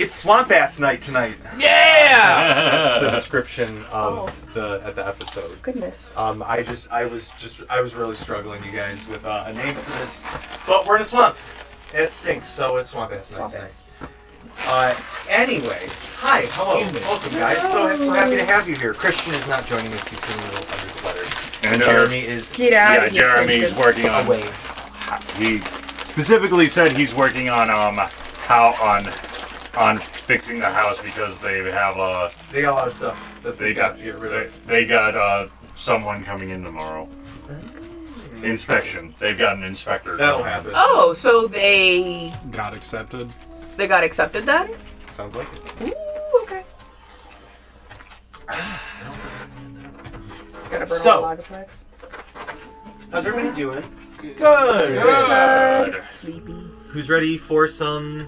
It's Swamp Ass Night tonight. Yeah! That's the description of the episode. Goodness. I was really struggling, you guys, with a name for this, but we're in a swamp. It stinks, so it's Swamp Ass Night tonight. Anyway, hi, hello, welcome guys. So happy to have you here. Christian is not joining us; he's feeling a little under the weather. And Jeremy is Jeremy's working on away. He specifically said he's working on on fixing the house because they have they got a lot of stuff that they got to get rid of. They got someone coming in tomorrow. Inspection. They've got an inspector. That'll happen. Oh, so they got accepted. They got accepted then? Sounds like it. Ooh, okay. Gotta burn So, all the log flags. How's everybody doing? Good. Sleepy. Who's ready for some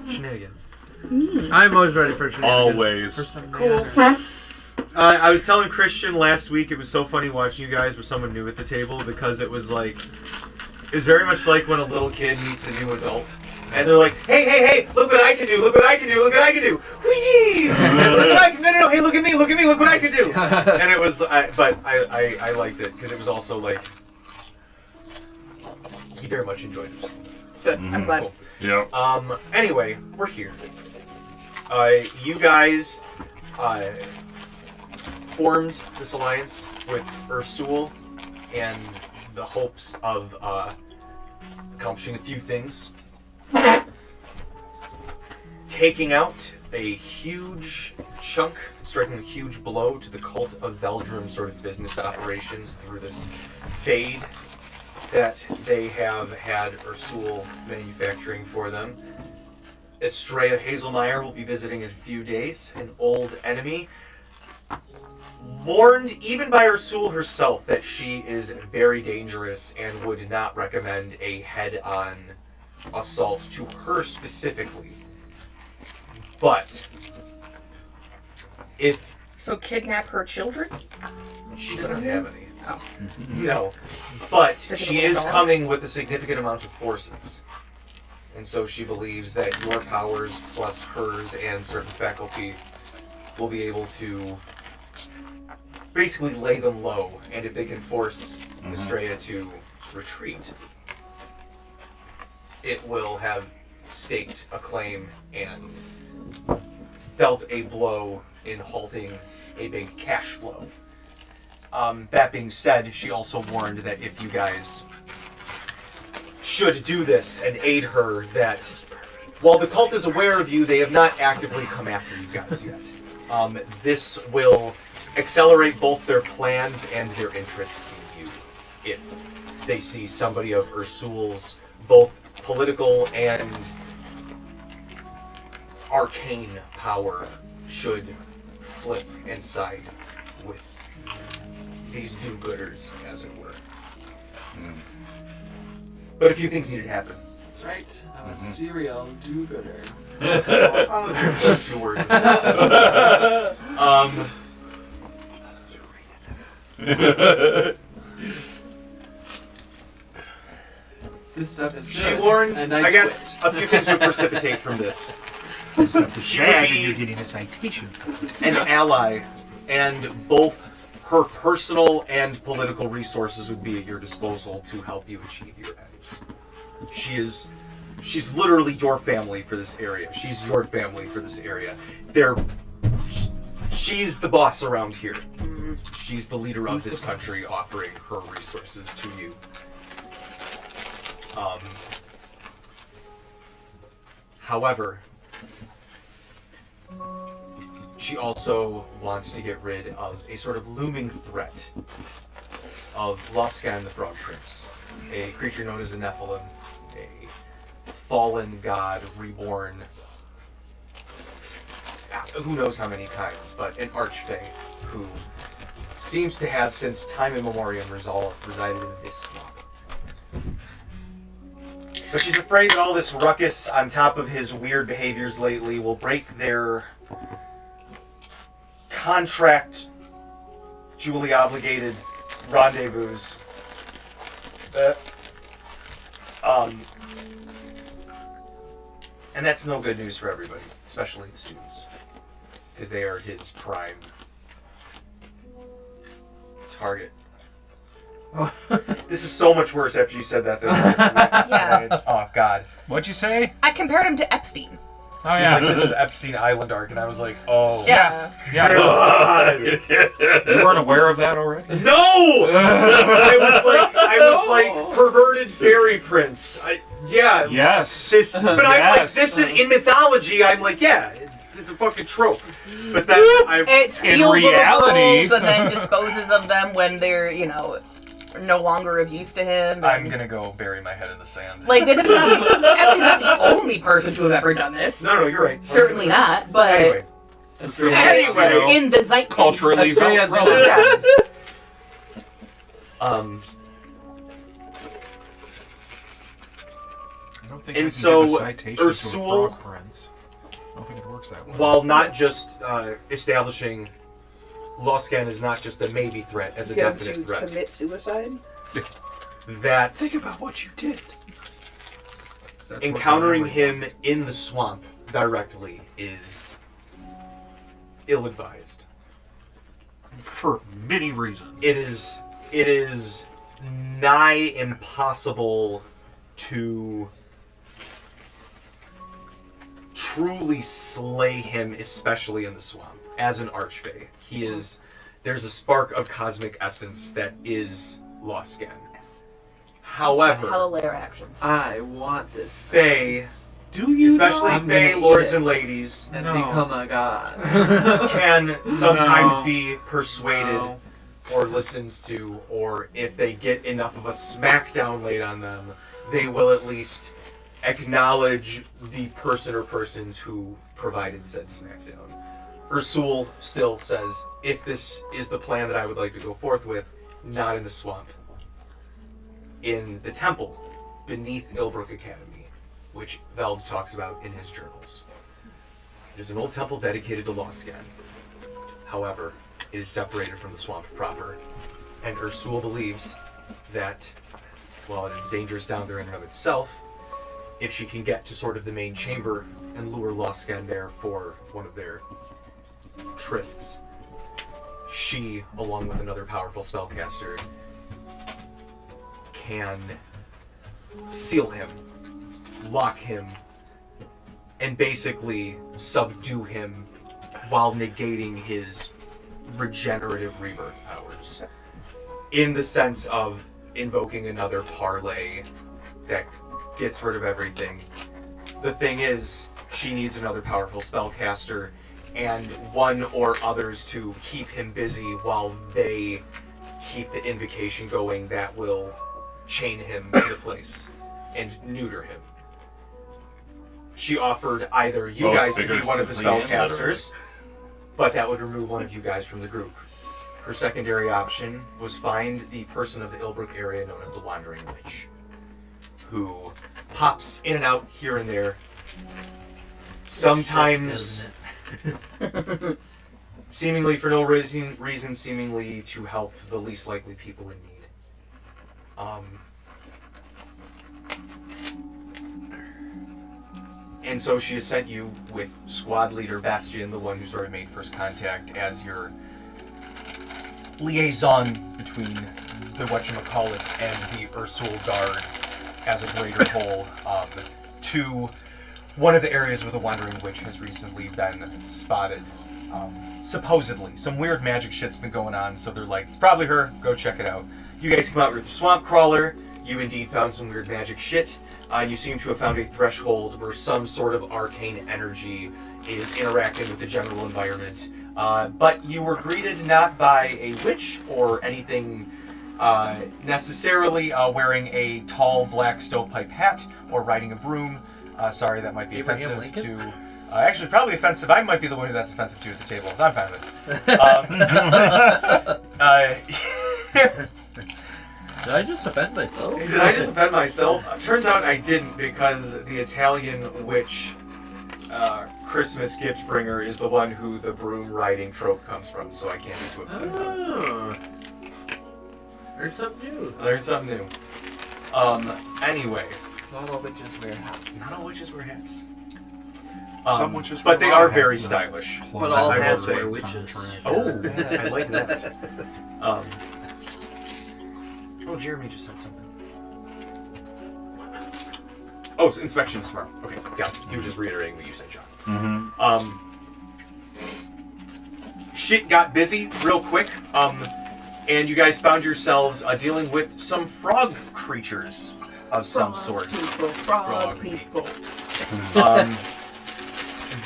shenanigans? I'm always ready for shenanigans. Always. Cool. I was telling Christian last week it was so funny watching you guys with someone new at the table because it was very much like when a little kid meets a new adult. And they're like, hey, look what I can do, look what I can do, look what I can do. Whee! Look what I can, no, hey, look at me, look what I can do. And it was, but I liked it because it was also like, he very much enjoyed it. Good, I'm glad. Cool. Yep. Anyway, we're here. You guys, formed this alliance with Ursul and the hopes of accomplishing a few things. Taking out a huge chunk, striking a huge blow to the Cult of Veldrum sort of business operations through this fade that they have had Ursul manufacturing for them. Estrella Hazelmeyer will be visiting in a few days, an old enemy. Warned even by Ursul herself that she is very dangerous and would not recommend a head-on assault to her specifically. But if So kidnap her children? she doesn't have any. Oh. No. But Does it she belong is to her? coming with a significant amount of forces. And so she believes that your powers plus hers and certain faculty will be able to basically lay them low. And if they can force Estrella to retreat, it will have staked a claim and dealt a blow in halting a big cash flow. That being said, she also warned that if you guys should do this and aid her, that while the cult is aware of you, they have not actively come after you guys yet. This will accelerate both their plans and their interest in you if they see somebody of Ursul's both political and arcane power should flip and side with these do-gooders, as it were. But a few things needed to happen. That's right. I'm a serial do-gooder. I'll those 2 words. This stuff is She good, warned, and I guess, a few things would precipitate from this. She would be getting a citation. an ally, and both her personal and political resources would be at your disposal to help you achieve your ends. She's literally your family for this area. She's your family for this area. She's the boss around here. She's the leader of this country, offering her resources to you. However, she also wants to get rid of a sort of looming threat of Luskan the Frog Prince, a creature known as a Nephilim, a fallen god reborn who knows how many times, but an archfey who seems to have since time immemorial resided in this swamp. But she's afraid that all this ruckus on top of his weird behaviors lately will break their contract duly obligated rendezvous. And that's no good news for everybody, especially the students, because they are his prime target. This is so much worse after you said that. Yeah. Oh, God. What'd you say? I compared him to Epstein. Oh, She was yeah. like, this is Epstein Island arc, and I was like, oh. Yeah. Yeah. God. You weren't aware of that already? No! I was like perverted fairy prince. Yeah. Yes. This, but I'm like, Yes. this is in mythology. I'm like, yeah, it's a fucking trope. But then It steals reality- little girls and then disposes of them when they're, no longer of use to him. I'm gonna go bury my head in the sand. Like, this is Epstein's not the only person to have ever done this. No, you're right. Certainly not, but Anyway, Anyway. in the zeitgeist. Culturally Australia's relevant. Yeah. I don't think And I can so, give a citation Ursul- to a frog prince. I don't think it works that way. while not just establishing Loscan is not just a maybe threat as a Get him definite to threat, commit suicide. that Think about what you did. That's encountering what him in the swamp directly is ill-advised. For many reasons. It is nigh impossible to truly slay him, especially in the swamp, as an archfey. There's a spark of cosmic essence that is Loscan. However, Hella actions. I want this Fae, face Do you? especially I'm Fae gonna lords eat and it. ladies, and No. become a god. can sometimes No. be persuaded No. or listened to, or if they get enough of a smackdown laid on them, they will at least acknowledge the person or persons who provided said smackdown. Ursul still says, if this is the plan that I would like to go forth with, not in the swamp. In the temple beneath Illbrooke Academy, which Veld talks about in his journals. It is an old temple dedicated to Loscan. However, it is separated from the swamp proper, and Ursul believes that, while it is dangerous down there in and of itself, if she can get to sort of the main chamber and lure Loscan there for one of their trysts, she, along with another powerful spellcaster, can seal him, lock him, and basically subdue him while negating his regenerative rebirth powers. In the sense of invoking another parlay that gets rid of everything. The thing is, she needs another powerful spellcaster and one or others to keep him busy while they keep the invocation going that will chain him to the place and neuter him. She offered either you Both guys to be one of the figuratively and spellcasters, but that would remove one of you guys from the group. Her secondary option was find the person of the Illbrooke area known as the Wandering Witch, who pops in and out here and there. Sometimes seemingly for no reason, seemingly to help the least likely people in need. And so she has sent you with squad leader Bastion, the one who sort of made first contact, as your liaison between the whatchamacallits and the Ursul Guard as a greater whole, to one of the areas where the Wandering Witch has recently been spotted. Supposedly. Some weird magic shit's been going on, so they're like, it's probably her, go check it out. You guys come out with the Swamp Crawler, you indeed found some weird magic shit, and you seem to have found a threshold where some sort of arcane energy is interacting with the general environment. But you were greeted not by a witch or anything necessarily wearing a tall black stovepipe hat or riding a broom. Sorry, that might be Abraham offensive Lincoln? to... actually, probably offensive. I might be the one who that's offensive to at the table. I'm fine with it. Did I just offend myself? Did I just offend myself? Turns out I didn't, because the Italian witch Christmas gift bringer is the one who the broom riding trope comes from, so I can't be too upset about it. Oh. Heard something new. Learned something new. Anyway. Not all witches wear hats. Not all witches wear hats. Someone just but they brought are it. very So- stylish. But all I will hats say. wear witches. Oh, I like that. Oh, Jeremy just said something. Oh, it's inspections tomorrow. Okay, got it. He was just reiterating what you said, John. Shit got busy real quick, and you guys found yourselves dealing with some frog creatures of some sort. Frog people.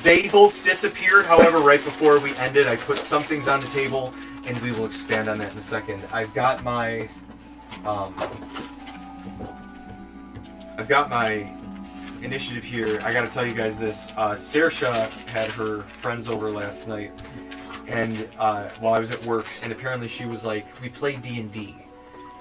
They both disappeared. However, right before we ended, I put some things on the table, and we will expand on that in a second. I've got my initiative here. I gotta tell you guys this. Saoirse had her friends over last night, and while I was at work, and apparently she was like, we played D&D.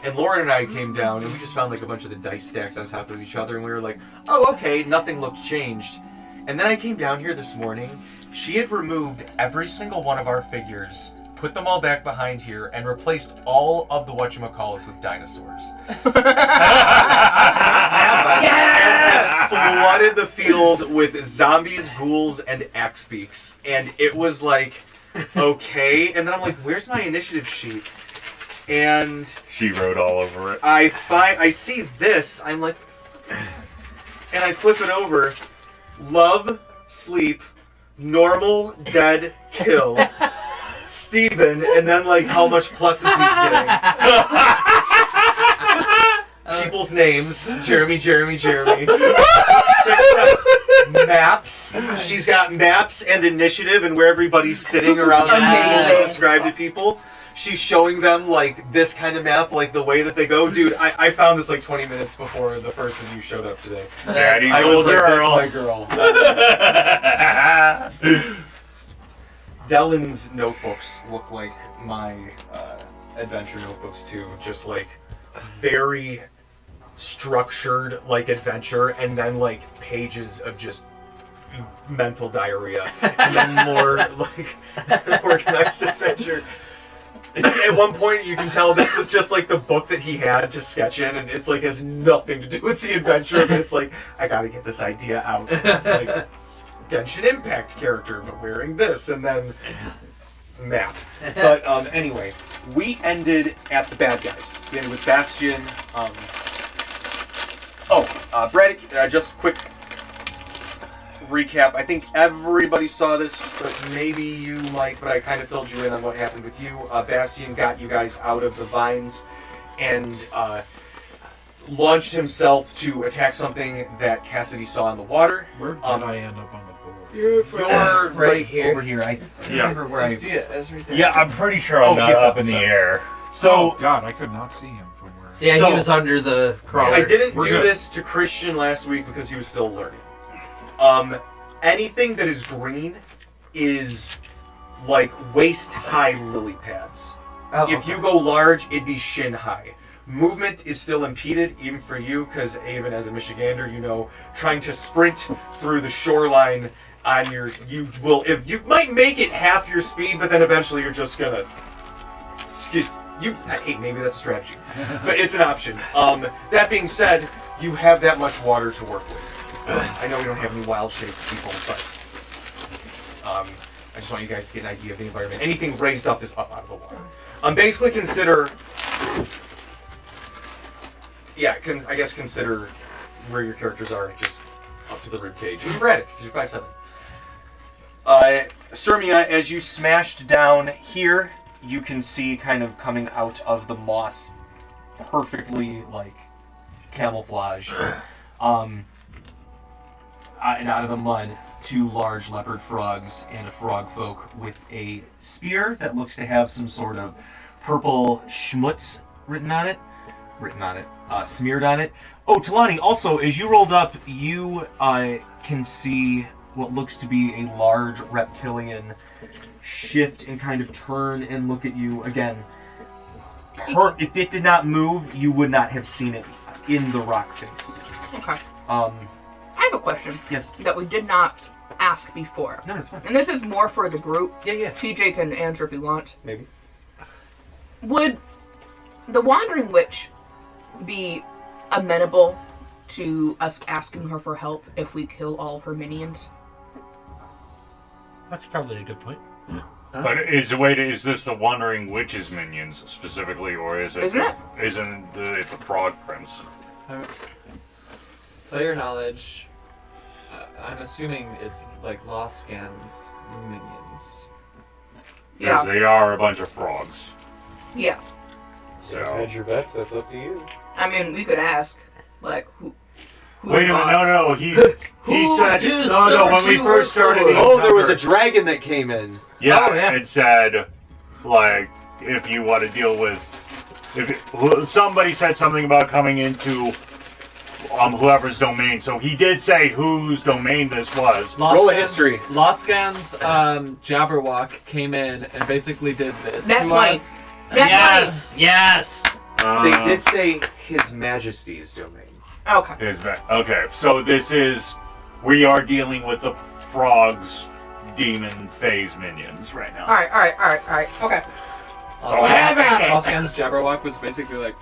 And Lauren and I came down, and we just found like a bunch of the dice stacked on top of each other, and we were like, oh, okay, nothing looked changed. And then I came down here this morning, she had removed every single one of our figures, put them all back behind here, and replaced all of the whatchamacallits with dinosaurs. And flooded the field with zombies, ghouls, and axe beaks. And it was like, okay. And then I'm like, where's my initiative sheet? And She wrote all over it. I see this, I'm like, and I flip it over. Love, sleep, normal, dead, kill, Steven, and then like how much pluses he's getting. People's names, Jeremy. Check this out. Maps. She's got maps and initiative and where everybody's sitting around the table to Amazing. describe to people. She's showing them like this kind of map, like the way that they go. Dude, I found this like 20 minutes before the first of you showed up today. Daddy's I was little like, girl. that's my girl. Dellen's notebooks look like my adventure notebooks too. Just like very structured like adventure, and then like pages of just mental diarrhea, and then more like organized adventure. At one point, you can tell this was just like the book that he had to sketch in, and it's like has nothing to do with the adventure. But it's like I gotta get this idea out. It's like Genshin Impact character, but wearing this, and then map. But anyway, we ended at the bad guys. We ended with Bastion. Braddock. Just quick recap. I think everybody saw this, but maybe you might. But I kind of filled you in on what happened with you. Bastion got you guys out of the vines and launched himself to attack something that Cassidy saw in the water. Where did I end up on the board? You're right here. over here. I remember where I see it. That's right there. Yeah, I'm pretty sure I'm not yeah, up in the so- air. So Oh God, I could not see him from where. Yeah, So- he was under the crawler. I didn't We're do good. this to Christian last week because he was still learning. Anything that is green is like waist-high lily pads. Oh, If okay. you go large, it'd be shin-high. Movement is still impeded, even for you, because even as a Michigander, you know, trying to sprint through the shoreline on your, you might make it half your speed, but then eventually you're just gonna, hey, maybe that's a strategy, but it's an option. That being said, you have that much water to work with. I know we don't have any wild-shaped people, but I just want you guys to get an idea of the environment. Anything raised up is up out of the water. Basically consider, I guess consider where your characters are, just up to the ribcage. And Braddock, because you're 5'7". Sirmia, as you smashed down here, you can see kind of coming out of the moss, perfectly like camouflaged, and out of the mud, 2 large leopard frogs and a frog folk with a spear that looks to have some sort of purple schmutz smeared on it. Oh, Talani, also, as you rolled up, you can see what looks to be a large reptilian shift and kind of turn and look at you again. If it did not move, you would not have seen it in the rock face. Okay. I have a question. Yes. That we did not ask before. No, it's fine. And this is more for the group. Yeah. TJ can answer if he wants. Maybe. Would the Wandering Witch be amenable to us asking her for help if we kill all of her minions? That's probably a good point. But is this the Wandering Witch's minions specifically, or is it? Isn't it? Isn't it the Frog Prince? Player knowledge. I'm assuming it's like Lost Scans minions. Because Yeah. they are a bunch of frogs. Yeah. So. Hedge your bets. That's up to you. I mean, we could ask, like, who's Wait a minute, boss? no, he said, choose no, number when we two first word started for? the Oh, there was a encounter- dragon that came in. Yeah, Oh, yeah. it said, like, if you want to deal with, somebody said something about coming into whoever's domain, so he did say whose domain this was. Roll a history. Loscan's Jabberwock came in and basically did this. That's to right. us. Yes! Yes! They did say His Majesty's domain. Okay. Okay, so we are dealing with the frogs, demon, phase minions right now. All right. Okay. So have at it! Loscan's Jabberwock was basically like,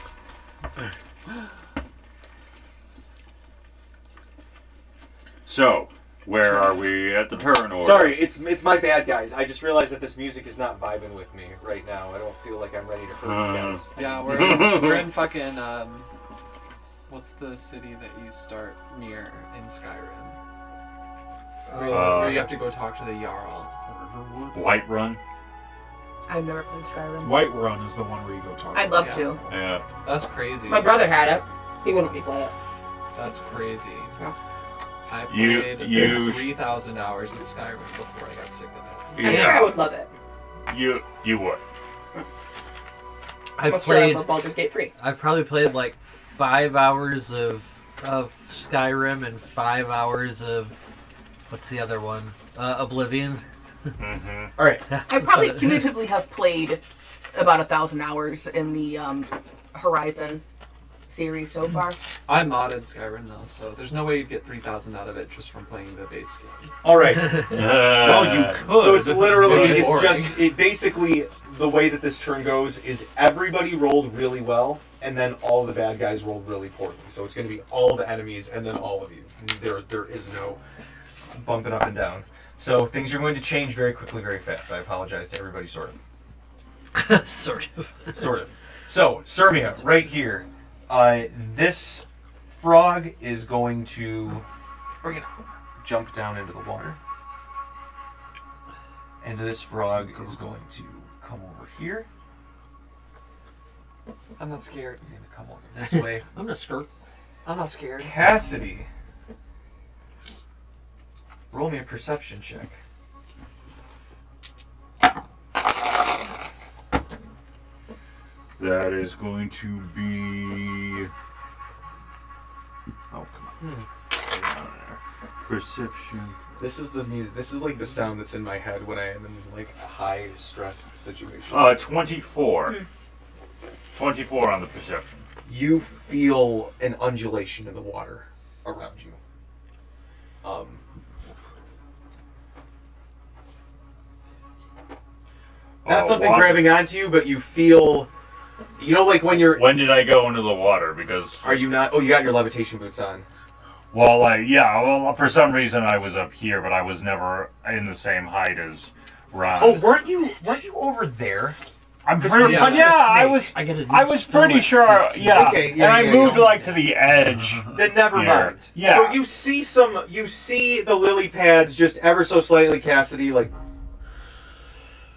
So, where are we at the turn order? Sorry, it's my bad, guys. I just realized that this music is not vibing with me right now. I don't feel like I'm ready to hurt you guys. yeah, we're in fucking what's the city that you start near in Skyrim? Where you have to go talk to the Jarl. Whiterun? I've never played Skyrim. Whiterun is the one where you go talk. I'd love Yeah. to. Yeah. That's crazy. My brother had it. He wouldn't let me play it. That's crazy. Yeah. I You- played you- 3,000 hours of Skyrim before I got sick of it. I'm sure I would love it. You would. I've Let's try played. Baldur's Gate 3. I've probably played like 5 hours of Skyrim and 5 hours of what's the other one? Oblivion. Mm-hmm. All right. I probably cumulatively have played about 1,000 hours in the Horizon series so far. I modded Skyrim though, so there's no way you'd get 3,000 out of it just from playing the base game. All right. Well, you could. So it's literally, Very it's boring. just, it basically, the way that this turn goes is everybody rolled really well, and then all the bad guys rolled really poorly. So it's going to be all the enemies and then all of you. There is no bumping up and down. So things are going to change very quickly, very fast. I apologize to everybody, sort of. Sort of. Sort of. So, Sirmia, right here. This frog is going to jump down into the water. And this frog is going to come over here. I'm not scared. He's going to come over this way. I'm a skirt. I'm not scared. Cassidy, roll me a perception check. That is going to be. Oh, come on. Perception. This is the music. This is like the sound that's in my head when I am in like high stress situations. 24. 24 on the perception. You feel an undulation in the water around you. Not something water. grabbing onto you, but you feel, you know, like when you're. When did I go into the water? Because. Are you not? Oh, you got your levitation boots on. Well, well, for some reason I was up here, but I was never in the same height as Ron. Oh, weren't you over there? I'm 'cause pretty. you were punching a I snake. was. I get a I was pretty like sure. 15. Yeah. Okay, and yeah, I yeah, moved yeah. like to the edge. Then never Here. mind. Yeah. So you see the lily pads just ever so slightly, Cassidy, like,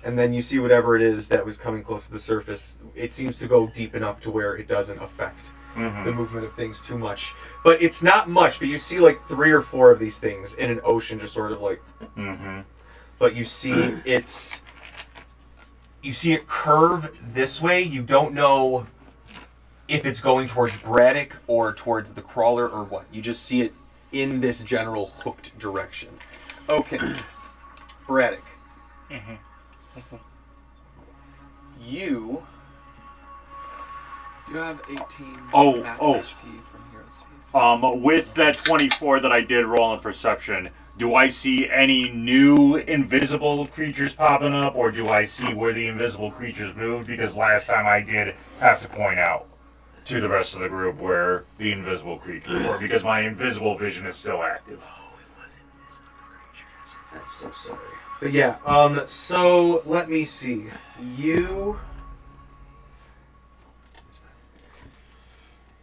and then you see whatever it is that was coming close to the surface. It seems to go deep enough to where it doesn't affect the movement of things too much. But it's not much. But you see like 3 or 4 of these things in an ocean, just sort of like. Mm-hmm. But you see it's. You see it curve this way. You don't know if it's going towards Braddock or towards the crawler or what. You just see it in this general hooked direction. Okay. Braddock. You have 18 Oh, max oh. HP from Hero Space. With that 24 that I did roll in perception, do I see any new invisible creatures popping up, or do I see where the invisible creatures moved? Because last time I did have to point out to the rest of the group where the invisible creatures were, because my invisible vision is still active. I'm so sorry. But yeah, so let me see. You...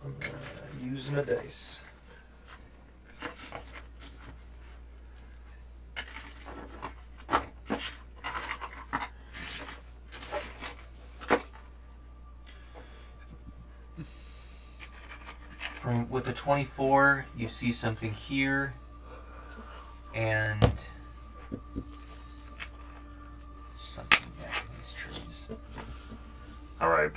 I'm gonna use my dice. With a 24, you see something here, and something back in these trees. Alright.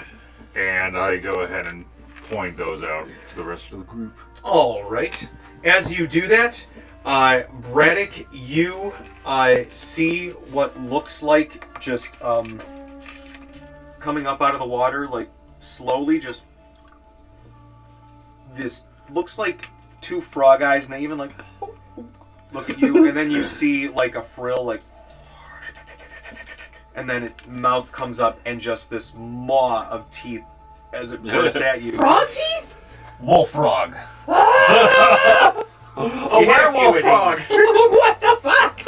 And I go ahead and point those out to the rest of the group. All right. As you do that, Braddock, you see what looks like just coming up out of the water, like slowly, just this looks like two frog eyes, and they even like look at you, and then you see like a frill, like, and then mouth comes up, and just this maw of teeth as it bursts at you. Frog teeth? Wolf frog. A werewolf frog! What the fuck?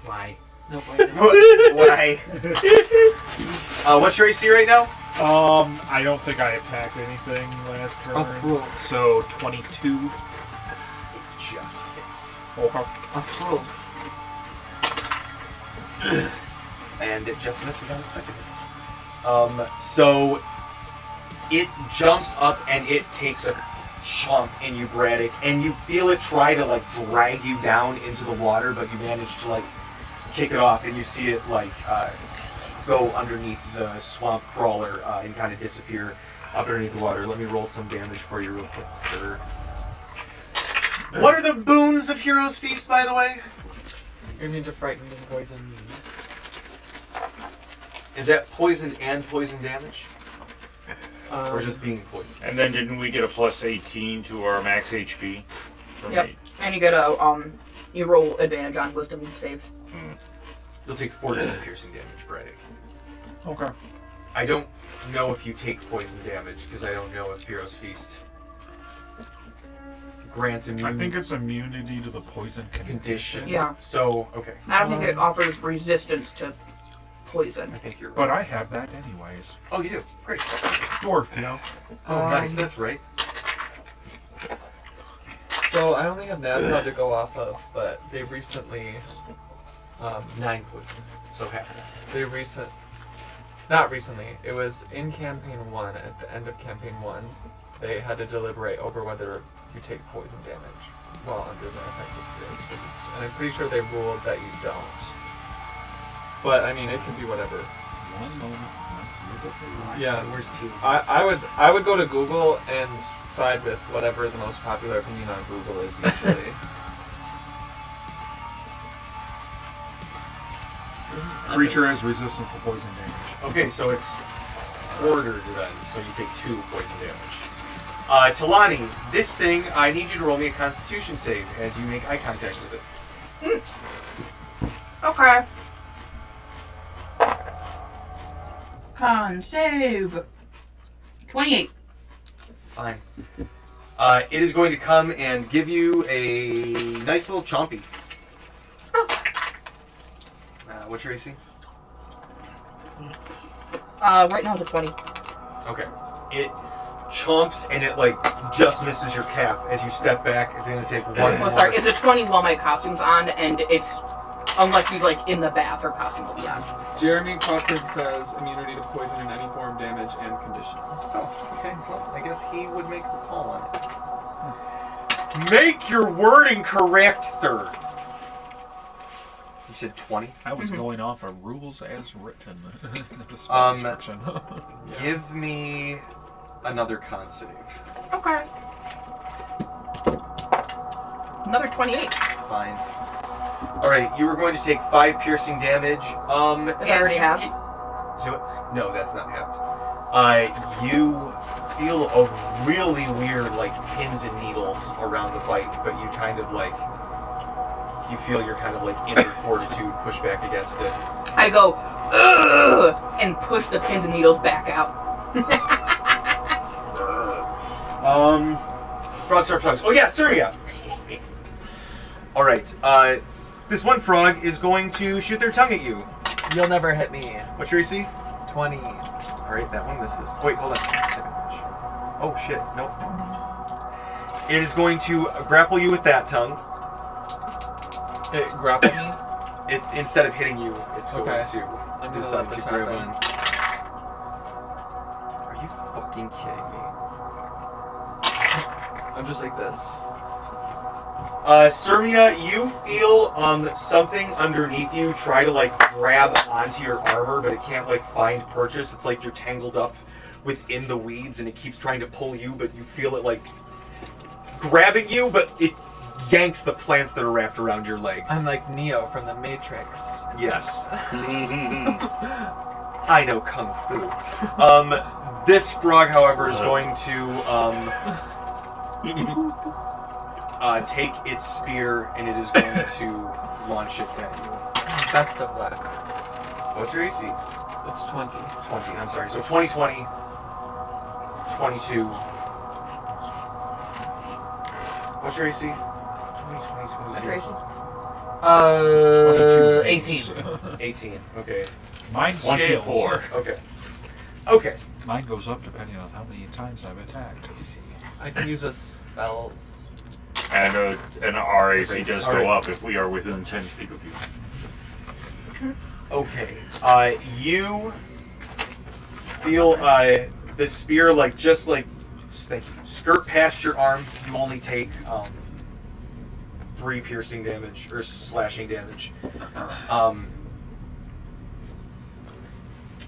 Why? No, wait, no. Why? What's your AC right now? I don't think I attacked anything last turn. A fruit. So 22. Just hits. Okay. A fruit. And it just misses on its second hit. So it jumps up and it takes a chomp in you, Braddock, and you feel it try to like drag you down into the water, but you manage to like kick it off, and you see it like go underneath the swamp crawler and kind of disappear up underneath the water. Let me roll some damage for you real quick, sir. What are the boons of Hero's Feast, by the way? You're immune to frightened and poison. Is that poisoned and poison damage? Or just being poisoned? And then didn't we get a plus 18 to our max HP? Yep. And you get a you roll advantage on wisdom saves. You'll take 14 piercing damage, Braddock. Okay. I don't know if you take poison damage, because I don't know if Hero's Feast grants I immunity think it's immunity to the poison condition. Yeah. So, okay. I don't think it offers resistance to poison. I think you're right. But I have that anyways. Oh, you do? Great. Dwarf, you know? Oh, nice. That's right. So I only have NADPOD to go off of, but they recently, 9 poison. So half that. not recently, it was in campaign 1, at the end of campaign 1, they had to deliberate over whether you take poison damage while under the effects of Hero's Feast. And I'm pretty sure they ruled that you don't. But I mean, it can be whatever. One moment. Let's look at the Yeah. Where's T? I would go to Google and side with whatever the most popular opinion on Google is usually. Creature has resistance to poison damage. Okay, so it's ordered then, so you take 2 poison damage. Talani, this thing, I need you to roll me a Constitution save as you make eye contact with it. Okay. Con save. 28. Fine. It is going to come and give you a nice little chompy. What's your AC? Right now it's a 20. Okay. It chomps and it like just misses your calf as you step back. It's going to take 1 Well, more. sorry, it's a 20 while my costume's on, and it's unless she's like in the bath, her costume will be on. Jeremy Crawford says immunity to poison in any form, damage, and condition. Oh, okay. Well, I guess he would make the call on it. Make your wording correct, sir. You said 20? I was going off of rules as written. The spell description. Give me another con save. Okay. Another 28. Fine. Alright, you were going to take 5 piercing damage. Is that already halved? No, that's not halved. You feel a really weird, like, pins and needles around the bite, but you kind of, like, you feel your kind of, like, inner fortitude push back against it. I go, ugh, and push the pins and needles back out. Frog Star Frogs. Oh, yeah, Surya! All right. This one frog is going to shoot their tongue at you. You'll never hit me. What's your AC? 20. All right, that one misses. Wait, hold on. A second. Oh shit! Nope. It is going to grapple you with that tongue. It grappled me. It instead of hitting you, it's going Okay. to I'm gonna decide let to this grab happen. on. Are you fucking kidding me? I'm just like this. Sermia, you feel something underneath you try to like grab onto your armor, but it can't like find purchase. It's like you're tangled up within the weeds, and it keeps trying to pull you, but you feel it like grabbing you, but it yanks the plants that are wrapped around your leg. I'm like Neo from the Matrix. Yes. I know kung fu. This frog, however, is going to take its spear, and it is going to launch it at you. Best of luck. What's your AC? It's 20. 20, I'm sorry. So 20, 20, 22. What's your AC? 20, 22, Concentration. 18. 18. Okay. Mine scales. 24. Okay. Okay. Mine goes up depending on how many times I've attacked. I can use a spells. And an RAC does Alright. go up if we are within 10 feet of you. Okay. You feel the spear just skirt past your arm. You only take 3 piercing damage or slashing damage.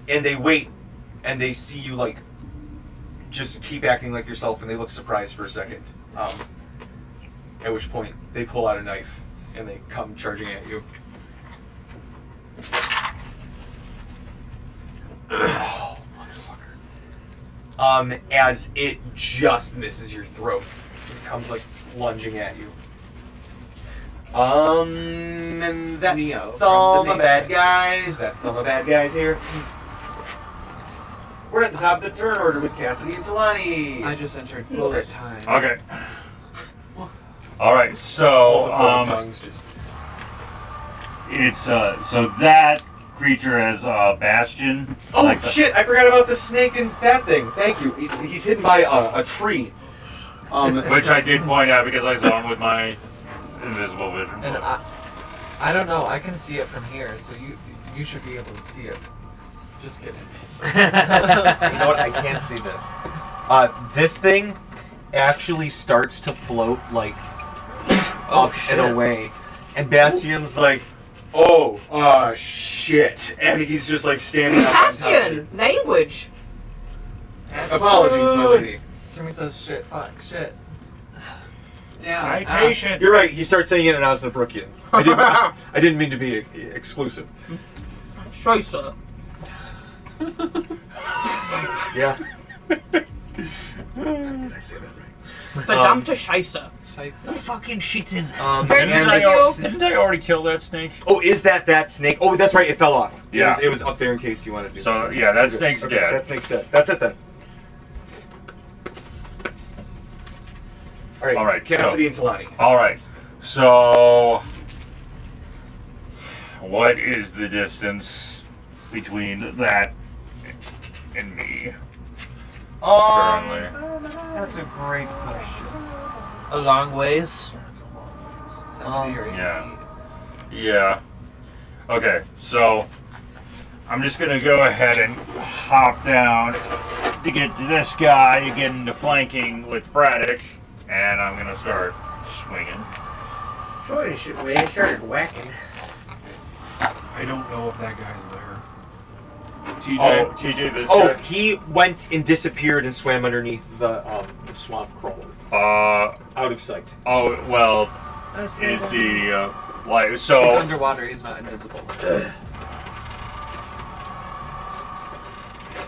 And they wait, and they see you just keep acting like yourself, and they look surprised for a second. At which point they pull out a knife and they come charging at you. Oh, motherfucker. As it just misses your throat. It comes lunging at you. And that's Neo all from the the bad Matrix. guys. That's all the bad guys here. We're at the top of the turn order with Cassidy and Talani. I just entered bullet time. Okay. Alright, All so, the full tongues just... it's, so that creature has, Bastion. Oh shit! I forgot about the snake and that thing. Thank you. He's hidden by a tree. Which I did point out because I saw him with my invisible vision. And I don't know. I can see it from here, so you should be able to see it. Just kidding. You know what? I can't see this. This thing actually starts to float up and away, and Bastion's like, "Oh, shit!" And he's just standing up on top of it. Bastion! Language! Apologies, my lady. Somebody says shit, fuck, shit. Down. Citation! You're right. He starts saying it in Osnabrookian. I didn't mean to be exclusive. Scheisse. Yeah. Did I say that right? Verdammte Scheisse. Scheisse. Fucking shitting. Very and good. it's- Didn't I already kill that snake? Oh, is that snake? Oh, that's right. It fell off. Yeah. It was up there in case you wanted to do So, that. yeah, that Okay, snake's okay, dead. That snake's dead. That's it then. All right. Cassidy and Talani. Alright, so what is the distance between that and me currently? That's a great question. A long ways. 70 or 80 yeah. feet. Yeah. Okay, so I'm just gonna go ahead and hop down to get to this guy to get into flanking with Braddock, and I'm gonna start swinging. Sure, we started whacking. I don't know if that guy's there. Oh, TJ, this Oh, guy. he went and disappeared and swam underneath the swamp crawler. Out of sight. Oh, well, is the, like, He's so, underwater, he's not invisible.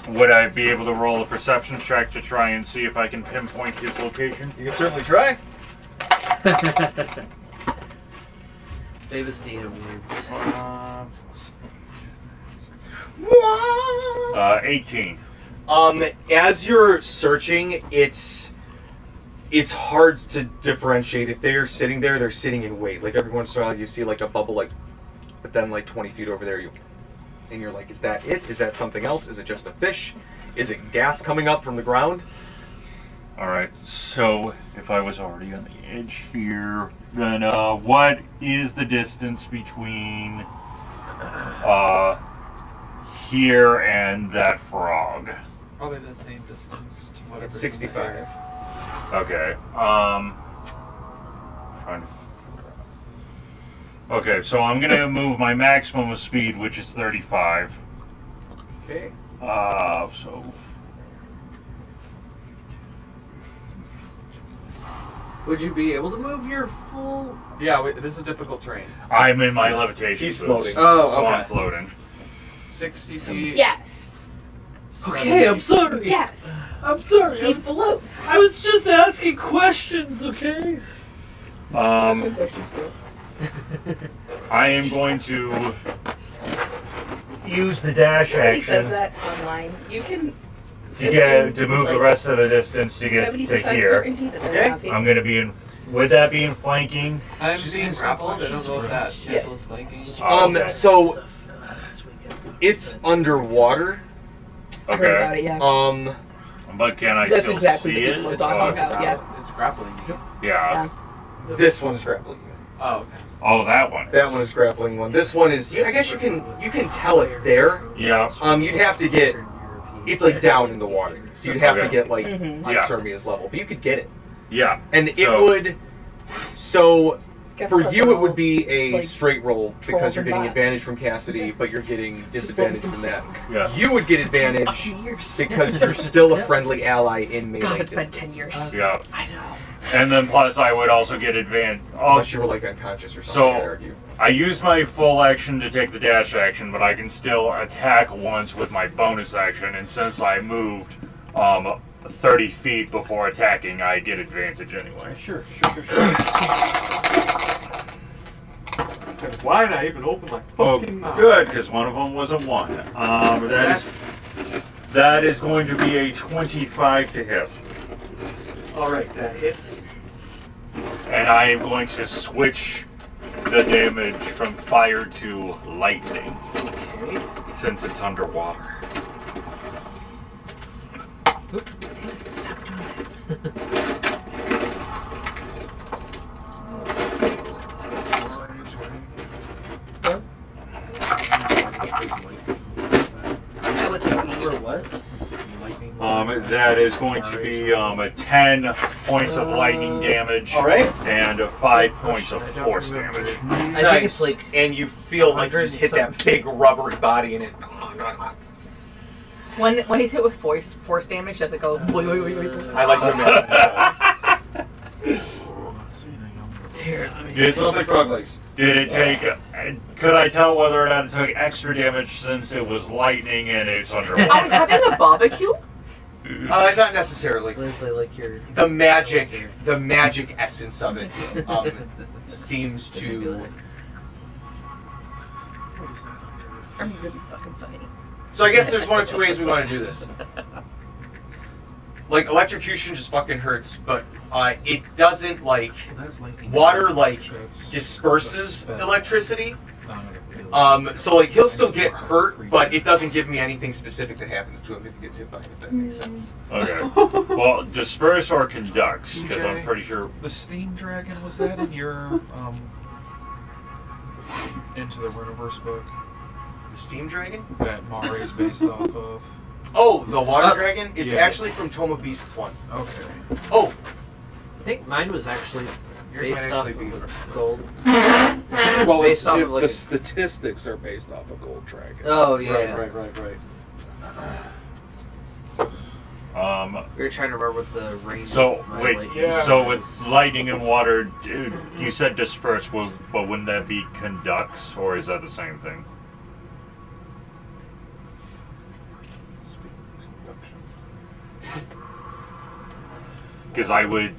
would I be able to roll a perception check to try and see if I can pinpoint his location? You can certainly try. Famous DM words. 18. As you're searching, it's it's hard to differentiate. If they're sitting there, they're sitting in wait. Like every once in a while, you see like a bubble, like, but then like 20 feet over there, and you're like, is that it? Is that something else? Is it just a fish? Is it gas coming up from the ground? Alright, so if I was already on the edge here, then what is the distance between here and that frog? Probably the same distance to whatever. It's 65. Okay, trying to okay, so I'm gonna move my maximum of speed, which is 35. Okay. So Would you be able to move your full? Yeah, wait, this is difficult terrain. I'm in my levitation He's boots, floating. Oh, so okay. I'm floating. 60 feet. Yes. Okay, I'm sorry. Yes. I'm sorry. He floats. I was just asking questions, okay? Ask me questions, girl. I am going to use the dash Somebody says action that online. You can to move the rest of the distance to get 70% to here. certainty that they're Okay. not safe. I'm going to be in. Would that be in flanking? I'm Just being answer grappled. I questions, don't know if that Yeah. cancels flanking. Okay. So it's underwater. I heard about it, yeah. But can I That's still exactly see the it? people we're It's talking not- about, it's yeah. out. It's grappling you. Yeah. Yeah. This one is grappling. Oh, okay. Oh, that one. That one is grappling one. This one is. I guess you can tell it's there. Yeah. You'd have to get. It's like down in the water, so you'd have to Okay. get like Mhm. on Yeah. Sermia's level, but you could get it, Yeah. and it So- would. So Guess for what, you, they're it would all, be a like, straight roll trolls because you're and getting bots. advantage from Cassidy, but you're getting disadvantage from that. Yeah. You would get advantage fucking years. because you're still a friendly ally in melee God, it's been distance. 10 years. Yeah. I know. And then plus I would also get advantage. Unless you were like unconscious or something, I'd So argue. I used my full action to take the dash action, but I can still attack once with my bonus action. And since I moved 30 feet before attacking, I get advantage anyway. Sure. Why not even open my Oh, fucking mouth? good, because one of them was a 1. That is going to be a 25 to hit. Alright, that hits. And I am going to switch the damage from fire to lightning, Okay. since it's underwater. Stop doing that. That was just me. For what? That is going to be 10 points of lightning damage Alright. and 5 points of force damage. I think it's like and you feel like you just hit that big rubbery body in it. When he's hit with force damage, does it go? Boy, boy, boy, boy, boy? I like to imagine here. Let me. Did, smells like frog legs. did it take... Could I tell whether or not it took extra damage since it was lightning and it's underwater? Are we having a barbecue? Not necessarily. Liz, I like your. The magic essence of it seems to. I'm really fucking funny. So I guess there's one or two ways we want to do this. Like electrocution just fucking hurts, but it doesn't like water like disperses electricity. So like he'll still get hurt, but it doesn't give me anything specific that happens to him if he gets hit by it. If that makes sense. Okay. Well, disperse or conducts, because I'm pretty sure... The Steam Dragon, was that in your Into the Runaverse book The steam dragon? that Mari's based off of? Oh, the water dragon. It's yeah. actually from Tome of Beasts 1. Okay. Oh, I think mine was actually yours based might off actually be. of gold. I think it was based off of like. the statistics are based off of Gold Dragon. Oh yeah. Right. We were trying to remember what the range. So, of my wait, lightning- so with lightning and water, you said disperse, but wouldn't that be conducts, or is that the same thing? Because I would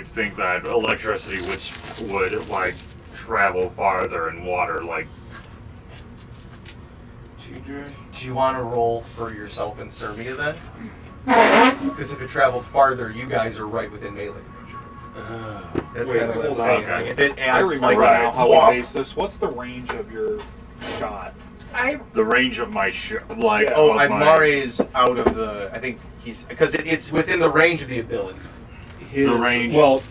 think that electricity would like travel farther in water, like. Do you want to roll for yourself and Sermia then? Because if it traveled farther, you guys are right within melee range. That's Wait, kind of what I'm hold on. saying. Okay. If it I adds remember like now how whop, we base this. What's the range of your shot? The range of my like. Yeah. Oh, of my- Mare's out of the. I think he's because it's within the range of the ability. His, range. Well,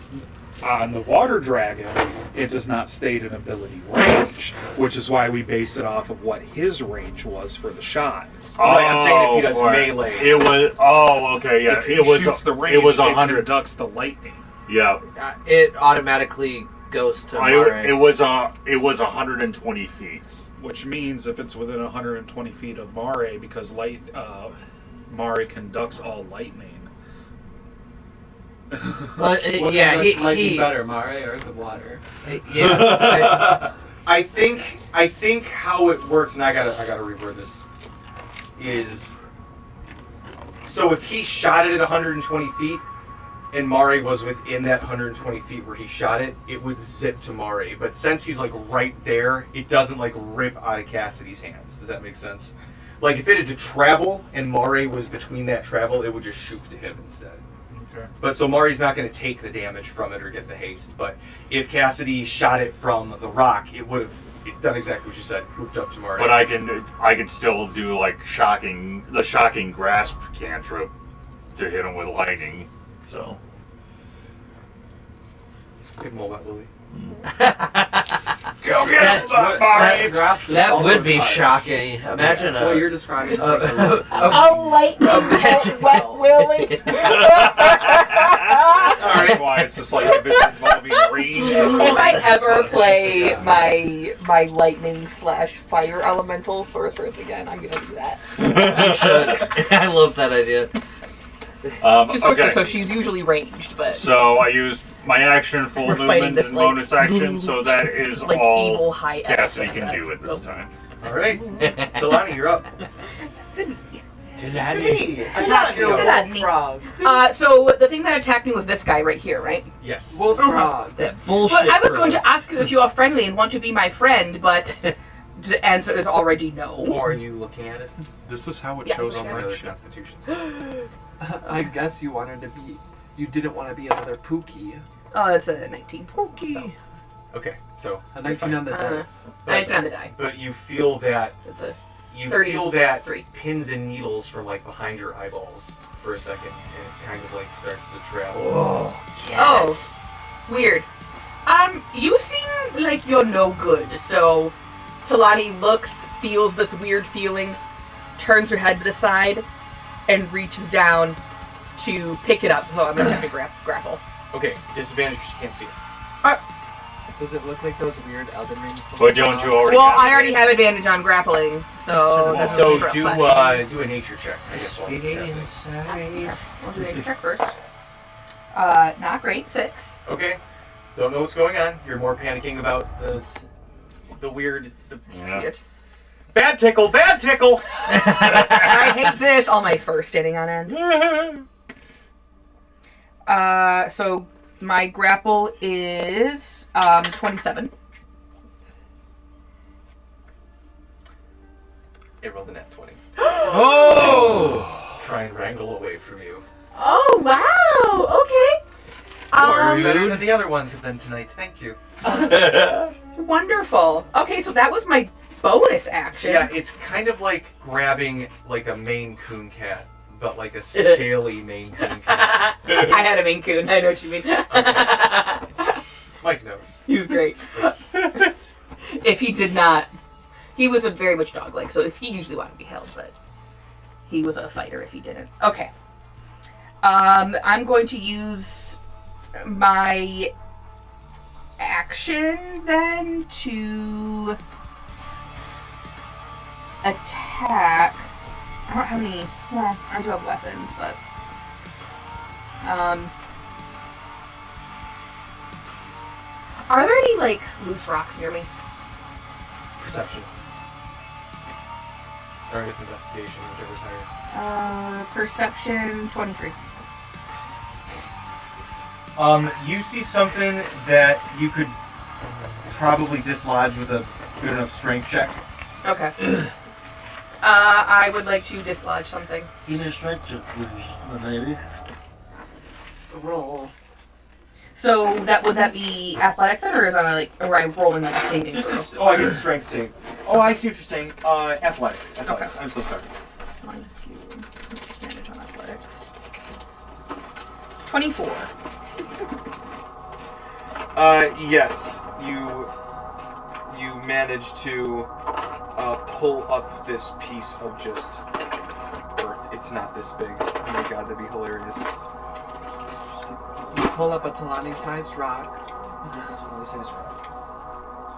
on the water dragon, it does not state an ability range, which is why we base it off of what his range was for the shot. Right, I'm saying if he does right. melee. It was. Oh, okay, yeah. If he It was. shoots the range, It was it 100. conducts the lightning. Yeah. It automatically goes to Mare. It was 120 feet. Which means if it's within 120 feet of Mare, because Mare conducts all lightning. Yeah, he better, Mare or the water? yeah. I think how it works, and I gotta reword this. Is so if he shot it at 120 feet, and Mare was within that 120 feet where he shot it, it would zip to Mare. But since he's like right there, it doesn't like rip out of Cassidy's hands. Does that make sense? Like if it had to travel and Mare was between that travel, it would just shoot to him instead. Okay. But so Mari's not going to take the damage from it or get the haste. But if Cassidy shot it from the rock, it would have done exactly what you said, pooped up to Mari. But I can still do like the shocking grasp cantrip to hit him with lightning. So. Give him all that, Willie. Go get him, Mari! That would be shocking. Imagine What a you're describing is a- like a A lightning bolt, wet Willie. That's why it's just like if it's involving range. If I ever play my lightning / fire elemental sorceress again, I'm gonna do that. You should. I love that idea. She's sorceress, so she's usually ranged, but So I used my action, full We're fighting movement, this, and like, bonus action, so that is like all evil high Cassidy elf. can do at this time. All right, Talani, you're up. To me. attack your Did wolf frog. So the thing that attacked me was this guy right here, right? Yes. Wolf frog. That bullshit. But I was bro. going to ask you if you are friendly and want to be my friend, but the answer is already no. Or are you looking at it? This is how it Yeah, shows I'm on Another Red Shift. constitutions. I guess you wanted to be. You didn't want to be another Pookie. Oh, that's a 19. So, Okay, so A you're 19 fine. on the dice. 19 on the die. But you feel that That's a you 33. feel that pins and needles from like behind your eyeballs for a second, and it kind of like starts to travel. Oh, yes. Weird. You seem like you're no good. So Talani looks, feels this weird feeling, turns her head to the side, and reaches down to pick it up. So I'm gonna have to grapple. Okay, disadvantage because you can't see it. Does it look like those weird Elden Ring? But don't you already? Well, have I already it? have advantage on grappling, so that's So a do reflection. do a nature check, I guess. While this is happening. Okay, I'll do a nature check first. Not great. 6. Okay, don't know what's going on. You're more panicking about the weird. Yeah. Weird. Bad tickle, bad tickle. I hate this. All my fur standing on end. So my grapple is 27. It rolled a nat 20. Oh! Try and wrangle away from you. Oh wow! Okay. Better than the other ones have been tonight. Thank you. Wonderful. Okay, so that was my bonus action. Yeah, it's kind of like grabbing like a Maine Coon cat, but like a scaly Maine Coon cat. I had a Maine Coon. I know what you mean. Mike knows. He was great. It's, If he did not, he was a very much dog-like. So if he usually wanted to be held, but he was a fighter if he didn't. Okay. I'm going to use my action then to attack. I don't have any. Well, I do have weapons, but are there any like loose rocks near me? perception. Or I guess investigation, whichever's higher. Perception 23. You see something that you could probably dislodge with a good enough strength check. Okay. I would like to dislodge something. Give me a strength check, please, my lady. Roll. So would that be athletic then, or is I rolling like a saving throw? I guess strength save. Oh, I see what you're saying. Athletics. Athletics. Okay. I'm so sorry. One, two, manage on athletics. 24. Yes, you managed to pull up this piece of just earth. It's not this big. Oh my god, that'd be hilarious. You pull up a Talani-sized rock.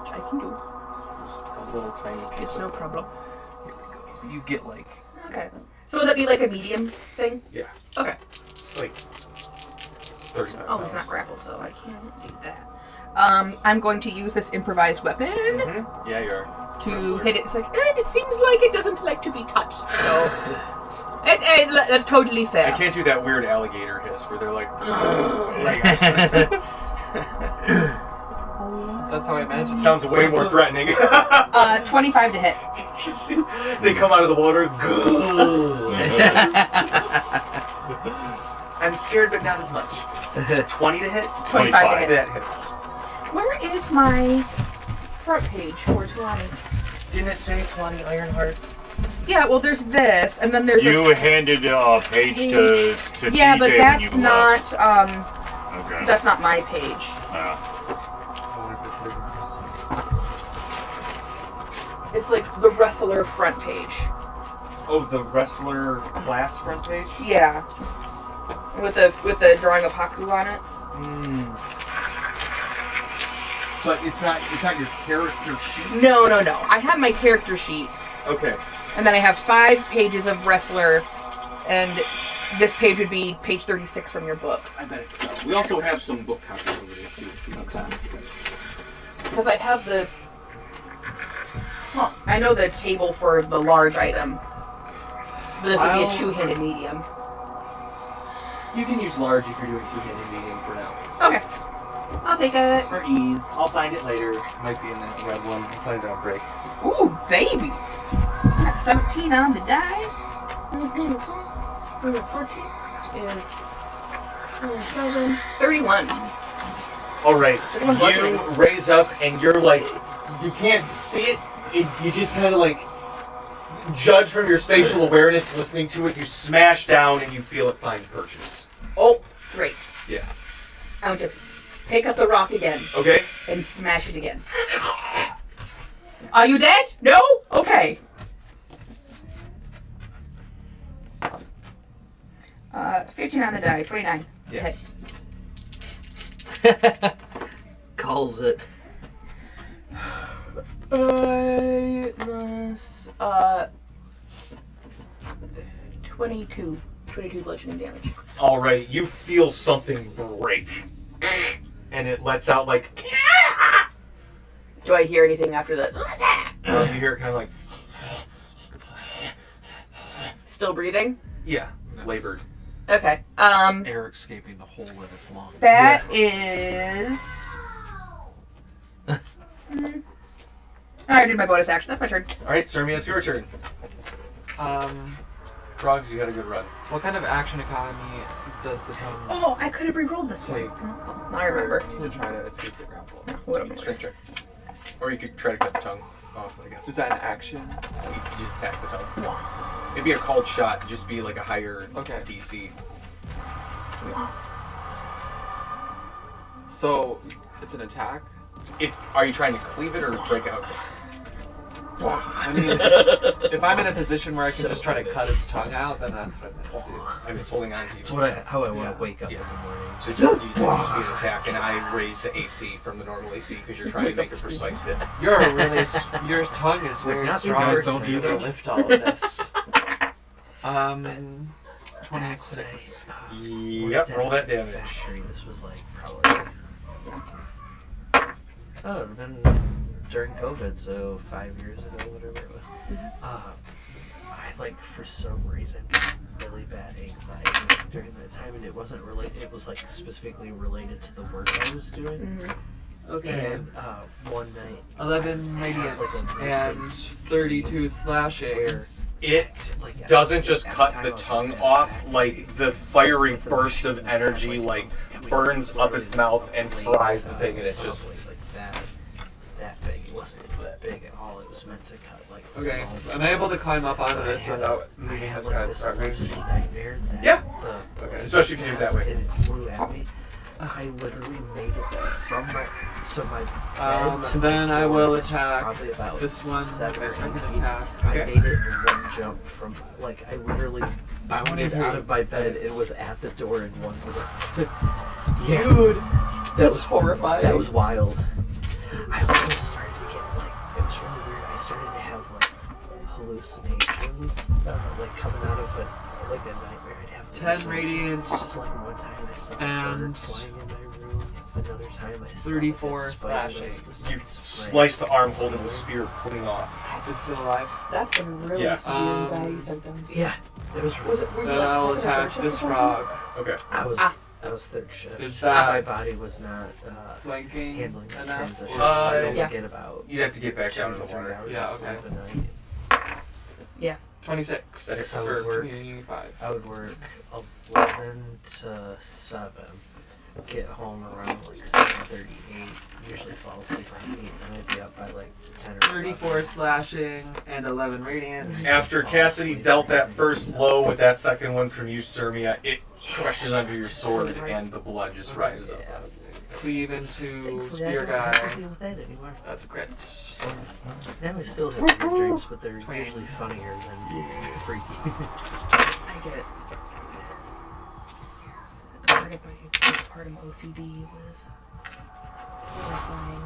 I can do. Just a little tiny piece. It's no problem. Here we go. You get like Okay. So would that be like a medium thing? yeah, Okay. like 35 Oh, pounds. he's not grappled, so I can't do that. I'm going to use this improvised weapon Mm-hmm. Yeah, you are. to Wrestler. hit it. It's like, it seems like it doesn't like to be touched, so that's totally fair. I can't do that weird alligator hiss where they're like. That's how I imagine. Sounds way more threatening. 25 to hit. You see, they come out of the water. I'm scared, but not as much. 20 to hit. 25 to hit. That hits. Where is my front page for 20? Didn't it say 20 Ironheart? Yeah, well, there's this, and then there's You handed a page to yeah, TJ but when that's you not Okay. that's not my page. It's like the wrestler front page. Oh, the wrestler class front page? Yeah, with the drawing of Haku on it. But it's not your character sheet? No. I have my character sheet, Okay. and then I have 5 pages of wrestler, and this page would be page 36 from your book. I bet it does. We also have some book copies over there, too. If you need that. Because I have the... I know the table for the large item. But this would be a I'll- 2-handed medium. You can use large if you're doing two-handed medium for now. Okay. I'll take it. For ease. I'll find it later. Might be in that red one. I'll find it on break. Ooh, baby. That's 17 on the die. 14 is 7, 31. Alright, Everyone's you watching. raise up and you're like, you can't see it, you just kind of like judge from your spatial awareness listening to it, you smash down and you feel it find purchase. Oh, great. Yeah. I want to pick up the rock again Okay? and smash it again. Are you dead? No? Okay. 15 on the die, 29. Yes. Calls it. Minus 22 bludgeoning damage. Alright, you feel something break. And it lets out like, Do I hear anything after the? you hear it kind of like, Still breathing? yeah, labored. Okay. Air escaping the hole in its lung. That is. I did my bonus action. That's my turn. Alright, Sermi, it's your turn. Frogs, you had a good run. What kind of action economy does the tongue Oh, I could have re-rolled this one. take I remember. to try to escape the grapple? What am I Strength check. Or you could try to cut the tongue off, I guess. Is that an action? You could just attack the tongue. It'd be a called shot, it'd just be like a higher Okay. DC. So it's an attack. Are you trying to cleave it or break out? I mean, if I'm in a position where I can just try to cut its tongue out, then that's what I meant to do. I mean, it's holding on to you. That's how I want Yeah. to wake up Yeah. in the morning. So it's just, you just be an attack, and I raise the AC from the normal AC because you're trying to make a precise hit. You're a really your tongue is very not strong guys for don't you do to that. lift all of this. 26. Yep, roll that damage. Factory, this was like probably. Oh, it would have been during COVID, so 5 years ago, whatever it was. I for some reason got really bad anxiety during that time, and it wasn't related. It was specifically related to the work I was doing. Okay. And one night, 11 radiant Like a and 32 slashing. where It Like, doesn't just at the cut time the I was tongue really off, bad. like the fiery burst of energy like burns up its mouth and fries the thing, and it just like that big. It wasn't that big at all. It was meant to cut like. Okay, small am I able to bits. climb up onto this I without had leaving this like guy's this start range? lucid nightmare that Yeah. Okay. Especially if you do it that way. And it flew at me. I literally made it from my bed to then my I door will was attack probably about this one. 7 or This one 8 can feet. attack. I Okay. made it in one jump from like I literally bounded 23. out of my bed and was at the door in one jump. Dude, That that's was horrifying. That was wild. I also started to get like it was really weird. I started to have like hallucinations, like coming out of a nightmare. I'd have 10 hallucinations. radiant Just like one time I saw a and bird flying in my room. Another time I saw 34 like, a spider that slashing. was the you size of slice the arm holding the spear clean off. It's still alive. That's some really Yeah. severe anxiety symptoms. Yeah, it was. Was it? Were you Then like I will second or third attack shift this or something? frog. Okay. I was third shift. Is that my body was not flanking handling the enough? transition. or- I only Yeah. get about You'd have to get back 2 down to to the 3 water. hours Yeah, of sleep okay. a night. 26. That's how it or worked. 25. I would work 11 to 7, get home around like 7:38, usually fall asleep around 8, and I'd be up by like 10 or 34 11. slashing and 11 radiant. After Cassidy dealt that first blow with that second one from you, Sirmia, it crushes under your sword and the blood just rises up. Yeah. Cleave into Thankfully, I spear don't have to guy. deal with that anymore. That's a crit. Now I still have weird dreams, but they're usually funnier than freaky. I get it. Part of OCD was horrifying.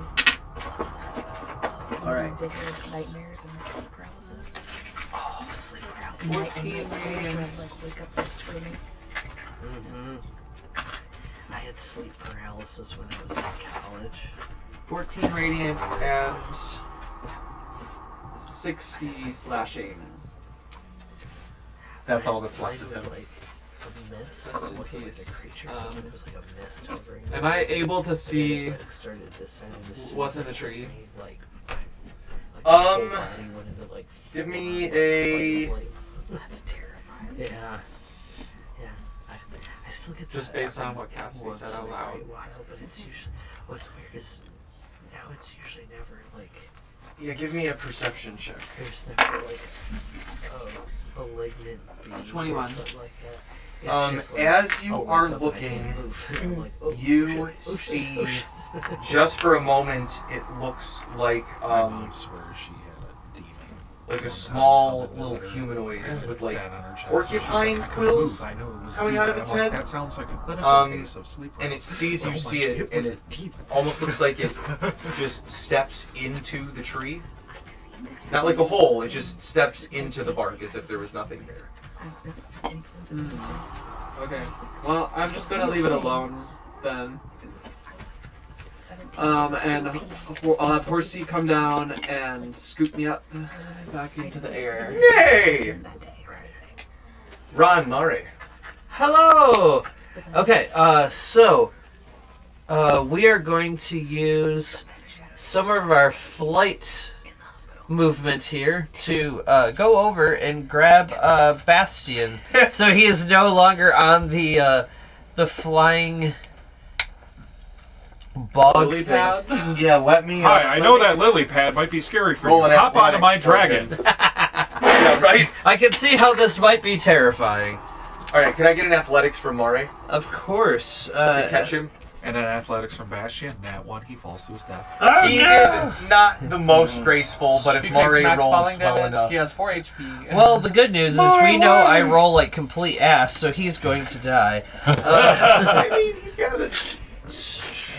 Alright. Vivid nightmares and like sleep paralysis. Oh, sleep paralysis. 14 Like radiant. wake up and screaming. I had sleep paralysis when I was in college. 14 radiant and 60 slashing. That's all that's left Mine of was him. like a mist. Rest It in wasn't like peace. a creature or something. It was like a mist hovering. Am I able to see It started descending as soon what's as in the it hit tree? me, like my whole Um, body went into, like, give full me on, a- fight or flight. That's terrifying. Yeah. Yeah. I still get Just that based on every what Cassidy once said out in a loud. great while, but it's usually what's weird is now it's usually never like Yeah, give me a perception check. there's never like a malignant being 21. or something like that. It's just like, As you I'll are wake up and I can't looking, move. And I'm like, oh, you shit, oh, shit, see oh, shit. just for a moment, it looks like My mom swears she had a demon. like a Come small and little visit her. humanoid with like Sat on her chest. porcupine She's like, I couldn't quills move. I know it was a coming demon. out of its I'm like, head. That sounds like a clinical Um, case of sleep and it paralysis. sees you I'm see like, it, was and a it demon. almost looks like it just steps into the tree. Not like a hole, it just steps into the bark as if there was nothing there. Okay. Well, I'm just gonna leave it alone then. And I'll have Horsey come down and scoop me up back into the air. Yay! Ron Murray. Hello. Okay. So we are going to use some of our flight movement here to go over and grab Bastion, so he is no longer on the flying bog Lily thing. pad? Yeah, let me. Hi, I know that lily pad might be scary for Roll you. an Hop onto my athletics dragon. Yeah, right? I can see how this might be terrifying. Alright, can I get an athletics from Murray Of course. to catch him? And an athletics from Bastion. That one, he falls to his death. He did not the most graceful, but if He takes Murray max rolls falling well damage. enough. He has 4 HP. Well, the good news is we know I roll like complete ass, so he's going to die. I mean, he's got it.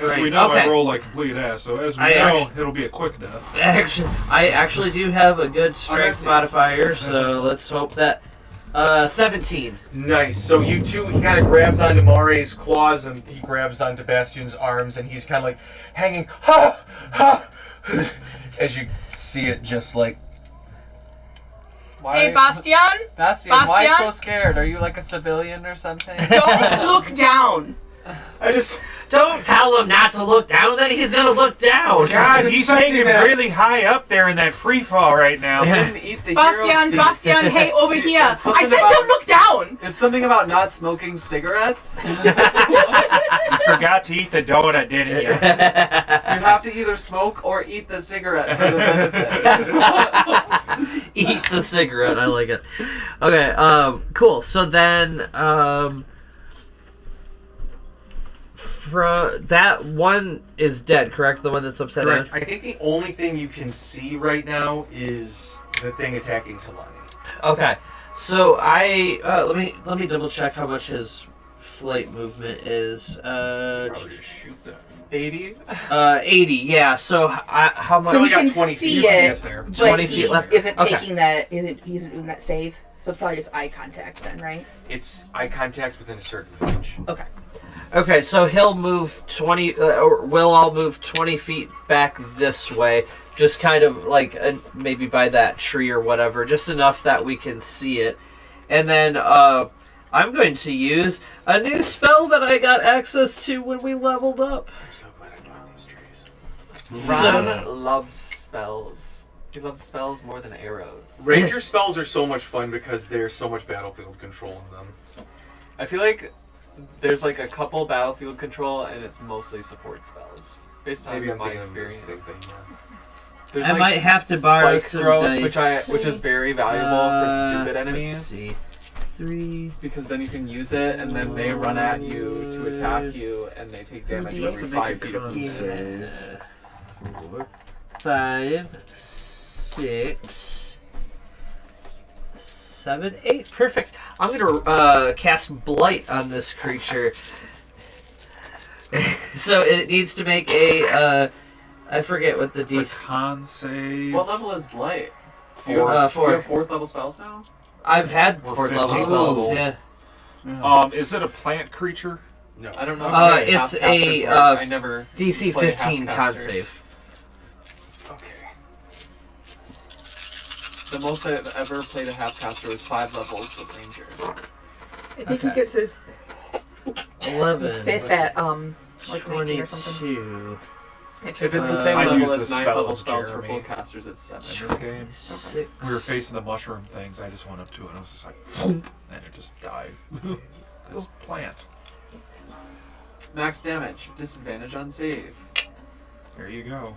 As we know, Okay. I roll like complete ass, so as we I know, it'll be a quick death. I actually do have a good strength see. modifier, so let's hope that. 17. Nice. So you two, he kind of grabs onto Murray's claws and he grabs onto Bastion's arms and he's kind of like hanging, ha, ha, as you see it just like. Why, Hey, Bastian, Bastian, why Bastian? so scared? Are you like a civilian or something? don't look down. I just... Don't tell him not to look down, then he's gonna look down. God, he's standing really high up there in that free fall right now. Didn't eat the Bastian, hero's feet. Bastian, hey, over here. I Something said about- don't look down. It's something about not smoking cigarettes. You You forgot to eat the donut, didn't you? have to either smoke or eat the cigarette for the benefits. Eat the cigarette. I like it. Okay. Cool. So then, that one is dead, correct? The one that's upside down. Correct. I think the only thing you can see right now is the thing attacking Talani. Okay. So let me double check how much his flight movement is. Probably just shoot that. 80? 80. Yeah. So how much? So only he got can 20 see feet to it, get there. but 20 he feet left. isn't Okay. taking that. He isn't doing that save. So it's probably just eye contact then, right? It's eye contact within a certain range. Okay. Okay, so he'll move 20, or we'll all move 20 feet back this way, just kind of like maybe by that tree or whatever, just enough that we can see it. And then I'm going to use a new spell that I got access to when we leveled up. I'm so glad I bought these trees. Ron loves spells. He loves spells more than arrows. Ranger spells are so much fun because there's so much battlefield control in them. I feel like there's like a couple battlefield control and it's mostly support spells. Based on Maybe I'm my thinking experience. of the same thing. There's I might have to borrow spike some throw, dice. which is very valuable for stupid Let's enemies. see. 3. Because then you can use it and then they run at you to attack you and they take damage Yes, every to 5 feet of movement. Yeah. 4, 5, 6, 7, 8. Perfect. I'm gonna cast Blight on this creature. So it needs to make a. I forget what the It's a DC. con save. What level is Blight? Do Four. you have, Four. you have 4th level spells now? I've had Or 4th level 15th spells. level. Yeah. Is it a plant creature? No. I don't know. Okay. if It's half-casters a, work. I never DC play 15 con half-casters. save. Okay. The most I've ever played a half-caster was 5 levels of Ranger. I think Okay. he gets his 11. 5th at like 19 or something. 22. If it's the same I level use as the 9th level spells, spells for Jeremy. full casters, it's 7. In this game, 6. we were facing the mushroom things. I just went up to it and I was just like, and it just died. This plant. Max damage, disadvantage on save. There you go.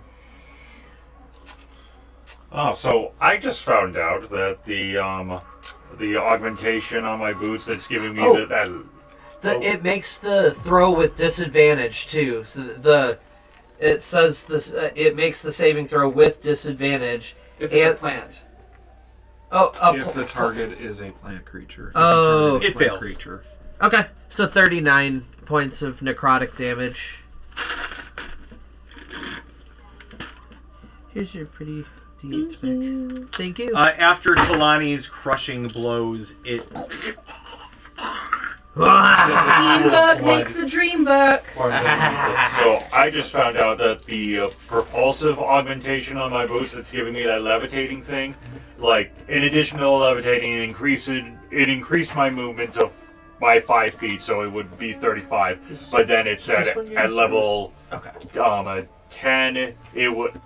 Oh, so I just found out that the augmentation on my boots that's giving me Oh. that It makes the throw with disadvantage too. So it says this. It makes the saving throw with disadvantage. If it's And- a plant. If the target is a plant creature. If Oh. the target is a It plant fails. Creature. Okay, so 39 points of necrotic damage. Here's your pretty D8 spec. Thank you. After Talani's crushing blows, it Teamwork makes the dream work. So I just found out that the propulsive augmentation on my boots that's giving me that levitating thing, like in addition to the levitating, it increased my movement by 5 feet, so it would be 35. But then it said this one yours at or level Okay. 10, it would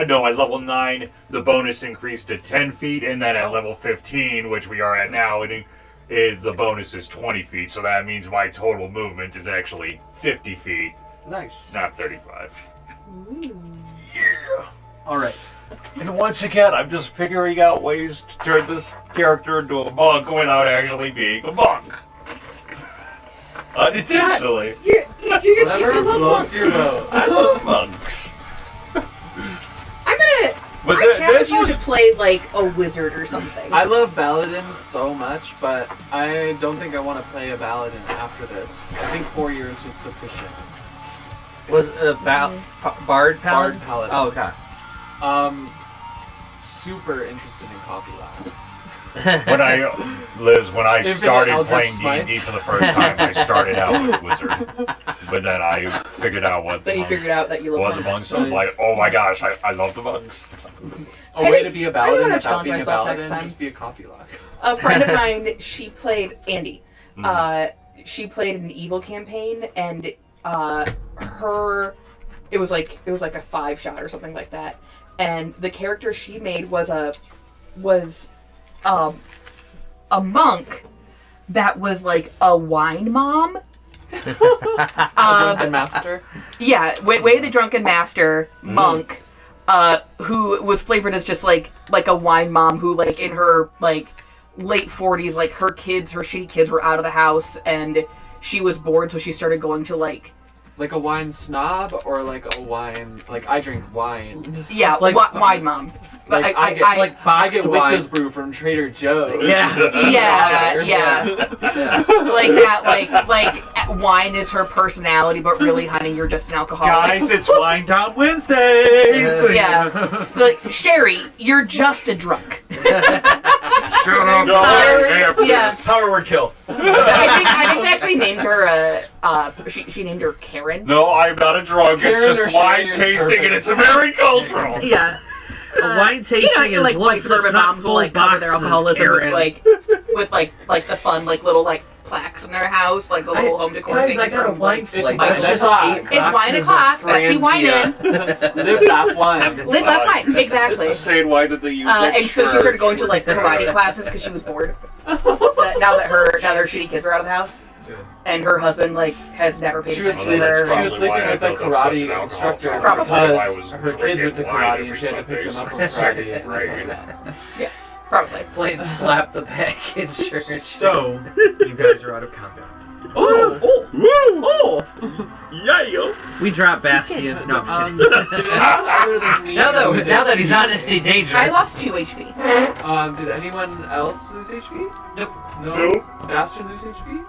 no, at level 9 the bonus increased to 10 feet, and then at level 15, which we are at now, the bonus is 20 feet, so that means my total movement is actually 50 feet, nice. not 35. All right. And once again, I'm just figuring out ways to turn this character into a monk without actually being a monk. Unintentionally. You just Whatever floats your boat. I love monks. I'm gonna. But I challenge this you was to play like a wizard or something. I love Paladins so much, but I don't think I want to play a Paladin after this. I think 4 years was sufficient. Was Bard Paladin? Bard Paladin. Oh, okay. Super interested in Coffee Lab. when I Infinite started Eldritch playing D&D Smites. for the first time, I started out with Wizard. But then I figured out what Then you figured out that you love the monks. monks. I'm like, oh my gosh, I love the monks. A I way think- to be a I Paladin wanna without challenge being a myself next Paladin, time. just be a Coffee Lab. A friend of mine, she played Andy. she played an evil campaign, and it was like a 5-shot or something like that. And the character she made was a monk that was like a wine mom. Drunken master. Yeah, way the drunken master monk, who was flavored as just like a wine mom who like in her like late 40s, like her shitty kids were out of the house and she was bored, so she started going to like Like a wine snob or like a wine, like I drink wine. yeah Like- wine mom. But Like I like I boxed get wine. witch's brew from Trader Joe's. Yeah. yeah like that like wine is her personality, but really, honey, you're just an alcoholic. Guys, it's Wine Down Wednesdays. Yeah, like Sherry, you're just a drunk. Shut up, No, yeah. Power word kill. I think they actually named her. She named her Karen. No, I'm not a drunk. Karen It's or just wine Sherry is tasting, perfect. and it's very cultural. Yeah. A wine tasting is like one white sip's suburban not moms will full like cover their boxes, alcoholism Karen. with like the fun like little like plaques in their house, like the little home decor Guys, things. I got a from, wine like, flight. wine. That's just It's 8 It's wine boxes o'clock. of Let's be wine in. Live that wine. Live that wine. Exactly. It's the same wine that they use. And so she started going to like karate classes because she was bored. now that her shitty kids are out of the house, and her husband like has never paid She was attention to that's her. sleeping. She was probably sleeping why with the I built up such karate an alcohol instructor problem. Probably. because I was her kids went to drinking wine karate and every she had to pick them up from Sunday, karate. And right. stuff like that. Probably. Playing slap the back in church. So, you guys are out of combat. Oh. We drop Bastion. No, I'm Did kidding. anyone other than me now lose that he's HP? not in any danger. I lost 2 HP. Did anyone else lose HP? Nope. No. Bastion lose HP?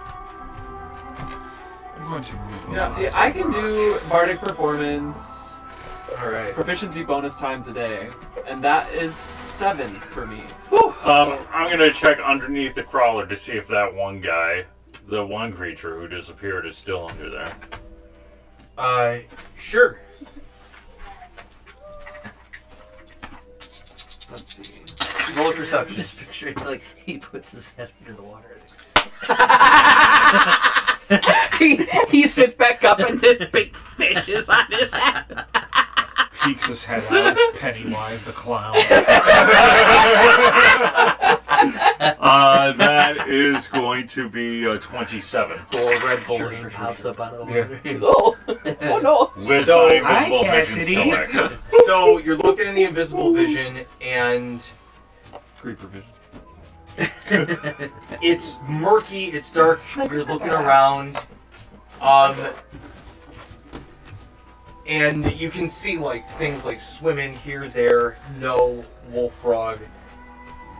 I'm going to move Yeah, I can do bardic performance, Alright. proficiency bonus times a day, and that is 7 for me. I'm gonna check underneath the crawler to see if that one guy, the one creature who disappeared, is still under there. Sure. Let's see. Roll a perception. Just picturing like he puts his head under the water. he sits back up and this big fish is on his head. peeks his head out. It's Pennywise the clown. That is going to be 27. Or Red Bull pops up out of the water. Oh no. With So- my Hi, invisible vision Cassidy. still active. So you're looking in the invisible vision, and Creeper vision. it's murky, it's dark. You're looking around, and you can see like things like swimming here, there, no wolf frog,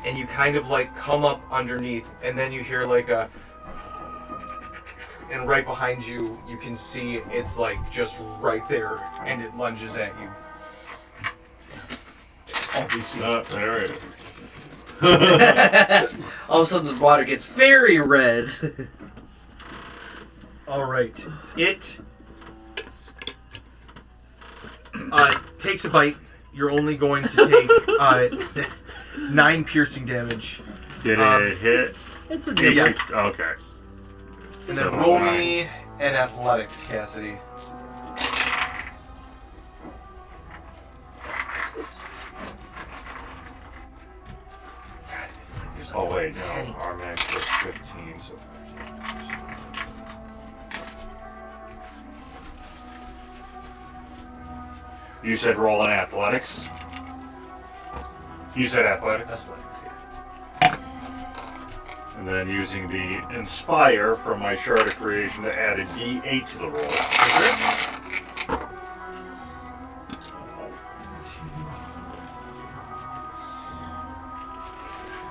and you kind of like come up underneath, and then you hear like a, and right behind you, you can see it's like just right there, and it lunges at you. There it is. All of a sudden, the water gets very red. All right, it takes a bite. You're only going to take 9 piercing damage, Did it hit? It's a Yeah. decent. Okay. and then roll me an athletics, Cassidy. What's this? God, it's like there's Oh wait, no. Our max was 15, so 15. You said roll in athletics? You said athletics? And then using the Inspire from my Shard of Creation to add a D8 to the roll.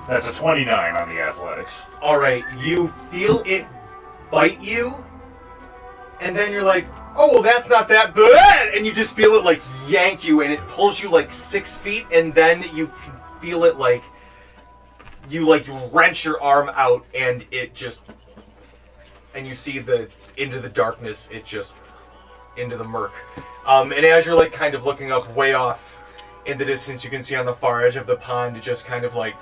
That's a 29 on the athletics. All right, you feel it bite you, and then you're like, "Oh, well, that's not that bad," and you just feel it like yank you, and it pulls you like 6 feet, and then you feel it like you wrench your arm out, and it just, and you see into the darkness, it just into the murk, and as you're like kind of looking up way off in the distance, you can see on the far edge of the pond, it just kind of like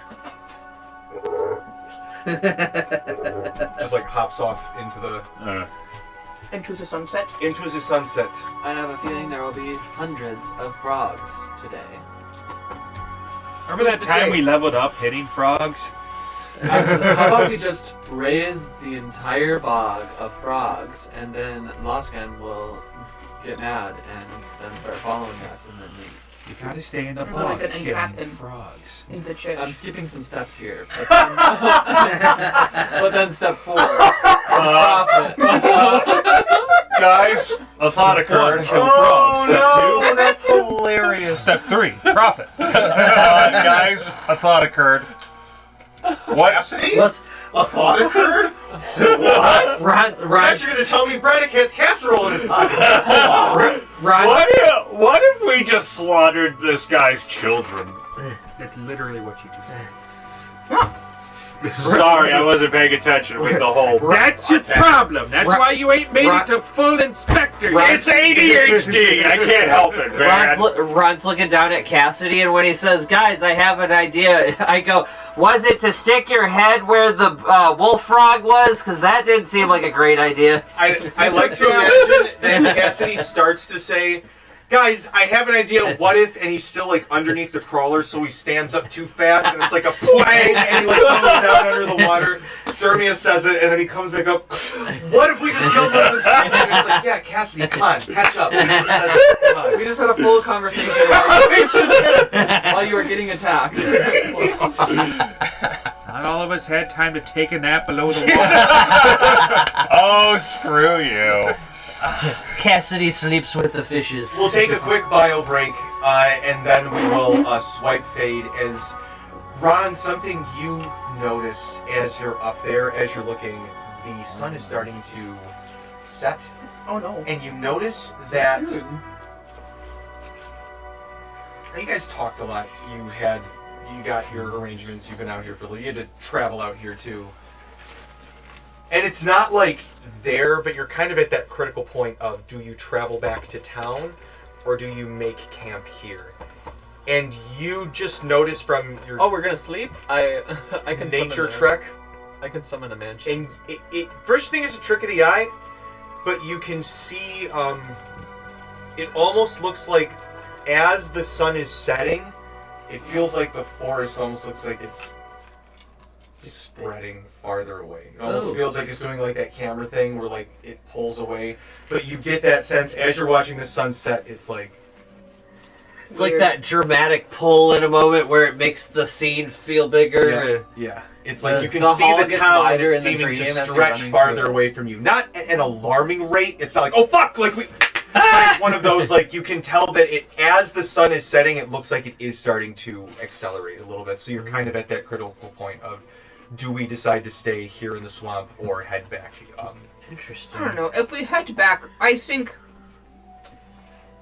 Just like hops off into the Into the sunset. sunset. I have a feeling there will be hundreds of frogs today. Remember that time we leveled up hitting frogs? How about we just raise the entire bog of frogs, and then Loscan will get mad and then start following us, and then You gotta stay in the So we bog can entrap killing him. frogs. In the church. I'm skipping some steps here. But then, but then step 4 is profit. Guys, a thought occurred. Kill Oh frogs. Step no, that's hilarious. Step 3, profit. Guys, a thought occurred. What? Cassidy? Let's A thought occurred? What? Ron. Thought you're gonna tell me Braddock has casserole in his pocket. What if we just slaughtered this guy's children? That's literally what you just said. Sorry, I wasn't paying attention with the whole. That's your problem. That's why you ain't made it to full inspector. Ron- It's ADHD. I can't help it, man. Ron's looking down at Cassidy, and when he says, "Guys, I have an idea," I go, "Was it to stick your head where the wolf frog was? Because that didn't seem like a great idea." I like to imagine that Cassidy starts to say, "Guys, I have an idea. What if?" And he's still like underneath the crawler, so he stands up too fast, and it's like a twang, and he like goes down under the water. Sermia says it, and then he comes back up. What if we just killed one of his friends? And it's like, yeah, Cassidy, come on, catch up. We just said it. Come on. We just had a full conversation while you were getting attacked. Not all of us had time to take a nap below the water. Oh, screw you. Cassidy sleeps with the fishes. We'll take a quick bio break, and then we will swipe fade. As Ron, something you notice as you're up there, as you're looking, the sun is starting to set, Oh no. and you notice that Soon. you guys talked a lot. You got your arrangements. You've been out here for a little. You had to travel out here too. And it's not like there, but you're kind of at that critical point of, do you travel back to town or do you make camp here? And you just notice from your Oh, we're gonna sleep? I can nature summon trek, I can summon a mansion. and it first thing is a trick of the eye, but you can see it almost looks like as the sun is setting, it feels like the forest almost looks like it's spreading farther away. It almost feels like it's doing like that camera thing where like it pulls away. But you get that sense as you're watching the sunset, it's like It's like that dramatic pull in a moment where it makes the scene feel bigger. yeah. It's like The- you can the see hall the gets town and wider it's in the seeming to dream as you're stretch running farther through. away from you. Not at an alarming rate. It's not like, oh fuck, like we but it's one of those like you can tell that it as the sun is setting, it looks like it is starting to accelerate a little bit. So you're kind of at that critical point of, do we decide to stay here in the swamp or head back? Interesting. I don't know. If we head back, I think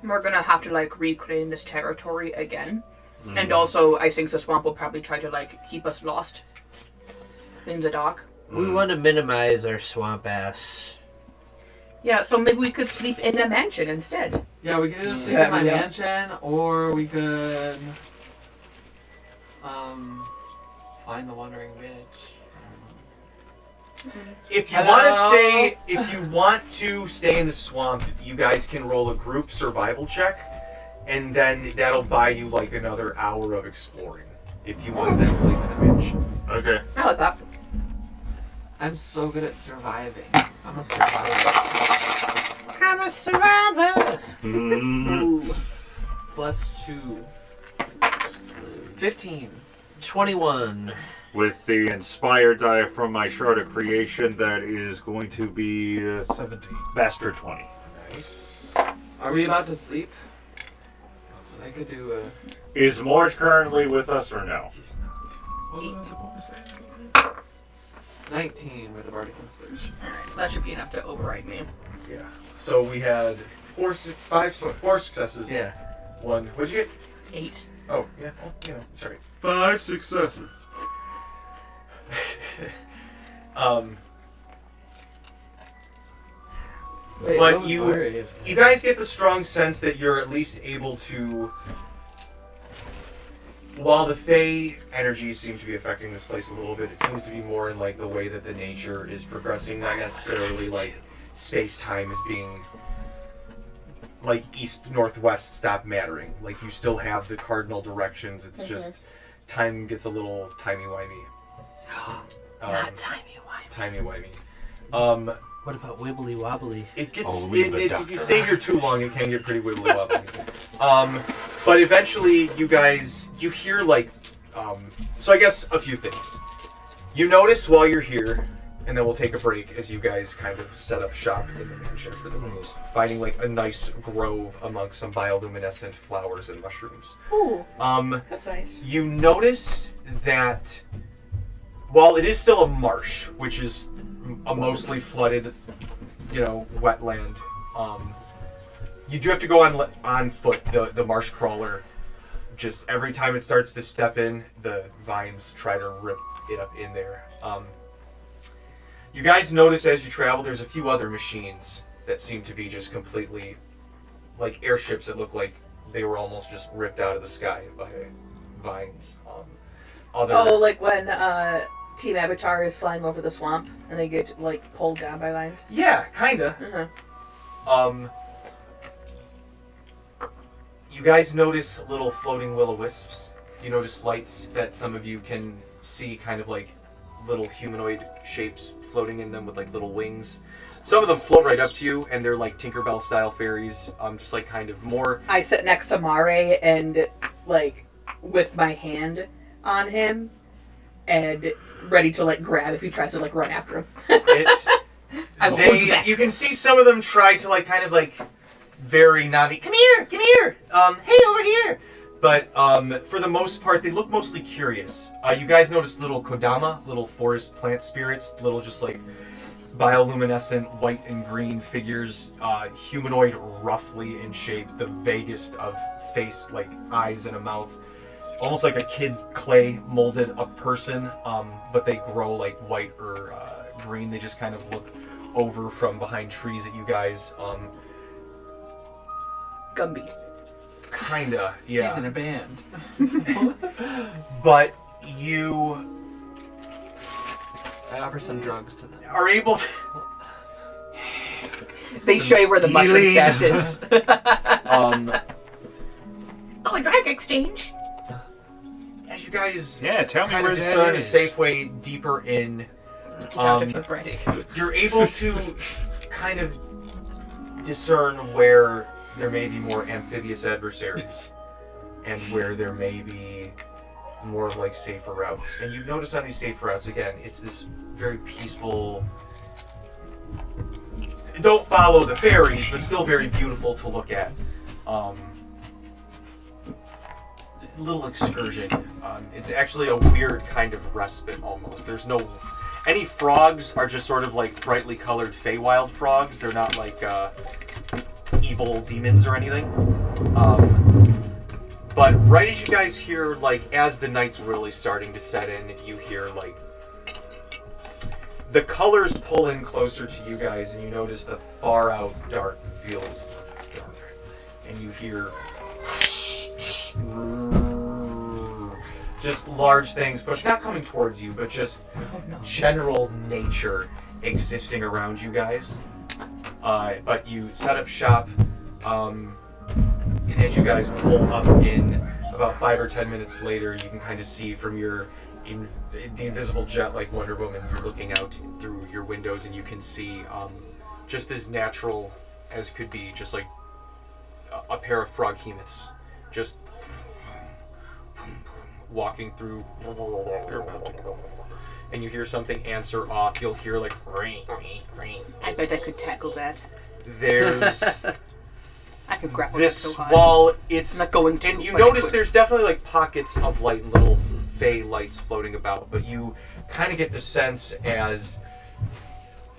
we're gonna have to like reclaim this territory again. And also, I think the swamp will probably try to like keep us lost in the dark. We want to minimize our swamp ass. Yeah, so maybe we could sleep in a mansion instead. Yeah, we could either sleep in my Yeah. mansion, or we could find the Wandering Witch. If you want to stay, if you want to stay in the swamp, you guys can roll a group survival check, and then that'll buy you like another hour of exploring. If you want to then sleep in a mansion. Okay. I like that. I'm so good at surviving. I'm a survivor. I'm a survivor. Ooh. +2. 15. 21. With the inspired die from my shard of creation, that is going to be 17. Bastard 20. Nice. Are we about to sleep? So I could do a... Is Morge currently with us or no? Wasn't I supposed to say? 19 with the Bardic Inspiration. Alright, that should be enough to override me. Yeah. So we had four successes. Yeah. One. What'd you get? 8. Oh, yeah. Oh, yeah. Sorry. 5 successes. Wait, But I'm you- worried. You guys get the strong sense that you're at least able to while the Fey energies seem to be affecting this place a little bit, it seems to be more in like the way that the nature is progressing, not necessarily like space-time is being like east-northwest stop mattering. Like you still have the cardinal directions, it's just time gets a little timey-wimey. Not timey-wimey. Timey-wimey. What about wibbly wobbly? It gets Oh, leave it, if you doctor. stay here too long, it can get pretty wibbly wobbly. But eventually, you hear like, so I guess a few things. You notice while you're here, and then we'll take a break as you guys kind of set up shop in the mansion for the night, finding like a nice grove amongst some bioluminescent flowers and mushrooms. Ooh, that's nice. You notice that while it is still a marsh, which is a mostly flooded, wetland, you do have to go on foot. The marsh crawler, just every time it starts to step in, the vines try to rip it up in there. You guys notice as you travel, there's a few other machines that seem to be just completely like airships that look like they were almost just ripped out of the sky by vines. Like when Team Avatar is flying over the swamp and they get like pulled down by vines. Yeah, kinda. Uh-huh. You guys notice little floating will-o-wisps. You notice lights that some of you can see, kind of like little humanoid shapes floating in them with like little wings. Some of them float right up to you, and they're like Tinkerbell style fairies. Just like kind of more. I sit next to Mare and like with my hand on him and ready to like grab if he tries to like run after him. I will hold you back. You can see some of them try to like kind of like very Navi. Come here. Hey, over here. But for the most part, they look mostly curious. You guys notice little Kodama, little forest plant spirits, little just like bioluminescent white and green figures, humanoid roughly in shape, the vaguest of face, like eyes and a mouth. Almost like a kid's clay molded a person, but they grow like white or green. They just kind of look over from behind trees at you guys. Gumby. Kinda, yeah. He's in a band. But you I offer some drugs to them. are able to... They show you where the mushroom dealing. stash is. A drug exchange. As you guys Yeah, tell me kind where of that discern a is. safe way deeper in, Down to fifth grade. you're able to kind of discern where there may be more amphibious adversaries and where there may be more like safer routes. And you've noticed on these safer routes, again, it's this very peaceful, don't follow the fairies, but still very beautiful to look at. Little excursion. It's actually a weird kind of respite almost. There's no... Any frogs are just sort of like brightly colored Feywild frogs. They're not like evil demons or anything. But right as you guys hear, like, as the night's really starting to set in, you hear, like, the colors pull in closer to you guys, and you notice the far out dark feels dark. And you hear just large things, but not coming towards you, but just general nature existing around you guys. But you set up shop, and as you guys pull up in, about 5 or 10 minutes later, you can kind of see from your the invisible jet like Wonder Woman, you're looking out through your windows, and you can see just as natural as could be, just like a pair of frog hemoths just walking through. They're about to go. And you hear something answer off. You'll hear like ring, ring, ring. I bet I could tackle that. There's I could grapple that this so high. while it's I'm not going to. and you but I notice could. there's definitely like pockets of light and little fey lights floating about, but you kind of get the sense as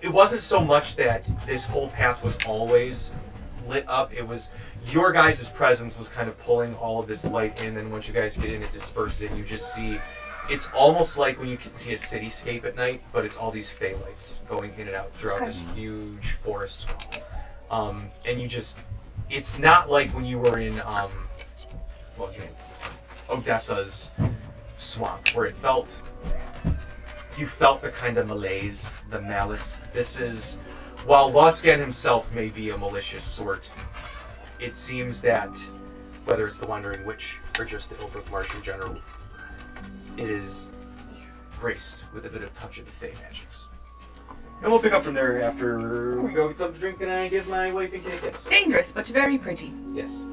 it wasn't so much that this whole path was always lit up. It was your guys' presence was kind of pulling all of this light in, and once you guys get in, it disperses, and you just see. It's almost like when you can see a cityscape at night, but it's all these fey lights going in and out throughout this huge forest. And you just, it's not like when you were in, what was your name? Odessa's swamp, where you felt the kind of malaise, the malice. This is, while Loscan himself may be a malicious sort, it seems that, whether it's the Wandering Witch or just the Illbrooke Marsh in general, it is graced with a bit of touch of the Fey magics. And we'll pick up from there after we go get something to drink and I give my wife and kid a kiss. Dangerous, but very pretty. Yes.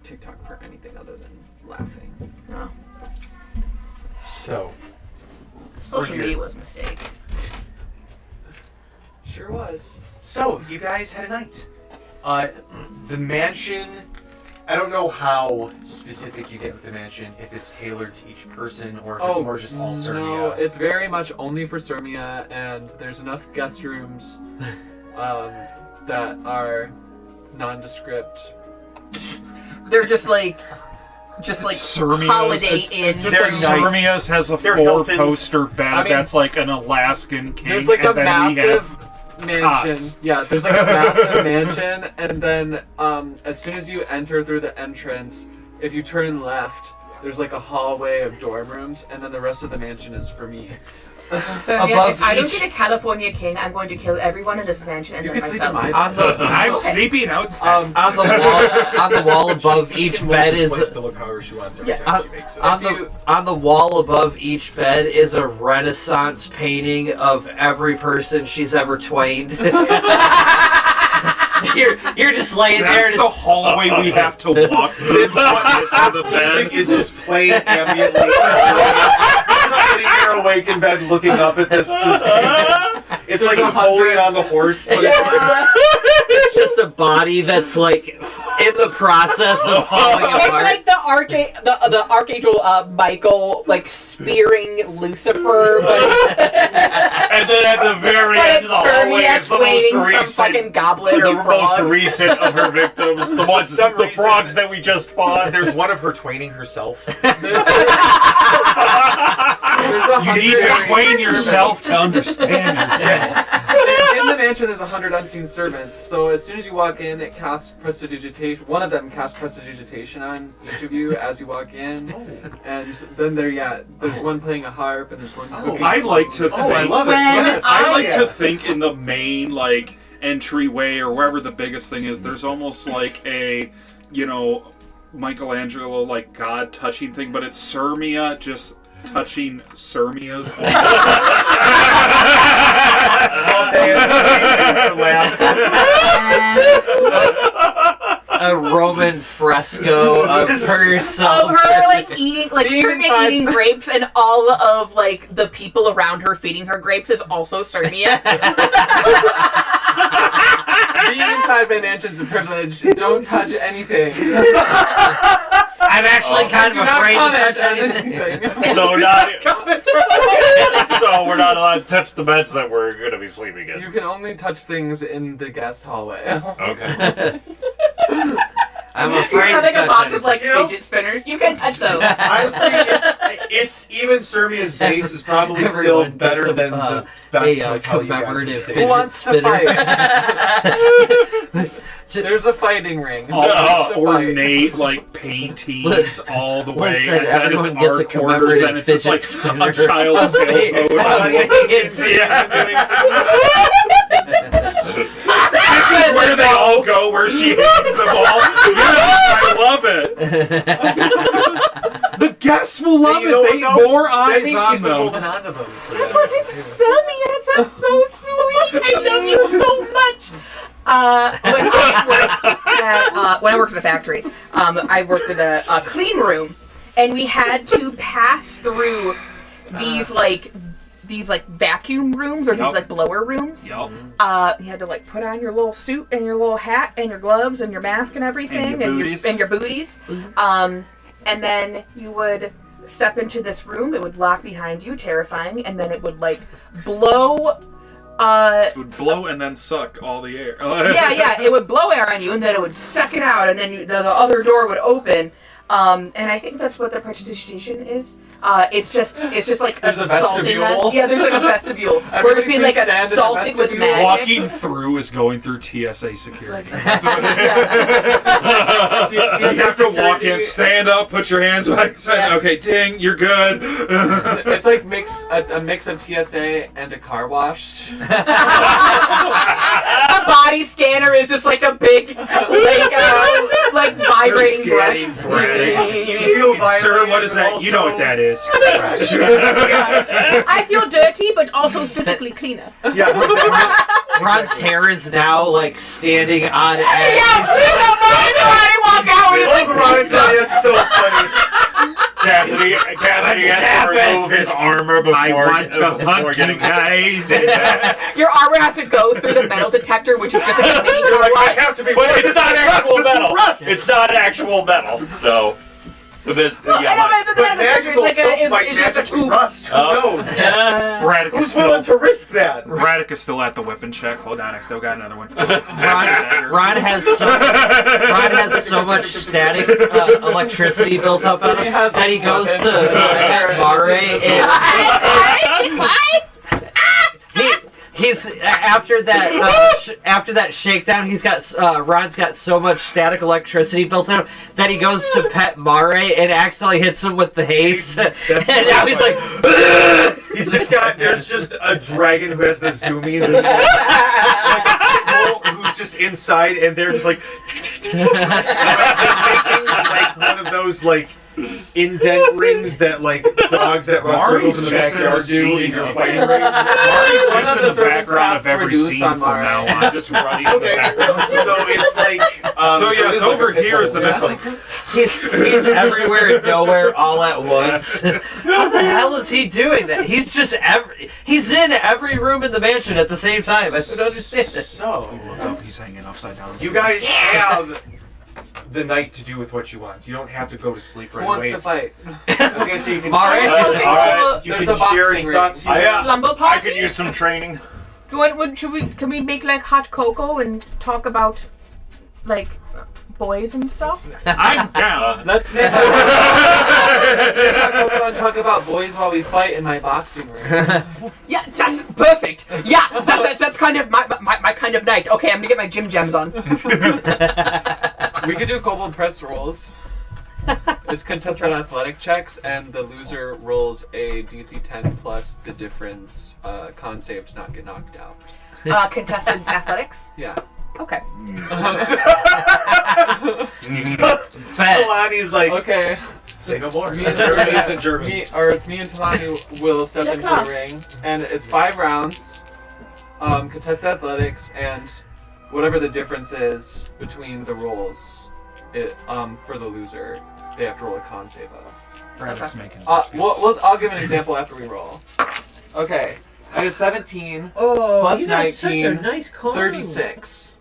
TikTok for anything other than laughing. Oh. So, Social here. media was a mistake. Sure was. So, you guys had a night. The mansion, I don't know how specific you get with the mansion, if it's tailored to each person or if it's more just all Cernia. No, it's very much only for Cernia, and there's enough guest rooms that are nondescript. They're just like Cermia's, Holiday it's Inn. They're nice. Cermia's has a They're 4-poster bed I mean, that's like an Alaskan king. There's like a and then we massive have mansion. cots. Yeah, there's like a massive mansion, and then as soon as you enter through the entrance, if you turn left, there's like a hallway of dorm rooms, and then the rest of the mansion is for me. So yeah, Above if I don't each- get a California king, I'm going to kill everyone in this mansion and You then can sleep in myself. my On the I'm Okay. sleeping outside. on the wall above each bed Place is to look however she wants every Yeah. time she makes it. on the wall above each bed is a Renaissance painting of every person she's ever twained. you're just laying there. That's And the it's, hallway we have to walk through. This one, the music is just playing ambiently. Just sitting here awake in bed looking up at this it's like Napoleon on the horse. But it's just a body that's like in the process of falling It's apart. like the archangel Michael like spearing Lucifer, but And then at the very but end it's of the hallway is Cernia's the waiting most some recent. fucking goblet The or most frog. recent of her victims, the ones, some the reason- frogs that we just fought. there's one of her twaining herself. You need to train yourself to understand yourself. In the mansion, there's 100 unseen servants. So as soon as you walk in, it casts prestidigitation. One of them casts prestidigitation on each of you as you walk in, and then there's one playing a harp and there's one cooking. I like to think. Oh, I love it. When Yes. I like Yeah. to think in the main, like, entryway or wherever the biggest thing is, there's almost like a, Michelangelo like God touching thing, but it's Sirmia just touching Sirmia's. A Roman fresco of herself. Of her like eating, like Being Sirmia inside- eating grapes, and all of like the people around her feeding her grapes is also Sirmia. Being inside my mansion's a privilege. Don't touch anything. I'm actually kind Do of not afraid to comment touch on anything. anything. So so we're not allowed to touch the beds that we're going to be sleeping in. You can only touch things in the guest hallway. Okay. I'm You afraid have to like a touch box anything. of like fidget spinners. You can touch those. Honestly, it's even Sirmia's base is probably still Everyone better gets than a the best hotel you guys commemorative have stayed Who in. wants to fight? There's a fighting ring. All Who wants these to fight? ornate like paintings all the way, Listen, and then everyone it's gets a our quarters, and commemorative it's just like fidget spinner. a child's sailboat. This is where they all go, where she hangs them all. I love it. The guests will love You know it. They what, though? more That eyes means on she's been them. holding on to them. for That's that. what's even Sirmia. That's so sweet. I love you so much. When I worked at a factory, I worked in a clean room, and we had to pass through these vacuum rooms or these Yup. like blower rooms. Yup. You had to like put on your little suit and your little hat and your gloves and your mask and everything And your booties. And then you would step into this room. It would lock behind you, terrifying, and then it would like blow. It would blow and then suck all the air. Yeah, it would blow air on you, and then it would suck it out, and then the other door would open. And I think that's what the prestidigitation is. It's just like There's a assaulting vestibule. us. Yeah, there's like a vestibule. We're Everybody just being like please stand in the assaulted with vestibule. magic. Walking through is going through TSA security. That's what it is. You have to walk in, stand up, put your hands by your side. Yeah. Okay, ding, you're good. It's like a mix of TSA and a car wash. A body scanner is just like a big, like vibrating brush. Scanning bread. You feel violated, Sir, what is but that? You know what also- that is. I feel dirty, but also physically cleaner. Yeah, for example, Ron's hair is now like standing on edge. Yeah, everybody walk out with oh, Veronica, that's so funny. Cassidy has to remove his armor before, I want to before hunt you getting guys. Your armor has to go through the metal detector, which is just like a mini You're car like, I wash. have to be. But it's not actual Rust, metal. Rust. It's not actual metal, though. So this, I know, yeah. but it's a But metal detector. magical It's soap like might it's just a magically tube. rust. Who knows? Braddock is Who's willing still. to risk that? Braddock is still at the weapon check. Hold on, I still got another one. Ron has so much static electricity built up on him that he goes to Pet Mare and he's after that shakedown. He's got Ron's got so much static electricity built in him that he goes to Pet Mare and accidentally hits him with the haste. And now he's like, He's just got. There's just a dragon who has the zoomies. Like a pit bull who's just inside, and they're just like. They're making like one of those like indent rings that like dogs that run circles in the backyard do in your fighting ring. Marty's One just of in the the servants background casts of every reduce scene on from Mare. now on, just running in the background. So it's like. So it yes, is like a over pit here bull. is the It's best. like he's everywhere and nowhere all at once. How the hell is he doing that? He's just he's in every room in the mansion at the same time. I don't understand it. so. Look up, he's hanging upside down. You guys have the night to do with what you want. You don't have to go to sleep right Who wants away. to fight? I was gonna say you can. Mare? You There's can a share boxing any ring. thoughts you I, have. Slumber I party? could use some training. Can we make like hot cocoa and talk about like boys and stuff? I'm down. Let's make a and talk about boys while we fight in my boxing room. Yeah, that's perfect. Yeah, that's kind of my kind of night. Okay, I'm gonna get my gym gems on. We could do kobold press rolls. It's contested athletic checks, and the loser rolls a DC 10 plus the difference con save to not get knocked out. Contested athletics? Yeah. Okay. Kalani's like, Okay. say no more. Me and Germany isn't German. Me and Talani will step into the ring, and it's 5 rounds. Contested athletics, and whatever the difference is between the rolls, for the loser, they have to roll a con save of. Braddock's making I'll give an example after we roll. Okay. I had 17 plus you got 19, such a nice con. 36.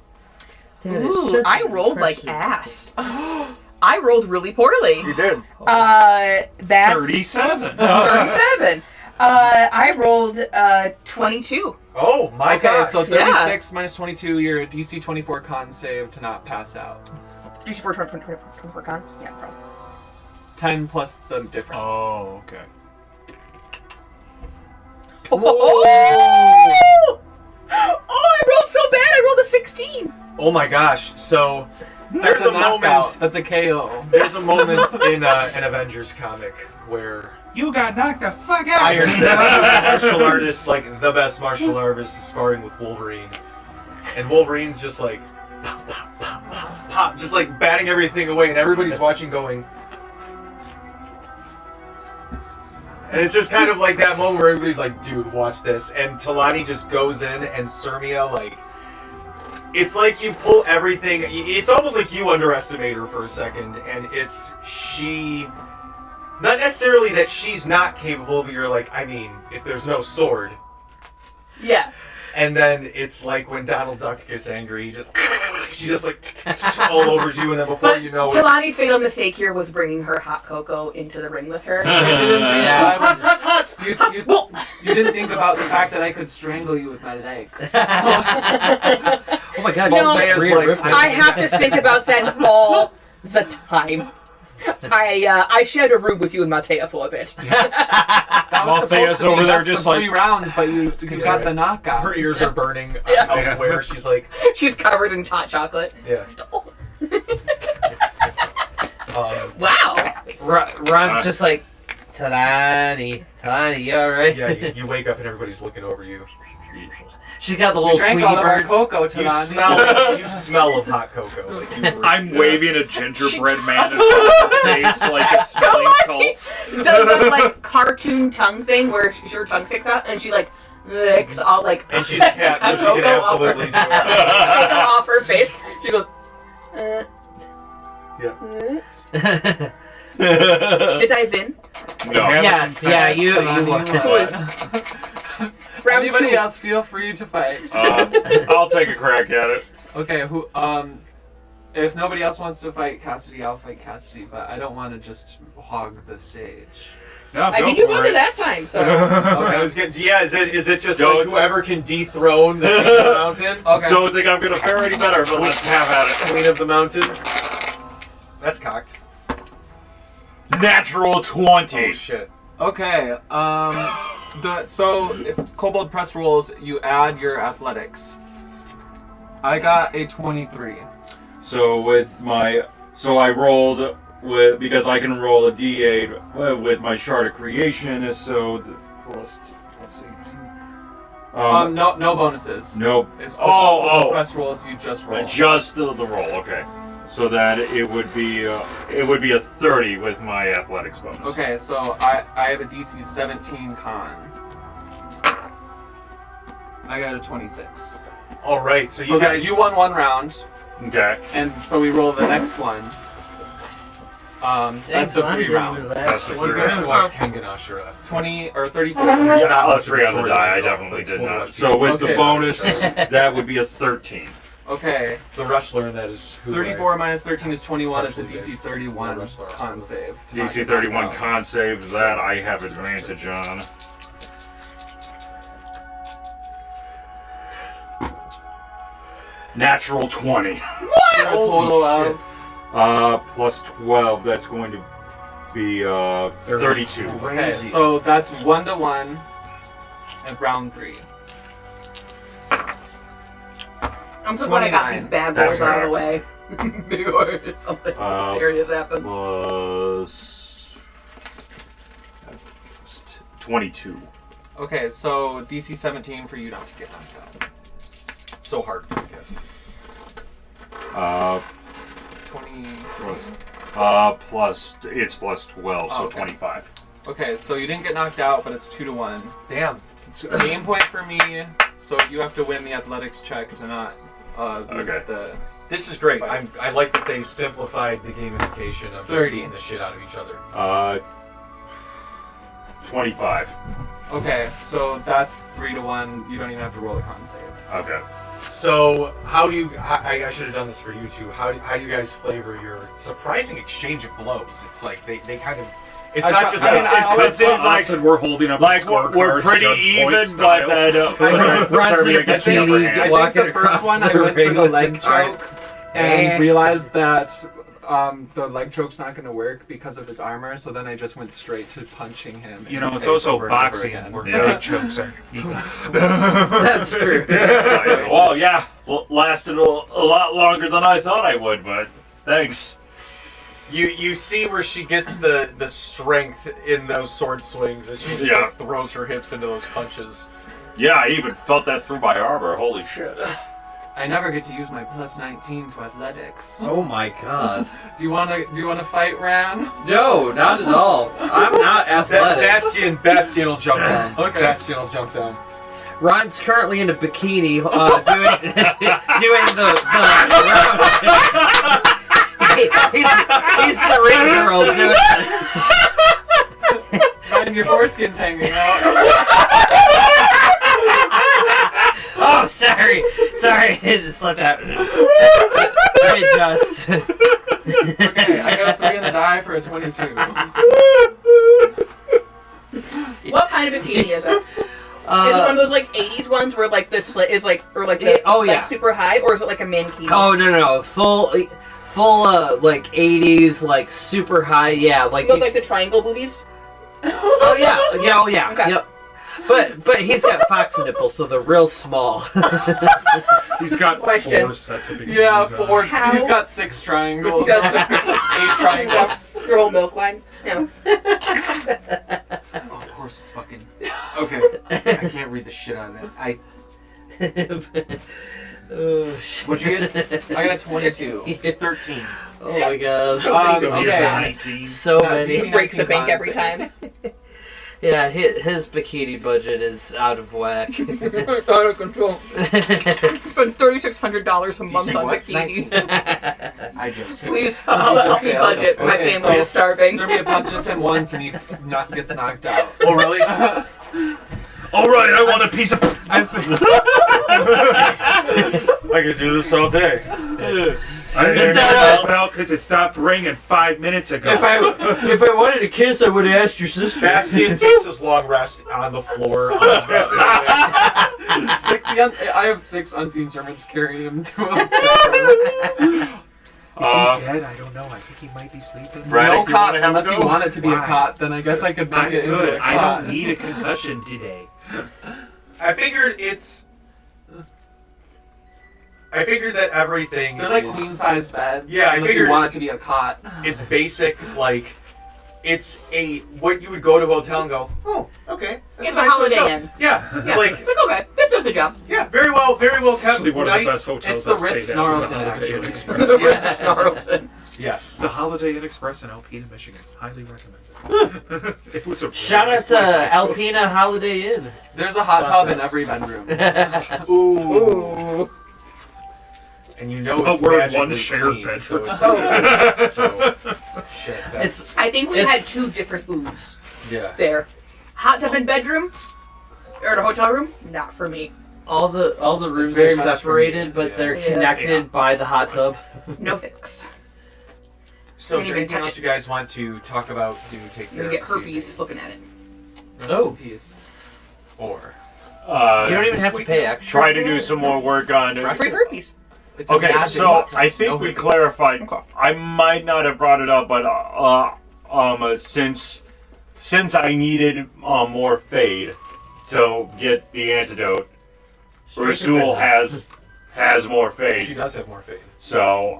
That is Ooh, such I an rolled like impressive- ass. I rolled really poorly. You did. That's 37. 37. I rolled 22. Oh my Okay, gosh. so 36 minus 22, you're a DC 24 con save to not pass out. DC 24 con? Yeah, probably. 10 plus the difference. Oh, okay. Oh! I rolled so bad. I rolled a 16. Oh my gosh. So there's That's a knockout. moment. That's a KO. There's a moment in an Avengers comic where You got knocked the fuck out. Iron Fist, the martial artist, like the best martial artist, is sparring with Wolverine, and Wolverine's just like pop, pop, pop, pop, pop, just like batting everything away, and everybody's watching, going. And it's just kind of like that moment where everybody's like, dude, watch this. And Talani just goes in, and Sirmia, like, it's like you pull everything. It's almost like you underestimate her for a second, and it's she. Not necessarily that she's not capable, but you're like, I mean, if there's no sword. Yeah. And then it's like when Donald Duck gets angry, she just like all over you, and then before But you know it. Talani's fatal mistake here was bringing her hot cocoa into the ring with her. Yeah, Hot, hot, hot! you didn't think about the fact that I could strangle you with my legs. Oh my god, No, she's Lea's like, like, I have to think about that all the time. I shared a room with you and Matea for a bit. That was Althea's supposed to be over there best just of like- 3 rounds, but you got the knockout. Her ears are burning Yeah. elsewhere. She's like, She's covered in hot chocolate. yeah. Wow. Ron's just like, Talani, you alright? Yeah, you wake up and everybody's looking over you. She's got the You little drank Tweety all of our birds. cocoa, You Talani. smell of hot cocoa. Like you were, I'm waving a gingerbread man in front of her face like it's smelling salts. Does that like cartoon tongue thing where her tongue sticks out and she like licks all like And she's a cat, so she can cocoa off her- absolutely do it. cocoa off her face. She goes. Yeah. Did I win? No. Yes, yeah, you won. Round Anybody 2. else, feel free to fight. I'll take a crack at it. Okay, if nobody else wants to fight Cassidy, I'll fight Cassidy, but I don't want to just hog the stage. No, I go mean, you for won it. it last time, so. I was getting, yeah, is it just Go- like whoever can dethrone the Queen of the Mountain? Okay. Don't think I'm gonna fare any better, but let's have at it. Queen of the Mountain? That's cocked. Natural 20. Oh shit. Okay, so if Kobold Press rolls, you add your athletics. I got a 23. So I rolled with, because I can roll a D8 with my Shard of Creation. So the first, let's see. No bonuses. Nope. It's Oh. Press rolls, you just roll. Just the roll. Okay. So that it would be a 30 with my athletics bonus. Okay, so I have a DC 17 con. I got a 26. All right, so So you that guys. you won 1 round, Okay. and so we roll the next one. Best of Talani 3 did rounds. the last That's the one. You guys should watch Kengan Ashura. 20 or 34. There's not Oh, much 3 on the story die. I at all. definitely It's did more not. about So with Okay. the bonus, that would be a 13. Okay, the rush learn that is who 34 minus 13 is 21. It's a Partially DC based. 31 Yeah, that's con save. to DC knock 31 it out. con save, that I have advantage on. Natural 20. For a total shit. of. Plus 12, that's going to be 32. Okay, Crazy. so that's 1-1 at round 3. I'm so glad I got 29. these bad That's boys out of the way. correct. Before something serious happens. Plus 22. Okay, so DC 17 for you not to get knocked out. so hard for me, guys. 20. It's plus 12, so okay. 25. Okay, so you didn't get knocked out, but it's 2-1. Damn. It's a game point for me, so you have to win the athletics check to not lose Okay. the. This is great. I like that they simplified the gamification of just 30. beating the shit out of each other. 25. Okay, so that's 3-1. You don't even have to roll a con save. Okay. So, how do you... I should have done this for you two. How do you guys flavor your surprising exchange of blows? It's like they kind of... It's not just... I mean, I it always could seem Us like and we're holding up like the scorecards, we're pretty judge even, points but style. that Runs in a Serbia gets the upper bikini, hand. I walking think the first across one I the went for ring the with leg the card. choke and realized that the leg choke's not going to work because of his armor, so then I just went straight to punching him. You in know, the it's face also over and over boxing again. where Yeah. leg chokes are. That's true. Well, yeah, lasted a lot longer than I thought I would, but thanks. You see where she gets the strength in those sword swings as she just Yeah. like, throws her hips into those punches. Yeah, I even felt that through my armor. Holy shit. I never get to use my plus 19 to athletics. Oh my god. Do you want to fight, Ran? No, not at all. I'm not athletic. Bastion will jump down. Okay. Bastion will jump down. Ron's currently in a bikini doing he's the ring girl doing And your foreskin's hanging out. Oh, sorry, it slipped out. I adjust. Okay, I got a 3 in the die for a 22. What kind of bikini is it? Is it one of those like 80s ones where like the slit is like, or like the yeah. like super high, or is it like a mankini? Oh no, full like 80s, like super high, yeah, like. Look like the triangle boobies. Oh yeah, Okay. yep. But he's got fox nipples, so they're real small. He's got Question. 4 sets of bikinis Yeah, on. 4. How? He's got 6 triangles. He does. 8 triangles. Your whole milk line. No. Oh, of course it's fucking... Okay. I can't read the shit out of that. Oh shit. What'd you get? I got a 22. 13. Oh my god. So many So he's okay. at 19. So Not many. DC. Breaks the bank 19 every time. Yeah, his bikini budget is out of whack. Out of control. Spend $3,600 a month on what? bikinis. I just... Please help me budget. My Okay, family is starving. Serbia punches him once and he gets knocked out. Oh, really? All right, I want a piece of. I could do this all day. I Is that bell because it stopped ringing 5 minutes ago. If I wanted a kiss, I would have asked your sister. Bastion takes his long rest on the floor. On his bed. I have 6 unseen servants carrying him to a Is he dead? I don't know. I think he might be sleeping. Right. no If you wanna cots have a unless you go. want it to be a Why? cot. Then I guess I could make I'm it into good. a cot. I don't need a concussion today. I figured that everything They're like is, queen-sized beds. Yeah, I unless figured- you want it to be a cot. it's basic, like, it's what you would go to a hotel and go, oh, okay. that's It's a nice Holiday hotel." Inn. Yeah, Yeah. like, It's like, okay, this does the job. yeah, very well kept. Actually, one of the Nice. best hotels It's the I've stayed Ritz at was the Snarlton, Holiday Inn actually. Express. Ritz Snarlton. Yes. The Holiday Inn Express in Alpena, Michigan. Highly recommend it. It was a Shout really out nice to place, actually. Alpena Holiday Inn. There's a hot tub in Sponsors. every bedroom. Ooh. Ooh. And you know Oh, it's we're in magically one shared clean, bed. so it's Oh. so shit. That's, It's I think we It's- had 2 different oohs yeah. there. Hot tub in bedroom or the hotel room? Not for me. all the rooms very are much for me. separated, but Yeah. they're Yeah. connected by the hot tub. No thanks. So, is Can't there even anything touch else it. you guys want to talk about? Do take I'm care gonna get of this herpes evening? just looking at it. Rest Oh. in peace. Or Uh, You don't even have to pay extra. try to do some more work on it. Free herpes. It's a Okay, magic so box. I think No we herpes. clarified. Okay. I might not have brought it up, but since I needed more fade to get the antidote, Rasul has more she fade. does have more faith. So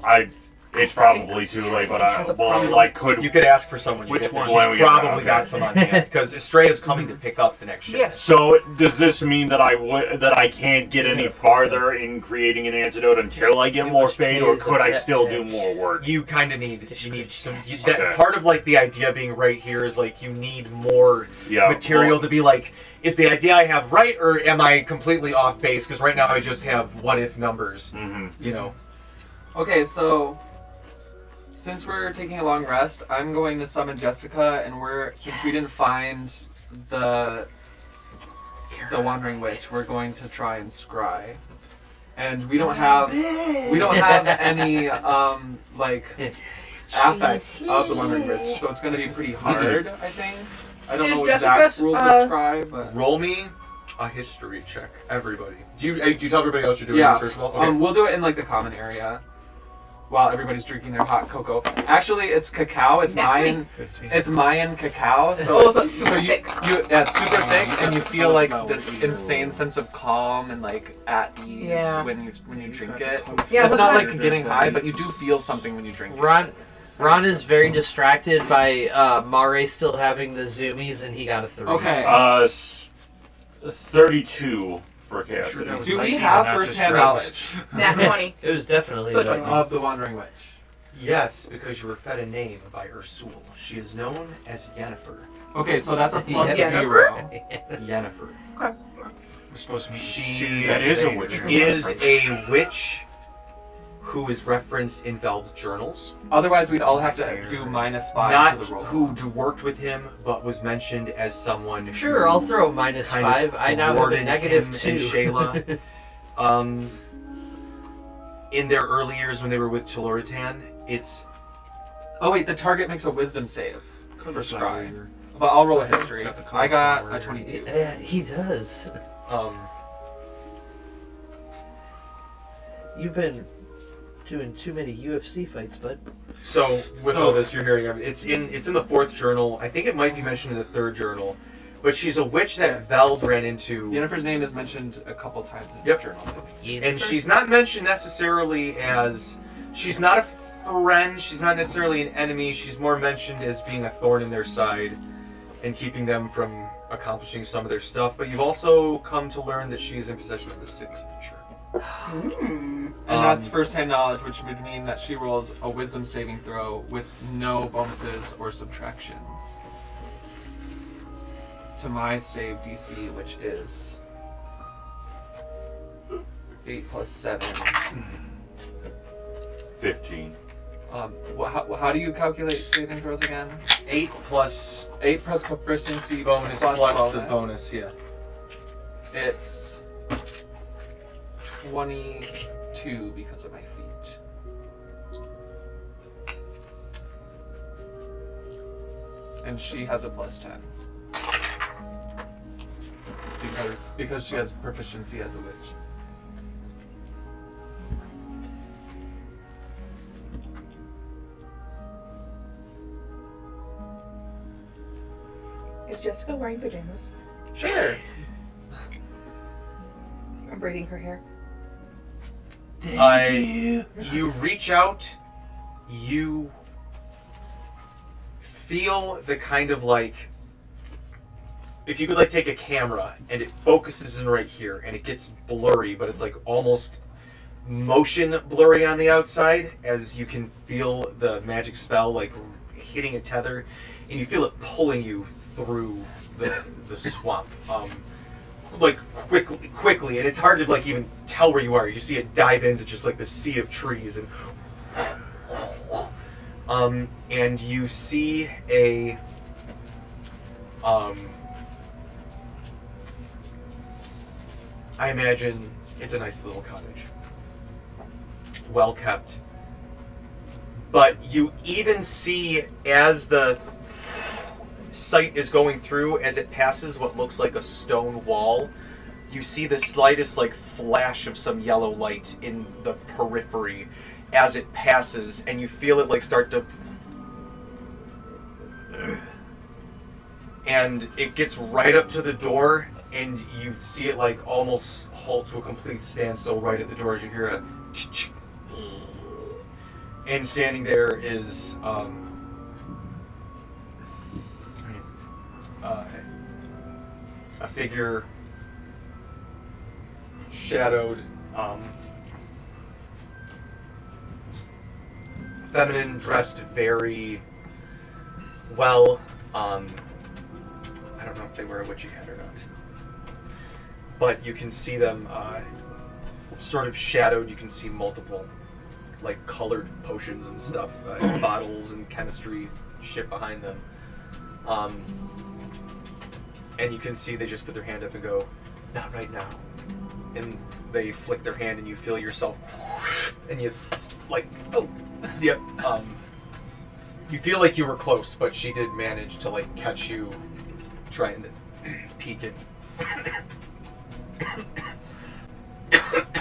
It's probably too late, but could You could ask for someone. Which one? She's When we get probably there, okay. got some on hand because Estrella is coming to pick up the next ship. Yes. So does this mean that I can't get any farther in creating an antidote until I get more fade, or could I still do more work? You kind of need some. Okay. That part of like the idea being right here is like you need more material to be like, is the idea I have right, or am I completely off base? Because right now I just have what if numbers. You know. Okay, so since we're taking a long rest, I'm going to summon Jessica, and since we didn't find the Wandering Witch, we're going to try and scry. And we don't have any affects of the Wandering Witch, so it's going to be pretty hard, I think. I don't know exact rules of scry, but Roll me a history check, everybody. Do you tell everybody else you're doing this first of all? Okay. We'll do it in like the common area while everybody's drinking their hot cocoa. Actually, it's cacao. It's Mayan. It's Mayan cacao. So, so it's super thick. It's super thick, and you feel like this insane sense of calm and like at ease when you drink it. Yeah, it's that's not right. like getting high, but you do feel something when you drink it. Ron is very distracted by Mare still having the zoomies, and he got a 3. Okay. 32 for chaos. Do we have first-hand knowledge Nat 20. It was definitely Which the- one? of the Wandering Witch? Yes, because you were fed a name by Ursul. She is known as Yennefer. Okay, so that's a plus Yes. 0. Yennefer. We're supposed to meet She That is a witch. is a witch who is referenced in Veld's journals. Otherwise, we'd all have to do -5 Not to the roll. who worked with him, but was mentioned as someone. Sure, who I'll throw kind of -5. I now have a thwarted him negative and 2. Shayla. In their early years when they were with Teluritan, it's Oh wait, the target makes a wisdom save for scry. But I'll roll a history. I got a 22. He does. You've been doing too many UFC fights, bud. so with all this you're hearing. It's in the 4th journal. I think it might be mentioned in the 3rd journal. But she's a witch that Veld ran into. Yennefer's name is mentioned a couple times in Yep. his journal. And she's not mentioned necessarily as. She's not a friend, she's not necessarily an enemy, she's more mentioned as being a thorn in their side and keeping them from accomplishing some of their stuff. But you've also come to learn that she is in possession of the 6th chart. And that's first-hand knowledge, which would mean that she rolls a wisdom saving throw with no bonuses or subtractions to my save DC, which is 8 plus 7. 15. How do you calculate saving throws again? 8 plus 8 plus proficiency bonus plus the bonus, yeah. It's 22 because of my feet. And she has a plus 10. Because she has proficiency as a witch. Is Jessica wearing pajamas? Sure. I'm braiding her hair. You reach out, you feel the kind of like, if you could like take a camera and it focuses in right here and it gets blurry, but it's like almost motion blurry on the outside as you can feel the magic spell like hitting a tether, and you feel it pulling you through the swamp. Like quickly, and it's hard to like even tell where you are. You see it dive into just like the sea of trees, and you see a I imagine it's a nice little cottage, well kept. But you even see as the sight is going through, as it passes what looks like a stone wall, you see the slightest like flash of some yellow light in the periphery as it passes, and you feel it like start to, and it gets right up to the door, and you see it like almost halt to a complete standstill right at the door as you hear a And standing there is a figure shadowed, feminine, dressed very well. I don't know if they wear a witchy hat or not, but you can see them sort of shadowed. You can see multiple like colored potions and stuff, bottles and chemistry shit behind them. And you can see they just put their hand up and go, "Not right now." And they flick their hand and you feel yourself, and you like, oh, yep. You feel like you were close, but she did manage to like catch you trying to peek it.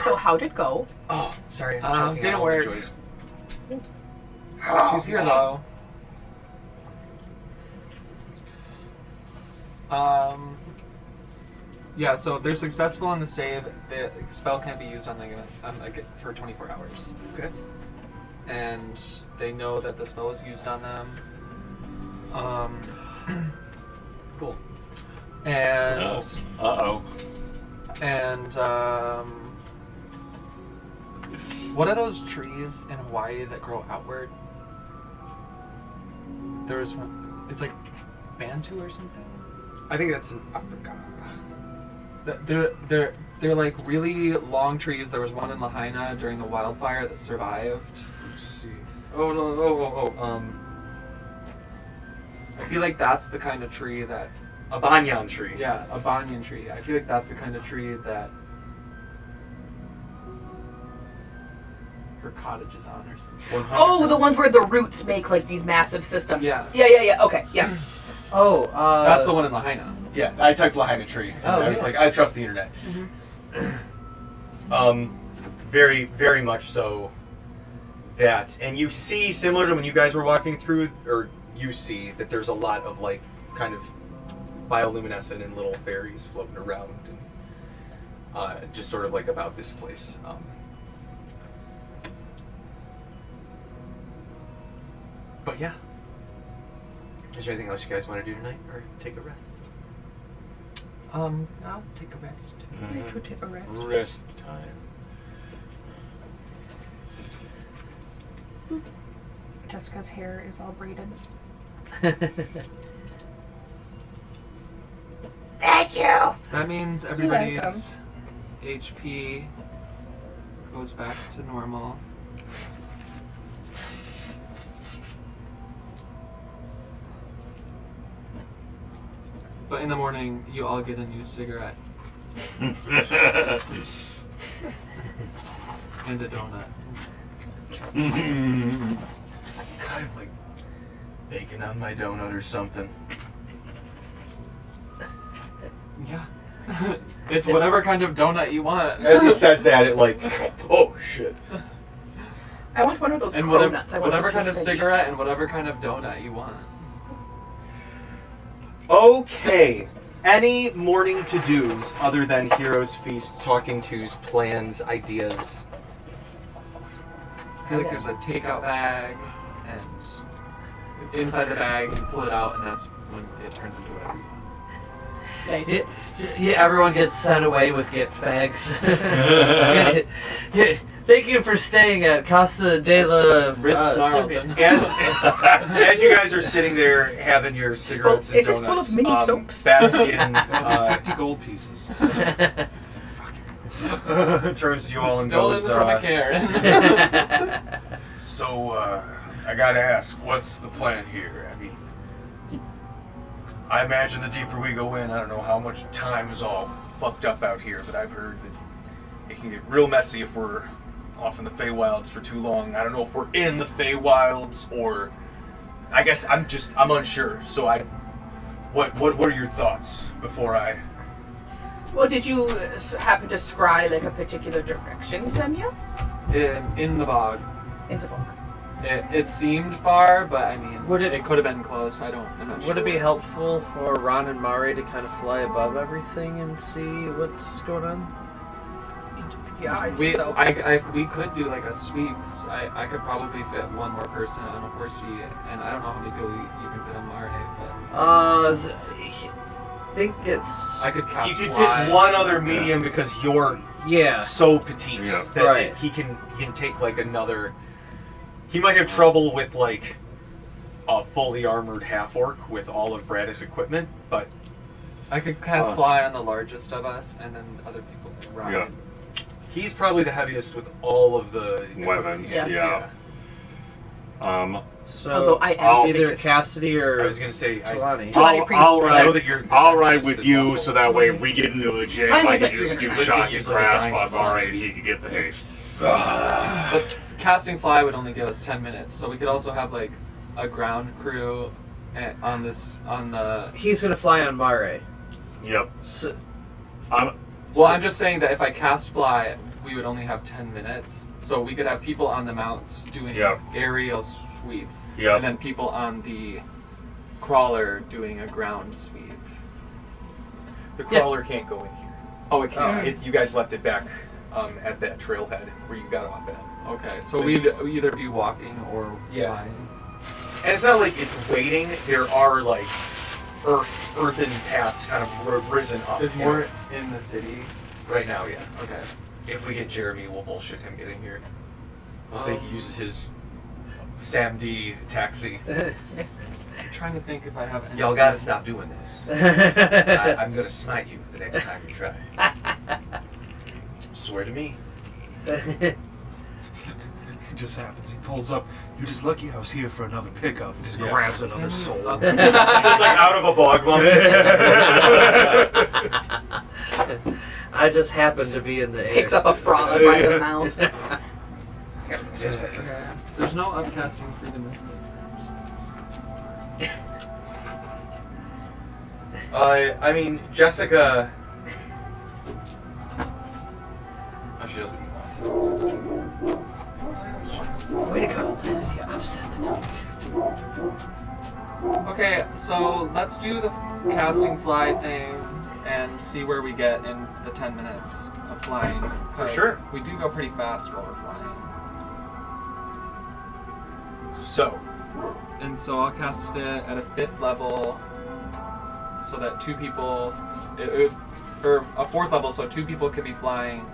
So how'd it go? Oh, sorry, I'm choking didn't on all the work. joys. She's here though. Yeah, so if they're successful in the save, the spell can't be used on for 24 hours. Okay. And they know that the spell was used on them. Cool. And and what are those trees in Hawaii that grow outward? There's one. It's like Bantu or something. I think that's in Africa. They're like really long trees. There was one in Lahaina during the wildfire that survived. Let's see. Oh no! I feel like that's the kind of tree that. A banyan tree. Yeah, a banyan tree. I feel like that's the kind of tree that her cottage is on or something. 100%. Oh, the ones where the roots make like these massive systems. Yeah. Yeah. Okay, yeah. Oh, That's the one in Lahaina. Yeah, I typed Lahaina tree. And Oh, I was yeah. like, I trust the internet. Very, very much so. That, and you see, similar to when you guys were walking through, or you see that there's a lot of like kind of bioluminescent and little fairies floating around, and just sort of like about this place. But yeah. Is there anything else you guys want to do tonight, or take a rest? I'll take a rest. We'll take a rest. Rest time. Jessica's hair is all braided. Thank you. That means everybody's HP goes back to normal. But in the morning, you all get a new cigarette. And a donut. Kind of like bacon on my donut or something. Yeah. It's whatever kind of donut you want. As he says that, it like, oh shit. I want one of those And cronuts. I want whatever to kind of fridge. cigarette and whatever kind of donut you want. Okay. Any morning to-dos other than Heroes Feast, Talking To's, plans, ideas? I feel like there's a takeout bag, and inside the bag, you pull it out, and that's when it turns into whatever you want. Nice. Yeah, everyone gets sent away with gift bags. Yeah, thank you for staying at Casa de la Ritz-Carlton. As you guys are sitting there having your cigarettes and It's just donuts, full of mini soaps. Bastian 50 gold pieces. turns to you all and Stolen goes, from a Karen. So, I gotta ask, what's the plan here? I mean, I imagine the deeper we go in, I don't know how much time is all fucked up out here, but I've heard that it can get real messy if we're off in the Feywilds for too long. I don't know if we're in the Feywilds or... I guess I'm unsure. So what are your thoughts before I... Well, did you happen to scry like a particular direction, Semya? In the bog. In the book. It seemed far, but I mean, it could have been close. I'm not sure. Would it be helpful for Ron and Mari to kind of fly above everything and see what's going on? Yeah, I We, think so. we could do like a sweep. I could probably fit one more person on a horsey, and I don't know how many people you can fit on Mare, but I think it's. I could cast You could fly. fit one other medium because you're Yeah. so petite Yeah. that Right. he can take like another. He might have trouble with like a fully armored half orc with all of Braddock's equipment, but I could cast fly on the largest of us, and then other people could ride. Yeah. he's probably the heaviest with all of the equipment Weapons, he has, yeah. So Although I am I'll- the either biggest. Cassidy or I was gonna say Talani. I'll I know ride. that you're. I'll ride fastest with and you, muscle. so that way if we get into a jam, Time I is can like just do 300. shot and Use like a grasp dying on sun. Mare, and he can get the haste. But casting fly would only give us 10 minutes, so we could also have like a ground crew on the. He's gonna fly on Mare. Yep. So, Well, I'm just saying that if I cast fly, we would only have 10 minutes, so we could have people on the mounts doing Yep. aerial sweeps, Yep. and then people on the crawler doing a ground sweep. The crawler can't go in here. Oh, it can. You guys left it back at that trailhead where you got off at. Okay, so So we'd either be walking or Yeah. flying. And it's not like it's waiting. There are like earthen paths kind of risen up. There's here. more in the city. Right now, yeah. Okay. If we get Jeremy, we'll bullshit him getting here. We'll Oh. say he uses his Sam D taxi. I'm trying to think if I have any. Y'all gotta stop doing this. I'm gonna smite you the next time you try. Swear to me. It just happens. He pulls up. You're just lucky I was here for another pickup. Just Yeah. grabs another soul. Just like out of a bog lump. I just happened to be in the air. Picks up a frog by the mouth. Okay. There's no upcasting freedom. I mean, Jessica. Oh, she does what you want. Way to go, Liz. You upset the dog. Okay, so let's do the casting fly thing and see where we get in the 10 minutes of flying. For 'cause sure. We do go pretty fast while we're flying. So, And so I'll cast it at a 5th level so that 2 people, or a 4th level so 2 people can be flying,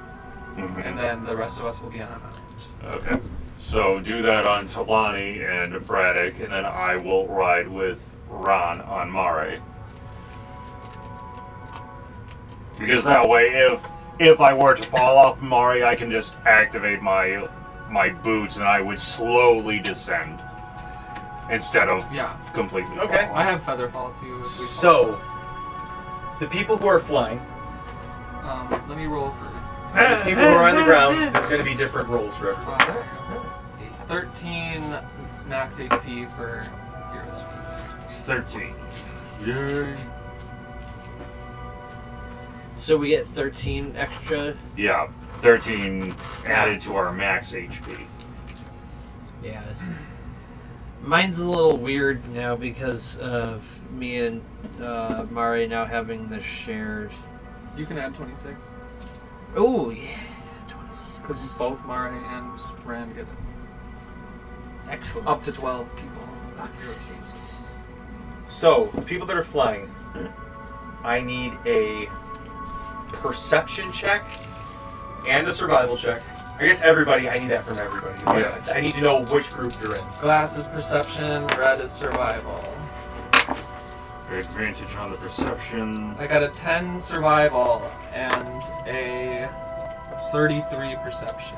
and then the rest of us will be on a mount. Okay. So do that on Talani and Braddock, and then I will ride with Ron on Mare. Because that way, if I were to fall off Mare, I can just activate my boots, and I would slowly descend instead of Yeah. completely Okay. falling. I have Featherfall too. If we so the people who are flying, fall. Let me roll for the people who are on the ground, there's going to be different rolls for everyone. 13 max HP for Hero's Feast. 13. Yay. So we get 13 extra. Yeah, 13 added to our max HP. Yeah. Mine's a little weird now because of me and Mari now having this shared. You can add 26. Oh yeah, 26. Because both Mari and Rand get Excellent. up to 12 people. Excellent. So, people that are flying, I need a perception check and a survival check. I guess everybody, I need that from everybody. Yes. I need to know which group you're in. Glass is perception, red is survival. Advantage on the perception. I got a 10 survival and a 33 perception.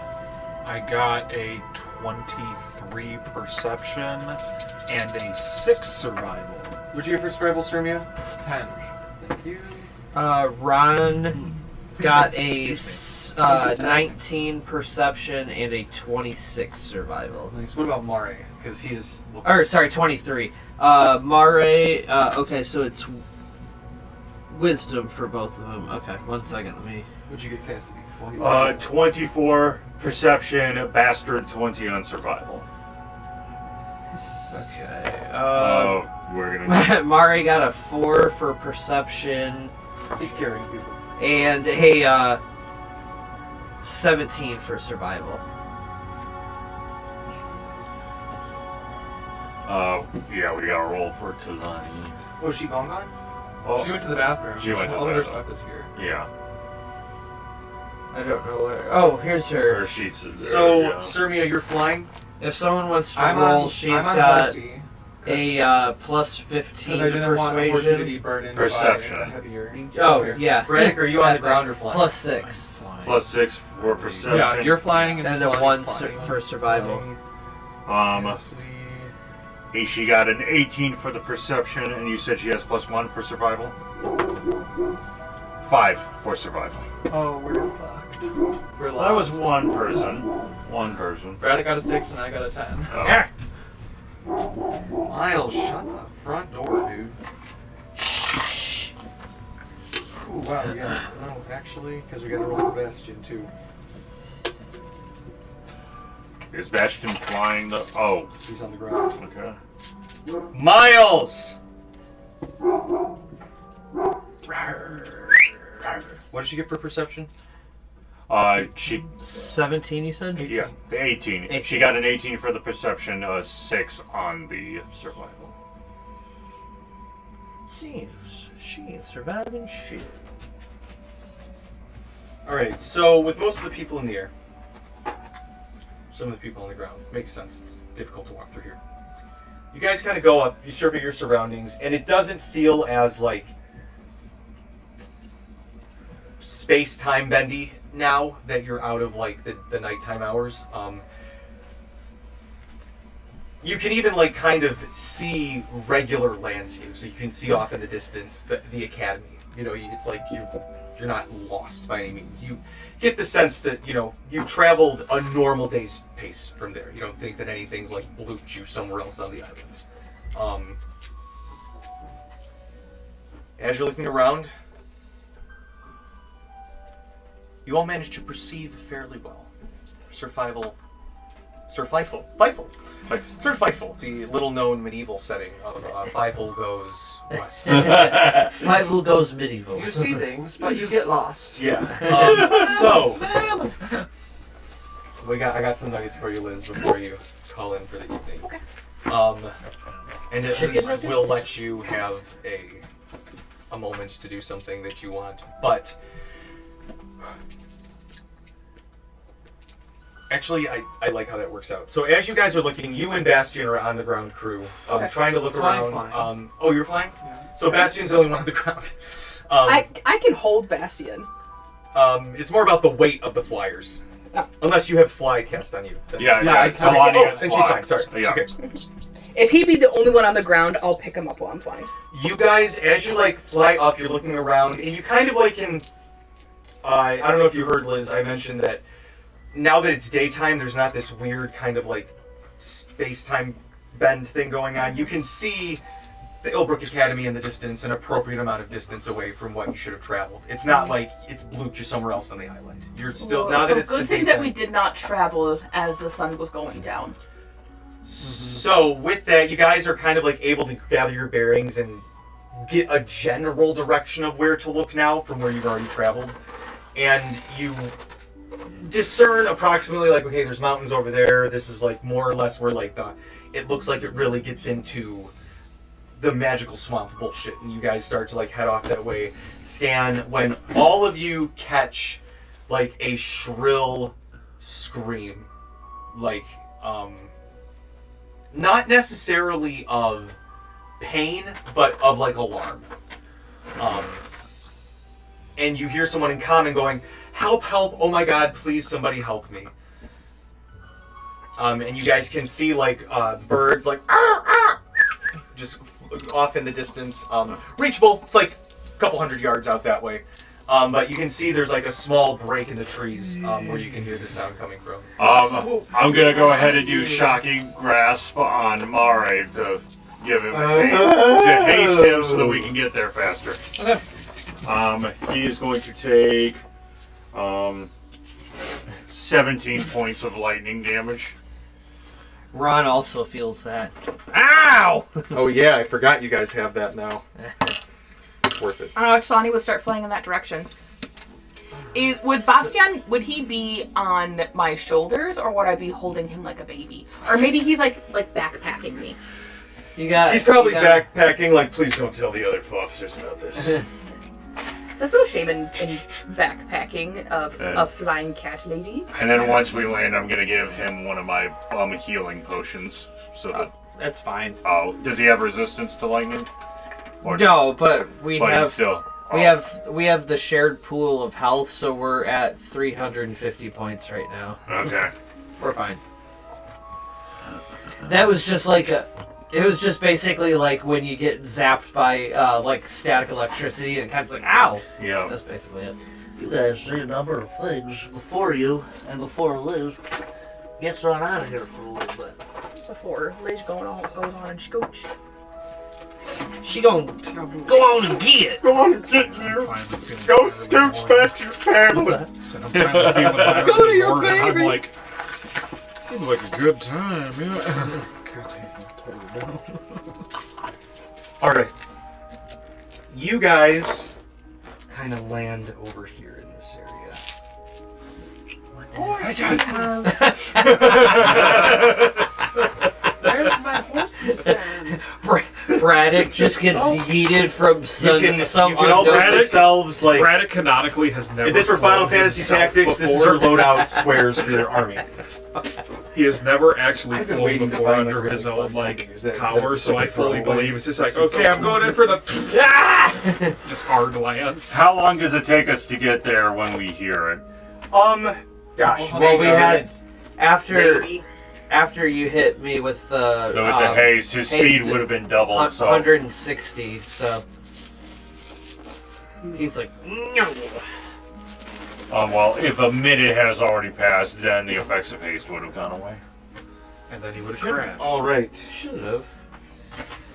I got a 23 perception and a 6 survival. What'd you get for survival, Sturmia? 10. Thank you. Ron got a 19 perception and a 26 survival. Nice. What about Mare? Because he is. Or sorry, 23. Mare. Okay, so it's wisdom for both of them. Okay, 1 second. Let me. What'd you get, Cassidy? While he was 24 perception, bastard 20 on survival. Okay. We're gonna. Mari got a 4 for perception He's carrying people. and a 17 for survival. Yeah, we gotta roll for Tazani. Oh, is she gone? Oh, She went to the bathroom. She went to All the of her bathroom. stuff is here. yeah. I don't know where. Oh, here's Her her. sheets is there. So, yeah. Sirmia, you're flying. If someone wants to I'm roll, on, she's I'm on got Mercy, a plus 15 because I didn't want persuasion. opportunity burdened Perception. by the heavier. Oh, yes. Braddock, are you on the ground or flying? Plus 6. Flying. Plus 6 for perception. Yeah, you're flying and And a Talani's 1 flying. for survival. She got an 18 for the perception, and you said she has plus 1 for survival? 5 for survival. Oh, we're fucked. We're Well, that was lost. one person. One person. Brad got a 6 and I got a 10. Oh. Yeah. Miles, shut the front door, dude. Ooh, wow, yeah. No, actually, because we got to roll for Bastion, too. Is Bastion flying the... Oh, He's on the ground. okay. Miles! What did she get for perception? She... 17, you said? Yeah, 18. 18. She got an 18 for the perception, 6 on the survival. Seems she ain't surviving shit. Alright, so with most of the people in the air, some of the people on the ground, makes sense. It's difficult to walk through here. You guys kind of go up, you survey your surroundings, and it doesn't feel as like space-time bendy now that you're out of like the nighttime hours. You can even like kind of see regular landscapes. So you can see off in the distance the academy. You know, it's like you're not lost by any means. You get the sense that, you know, you've traveled a normal day's pace from there. You don't think that anything's like blooped you somewhere else on the island. As you're looking around, you all manage to perceive fairly well. Sir Fifle, Sir Fifle, the little-known medieval setting of Fifle Goes West. Fifle goes medieval. You see things, but you get lost. Yeah. So, I got some nuggets for you, Liz, before you call in for the evening. Okay. And at Chicken least nuggets? we'll let you have a moment to do something that you want. But actually, I like how that works out. So as you guys are looking, you and Bastion are on the ground crew, Okay. trying to look So I'm around. flying. Oh, you're flying? Yeah. So Bastion's the only one on the ground. I can hold Bastion. It's more about the weight of the flyers. Oh. Unless you have fly cast on you. then- Yeah, Yeah, I yeah. can't- Talani Oh, has and she's fly. fine. Sorry. Yeah. Okay. If he be the only one on the ground, I'll pick him up while I'm flying. You guys, as you like fly up, you're looking around, and you kind of like can. I don't know if you heard, Liz. I mentioned that now that it's daytime, there's not this weird kind of like space-time bend thing going on. You can see the Illbrooke Academy in the distance, an appropriate amount of distance away from what you should have traveled. It's not like it's blooped you somewhere else on the island. You're still now that it's good the thing daytime. that we did not travel as the sun was going down. So with that, you guys are kind of like able to gather your bearings and get a general direction of where to look now from where you've already traveled. And you discern approximately like, okay, there's mountains over there. This is like more or less where like it looks like it really gets into the magical swamp bullshit. And you guys start to like head off that way, scan, when all of you catch like a shrill scream. Like, not necessarily of pain, but of like alarm. And you hear someone in common going, "Help, help, oh my god, please somebody help me." And you guys can see like birds like just off in the distance. Reachable, it's like a couple hundred yards out that way. But you can see there's like a small break in the trees where you can hear the sound coming from. I'm gonna go ahead and use Shocking Grasp on Mare to give him to haste him so that we can get there faster. He is going to take 17 points of lightning damage. Ron also feels that. Ow! Oh yeah, I forgot you guys have that now. It's worth it. Talani would start flying in that direction. Would Bastian, would he be on my shoulders, or would I be holding him like a baby? Or maybe he's like backpacking me. He's probably backpacking, like, please don't tell the other officers about this. There's no shame in backpacking of a flying cat lady. And then once we land, I'm gonna give him one of my healing potions. So that. That's fine. Oh, does he have resistance to lightning? Or No, but we but have he's still. we have the shared pool of health, so we're at 350 points right now. Okay. We're fine. That was just like it was just basically like when you get zapped by like static electricity and it kind of like ow. Yeah. That's basically it. You guys see a number of things before you and before Liz gets on out of here for a little bit. Before Liz goes on and scooch. She gonna go on and get it. Go on and get you. Go scooch back your family. So I'm finally feeling better Go to than your Morgan. I'm baby. like, seems like a good time, yeah. Alright. You guys kind of land over here in this area. Where's my horses stand? Braddock just gets yeeted from some You can all unknown- grab yourselves, like... Braddock canonically has never. If this were Final flown Fantasy himself Tactics, this is before. your loadout squares for your army. He has never actually I've been flown waiting to before find, like, under really his fun own time like to use that. power, Is that so I like a fully throwaway? believe it's just like, Just okay, I'm going in for the just hard lands. How long does it take us to get there when we hear it? Gosh. Well, we had Maybe. after you hit me with the So with the haste, his speed would have been double. So 160. So he's like, no. well, if a minute has already passed, then the effects of haste would have gone away. And then he would have crashed. Alright. Should have.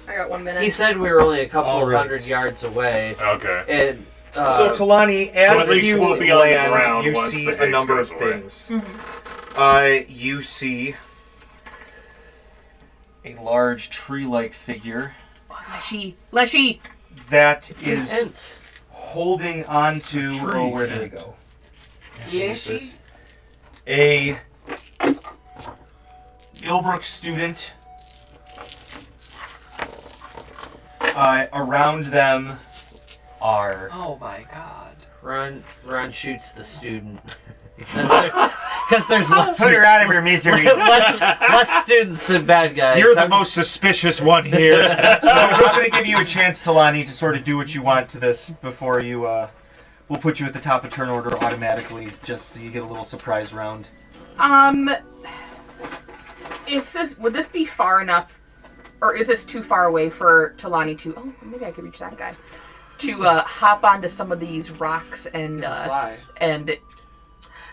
I got 1 minute. He said we were only a couple All right. hundred yards away, Okay. and So Talani, So at as least you we'll be on the land, ground you once see the a haste number of goes away. things. You see a large tree-like figure Leshy. that it's an is ent. holding on to... Oh, where did it go? Yes. A Illbrooke student. Around them are... Oh my god. Ron shoots the student because there's less Put her out of her misery. less students than bad guys. You're the I'm most suspicious one here. So I'm going to give you a chance, Talani, to sort of do what you want to this before you... we'll put you at the top of turn order automatically, just so you get a little surprise round. Would this be far enough, or is this too far away for Talani to? Oh, maybe I could reach that guy. To hop onto some of these rocks and Fly. and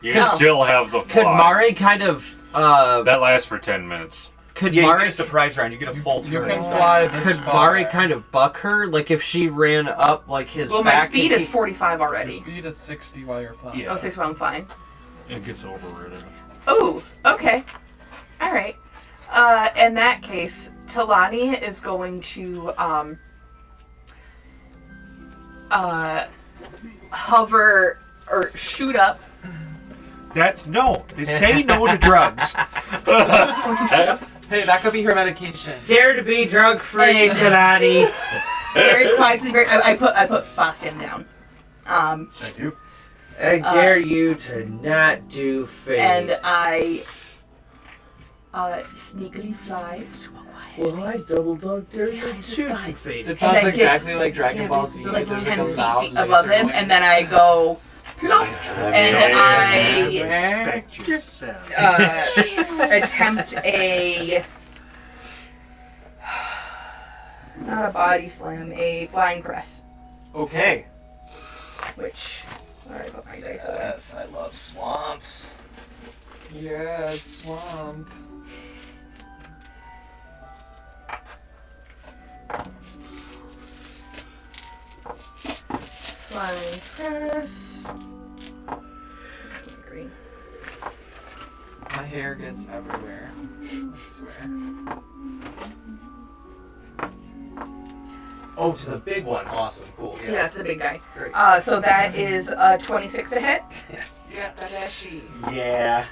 You No. still have the fly. Could Mari kind of That lasts for 10 minutes. could Yeah, you Mari get a surprise round. You get a full You turn. can fly this could far. Mari kind of buck her, like if she ran up like his well, my back? speed and is 45 Your already. speed is 60 while you're flying. Yeah. Oh, 6 I'm fine. It gets overridden. Oh, okay. All right. In that case, Talani is going to hover or shoot up. That's no. They say no to drugs. Hey, that could be her medication. Dare to be drug free, Hey. Tanati. Very quietly, I put Bastian down. Thank you. I dare you to not do fate. And I sneakily fly. Well, I double dog dare you to this do guy. fate. It sounds then gets- exactly like Dragon Ball Z. Like with 10 the feet loud above laser him, wings. and then I go plop, and I Respect yourself. attempt a not a body slam, a flying press, Okay. which alright, put my dice away. Yes, I love swamps. Yeah, swamp. Flying press. Green. My hair gets everywhere. I swear. Oh, to the big one. Awesome. Cool. Yeah. Yeah, to the big guy. Great. So that is 26 to hit, Yeah, Tadashi. Yeah.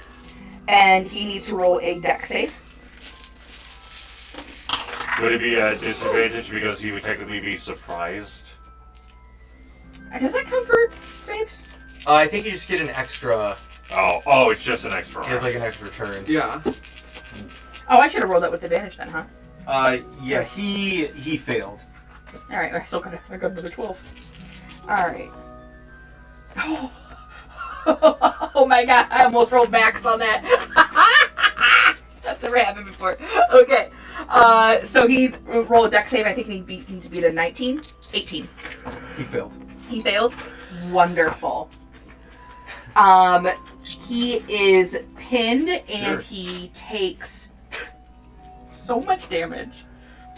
and he needs to roll a dex save. Would it be a disadvantage because he would technically be surprised? Does that count for saves? I think you just get an extra. Oh, it's just an extra. It's like an extra turn. Yeah. Oh, I should have rolled that with advantage then, huh? Yeah. He failed. All right, I still got another 12. All right. Oh my god, I almost rolled max on that. That's never happened before. Okay. So he rolled a dex save. I think he needs to beat a 19. 18. He failed. He failed. Wonderful. He is pinned and he takes so much damage.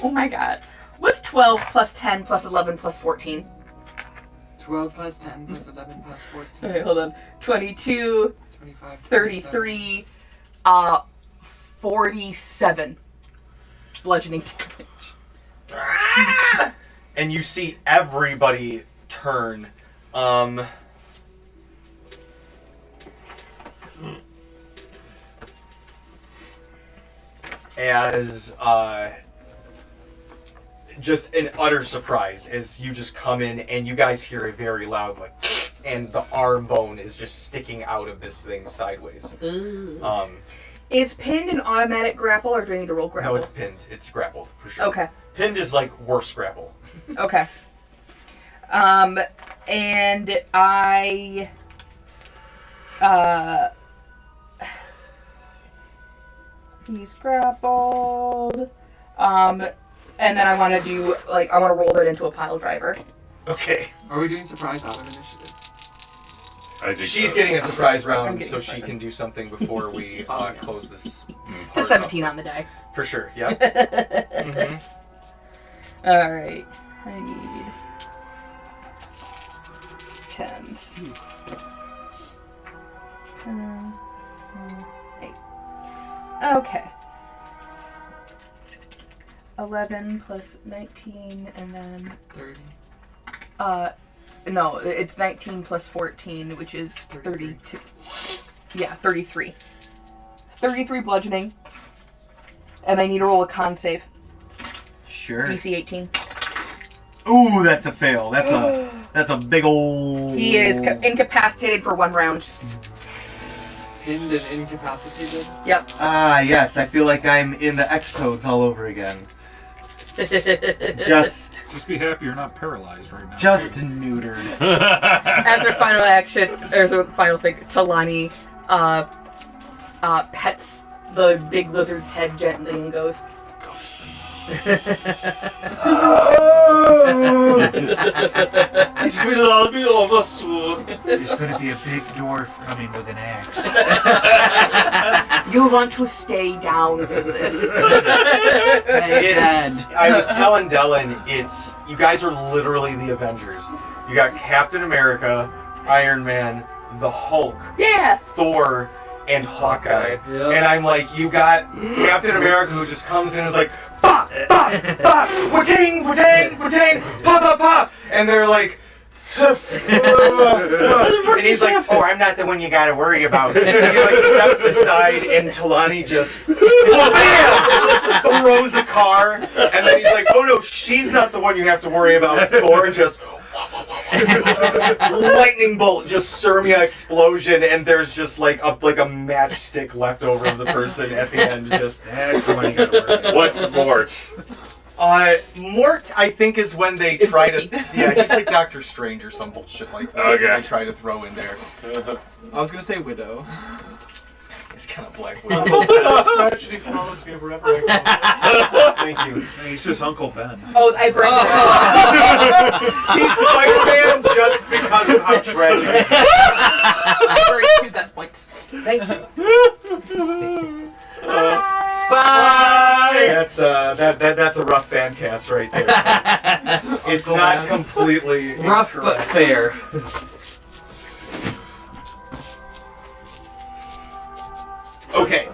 Oh my god. What's 12 plus 10 plus 11 plus 14? 12 plus 10 plus 11 plus 14. Okay, hold on. 22, 25. 33, 47 bludgeoning damage. And you see everybody turn. As just an utter surprise as you just come in and you guys hear a very loud like, and the arm bone is just sticking out of this thing sideways. Is pinned an automatic grapple or do I need to roll grapple? No, it's pinned. It's grappled for sure. Okay. Pinned is like worse grapple. Okay. And I he's grappled. And then I want to do I want to roll that into a pile driver. Okay. Are we doing surprise out of initiative? I think She's so. getting a surprise I'm round getting so a she surprise can do something before we close this. It's a 17 on the die. For sure. Yeah. Mm-hmm. All right. I need 10s. 8. Okay. 11 plus 19 and then 30. no, it's 19 plus 14, which is 32. Yeah, 33. 33 bludgeoning. And I need to roll a con save. Sure. DC 18. Ooh, that's a fail. That's a big old. He is incapacitated for 1 round. Pinned and incapacitated. Yep. Ah, yes. I feel like I'm in the X-Toads all over again. Just be happy you're not paralyzed right now. Just neutered. As their final action, there's a final thing. Talani pets the big lizard's head gently and goes, It will all be over soon. There's going to be a big dwarf coming with an axe. "You want to stay down for this." I was telling Dylan, you guys are literally the Avengers. You got Captain America, Iron Man, the Hulk, Yeah. Thor, and Hawkeye. And I'm like, you got Captain America who just comes in and is like, pop, pop, pop, wa-ting, wa-ting, wa-ting, pop, pop, pop. And they're like, and he's like, "Oh, I'm not the one you gotta worry about." And he like steps aside, and Talani just bam, throws a car, and then he's like, "Oh no, she's not the one you have to worry about." Thor just lightning bolt, just Sirmia explosion, and there's just like a matchstick left over of the person at the end. Just That's the one you gotta worry about. What's Mort? Mort, I think, is when they try to. Yeah, he's like Doctor Strange or some bullshit like that. Okay. They try to throw in there. I was gonna say widow. It's kind of Black Widow. Tragedy follows me wherever I go. Thank you. He's just Uncle Ben. Oh, I bring He's Spider-Man just because of how tragic it is. I bring 2 guts points. Thank you. Bye! That's that's a rough fan cast right there. It's not completely Rough but incorrect. fair. Okay.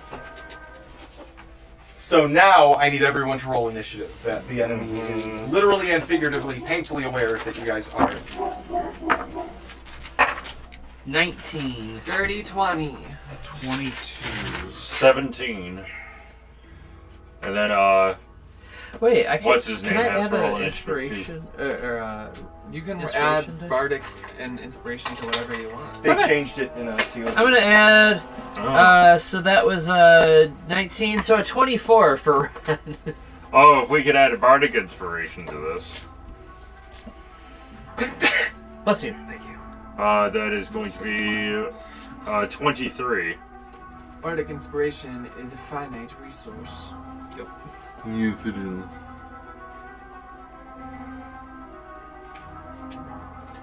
So now I need everyone to roll initiative. That the enemy is literally and figuratively painfully aware that you guys are. 19. Dirty 20. 22. 17. And then, Wait, I can. What's his name Can I has add to roll an initiative, inspiration? You can Inspiration add die? bardic and inspiration to whatever you want. They changed it in a TO. I'm gonna add. oh. So that was 19, so a 24 for. If we could add a bardic inspiration to this. Bless you. Thank you. That is going to be 23. Bardic inspiration is a finite resource. Yes, it is.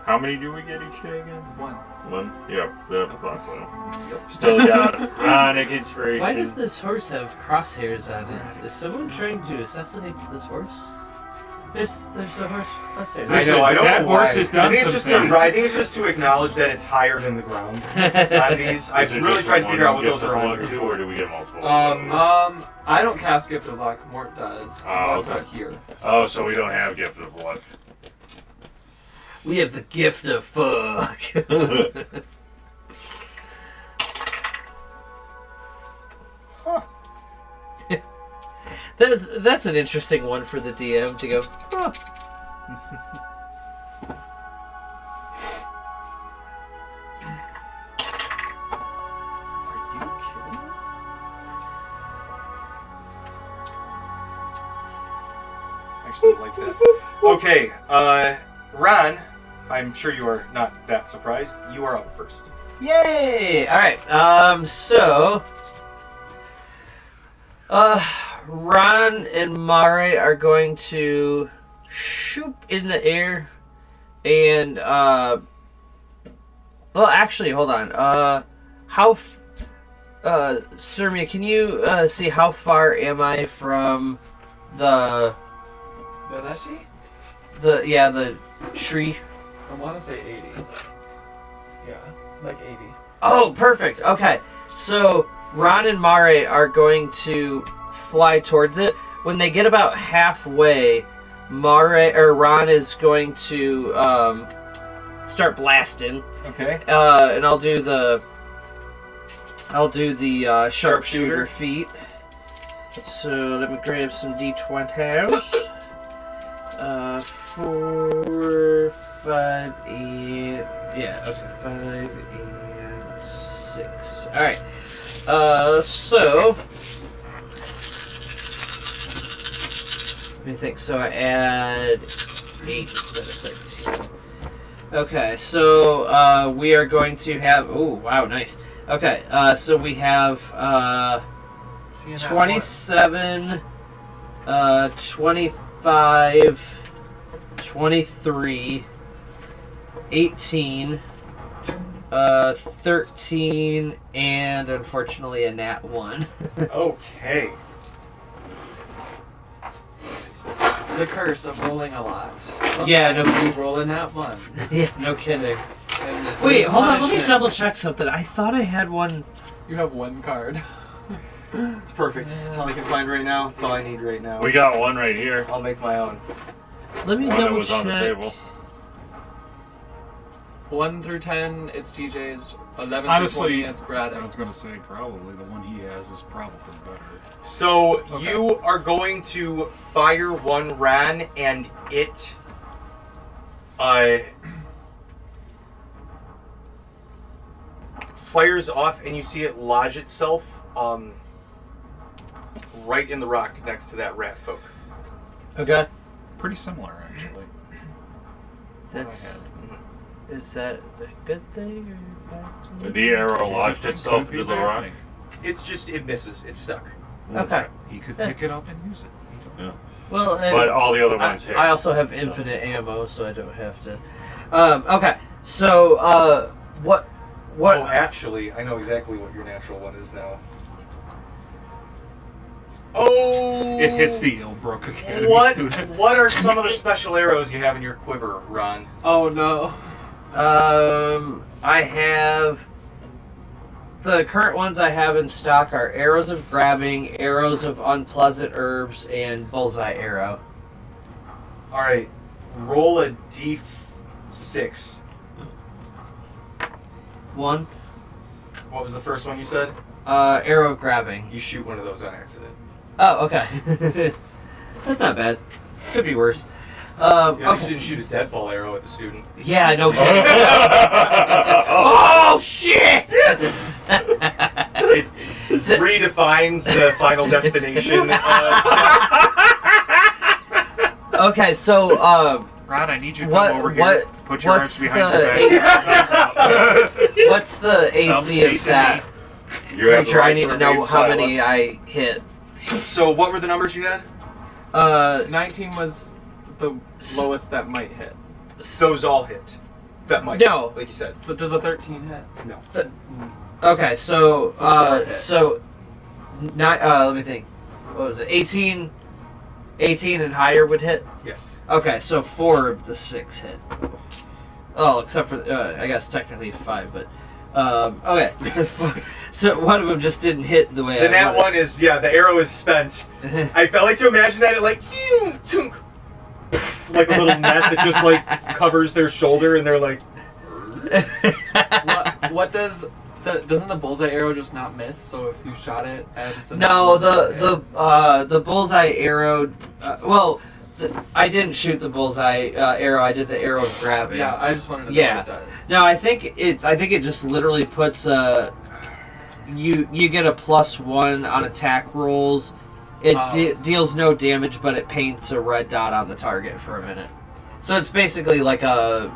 How many do we get each day again? 1. One? Yep, thought so. Still got bardic inspiration. Why does this horse have crosshairs on it? Is someone trying to assassinate this horse? There's a horse crosshairs. I know. I don't That know why. horse has done I think it's some just things. I think it's just to acknowledge that it's higher than the ground. On these, I've Is it really just tried to one figure out what gift those of are luck on. too, or do we get multiple? I don't cast Gift of Luck. Mort does. Oh, That's okay. not here. Oh, so we don't have gift of luck. We have the gift of fuck. That's an interesting one for the DM to go. Huh. Are you kidding? Actually, I like that. Okay, Ron, I'm sure you are not that surprised. You are up first. Yay! Alright, so Ron and Mare are going to shoot in the air and well, actually, hold on. Surmia, can you see how far am I from the the tree? I want to say 80. Yeah, like 80. Oh, perfect. Okay. So Ron and Mare are going to fly towards it. When they get about halfway, Ron is going to start blasting. Okay. And I'll do the sharpshooter feat. So let me grab some d20s. 4, 5, 8. Yeah, okay. 5 and 6. Alright. So let me think. So I add 8 instead of 13. Okay, so we are going to have. Oh, wow, nice. Okay, so we have 27, 25, 23, 18, 13, and unfortunately a nat 1. Okay. The curse of rolling a lot. Yeah, no- Sometimes you roll in that one. Yeah, no kidding. And Wait, there's hold on, let me punishments. double check something. I thought I had one. You have one card. It's perfect. It's all I can find right now. It's all I need right now. We got one right here. I'll make my own. Let me One that double was on the check. table. 1 through 10, it's TJ's. 11 Honestly, through 20, it's Braddock's. I was going to say probably the one he has is probably better. So Okay. you are going to fire one Ran, and it fires off, and you see it lodge itself right in the rock next to that rat folk. Okay. Pretty similar, actually. That's. Is that a good thing or a bad thing? The arrow lodged Could itself be into the bad rock. thing. It's just it misses. It's stuck. Okay. He could pick it up and use it. You don't know. Well, and But all the other ones hit. I also have infinite ammo, so I don't have to. Okay. So, what? Oh, actually, I know exactly what your natural one is now. Oh! It hits the Illbrooke Academy What? student. What are some of the special arrows you have in your quiver, Ron? Oh no. I have the current ones I have in stock are arrows of grabbing, arrows of unpleasant herbs, and bullseye arrow. All right, roll a d6. 1. What was the first one you said? Arrow of grabbing. You shoot one of those on accident. Oh, okay. That's not bad. Could be worse. Yeah, you Okay. shouldn't shoot a deadfall arrow at the student. Yeah, no kidding. Oh, shit! It redefines the final destination. Okay, so, Ron, I need you to What- come over what- here. Put your what's arms behind your back. what's the AC of that You have the creature? I right need to remain know how silent. many I hit. So what were the numbers you had? 19 was the lowest that might hit. Those all hit. That might. No. Like you said. So does a 13 hit? No. Okay, so, four hit. let me think. What was it? 18 and higher would hit? Yes. Okay, so 4 of the 6 hit. Oh, except for, I guess technically 5, but, okay, so one of them just didn't hit the way Then I that wanted. one is, yeah, the arrow is spent. I felt like to imagine that it like, like a little net that just like covers their shoulder and they're like, What does doesn't the bullseye arrow just not miss? So if you shot it as No, the bullseye arrow, I didn't shoot the bullseye arrow, I did the arrow of grabbing. Yeah, I just wanted to know Yeah. what it does. No, I think it just literally puts you get a +1 on attack rolls. It deals no damage, but it paints a red dot on the target for a minute. So it's basically like a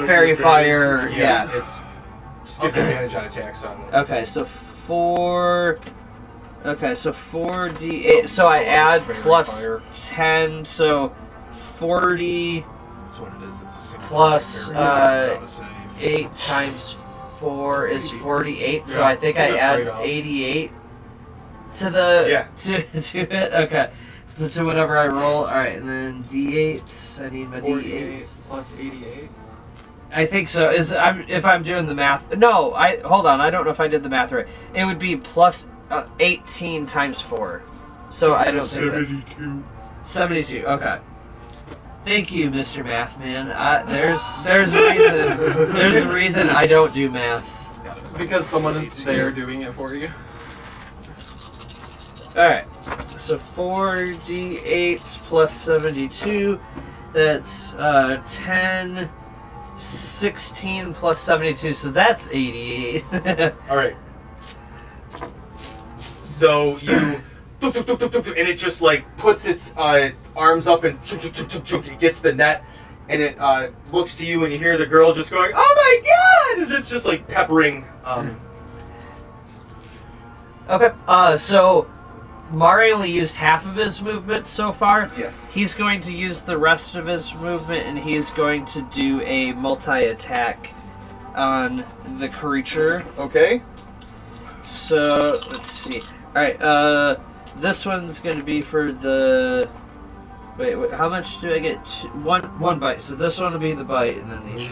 fairy fire. Yeah. It's just gives advantage on attacks on them. Okay, so 4. Okay, so 4d8. So I add plus 10, so 40 That's what it is. It's a single plus fairy without a save. 8 times 4 is 48. So Yeah, I think so I that's add right off. 88 to the Yeah. to it. Okay, to whatever I roll. All right, and then d8. I need my 48 d8s. plus 88. I think so. If I'm doing the math? No, hold on. I don't know if I did the math right. It would be plus 18 times 4. So I don't think that's 72. Okay. Thank you, Mr. Math Man. There's a reason. There's a reason I don't do math. Because someone is there doing it for you. All right. So 4d8 plus 72. That's 10. 16 plus 72, so that's 88. All right. So you, and it just like puts its arms up and it gets the net, and it looks to you, and you hear the girl just going, "Oh my God!" As it's just like peppering. Okay. So Mari only used half of his movement so far. Yes. He's going to use the rest of his movement, and he's going to do a multi-attack on the creature. Okay. So let's see. All right. This one's going to be for the. Wait. How much do I get? One bite. So this one will be the bite, and then these.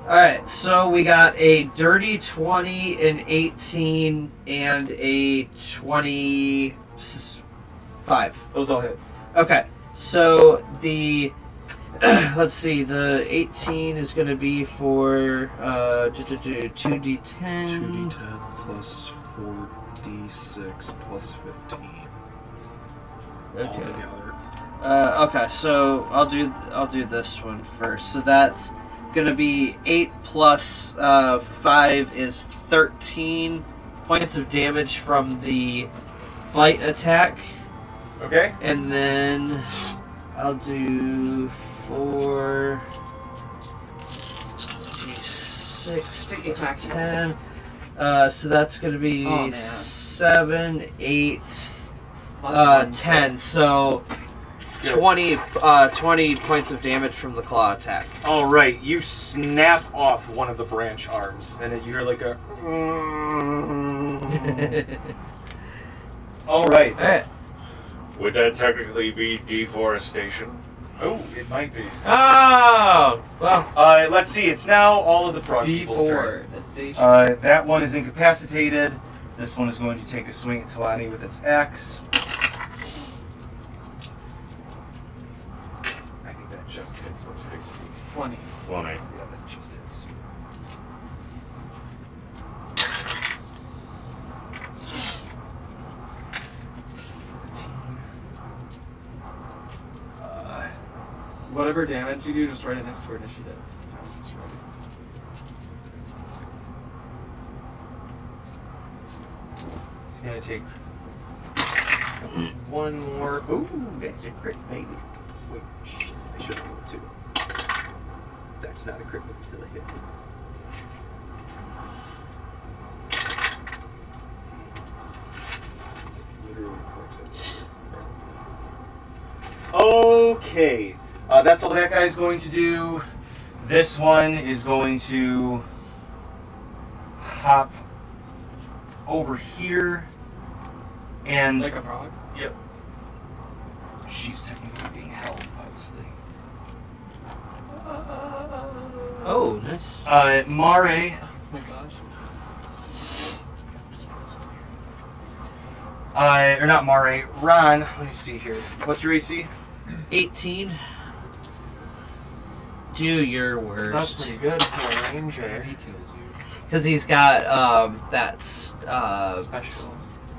All right. So we got a dirty 20, an 18, and a 25. Those all hit. Okay. So the let's see. The 18 is going to be for 2d10. 2d10 plus 4d6 plus 15. All Okay. together. Okay, so I'll do this one first. So that's gonna be 8 plus 5 is 13 points of damage from the bite attack, Okay. and then I'll do 4, 6, 10. So that's gonna be Oh, man. 7, 8. Plus one. 10, so 20 points of damage from the claw attack. All right. You snap off one of the branch arms, and you hear like a. All right. Alright. Would that technically be deforestation? Oh, it might be. Oh! Well, Let's see. It's now all of the frog people's turn. D4, a station. That one is incapacitated. This one is going to take a swing at Talani with its axe. I think that just hits. Let's see. 20. 20. Yeah, that just hits. Whatever damage you do, just write it next to her initiative. That's right. It's gonna take one more. Ooh, that's a crit, maybe. Wait, shit, I should have rolled two. That's not a crit, but it's still a hit. Literally exact same thing. Okay, that's all that guy's going to do. This one is going to hop over here and Like a frog? yep. She's technically being held by this thing. oh, nice. Mare, Oh my gosh. or not Mare, Ron, let me see here. What's your AC? 18. Do your worst. That's pretty good for a ranger. He kills you. Because he's got that's Special.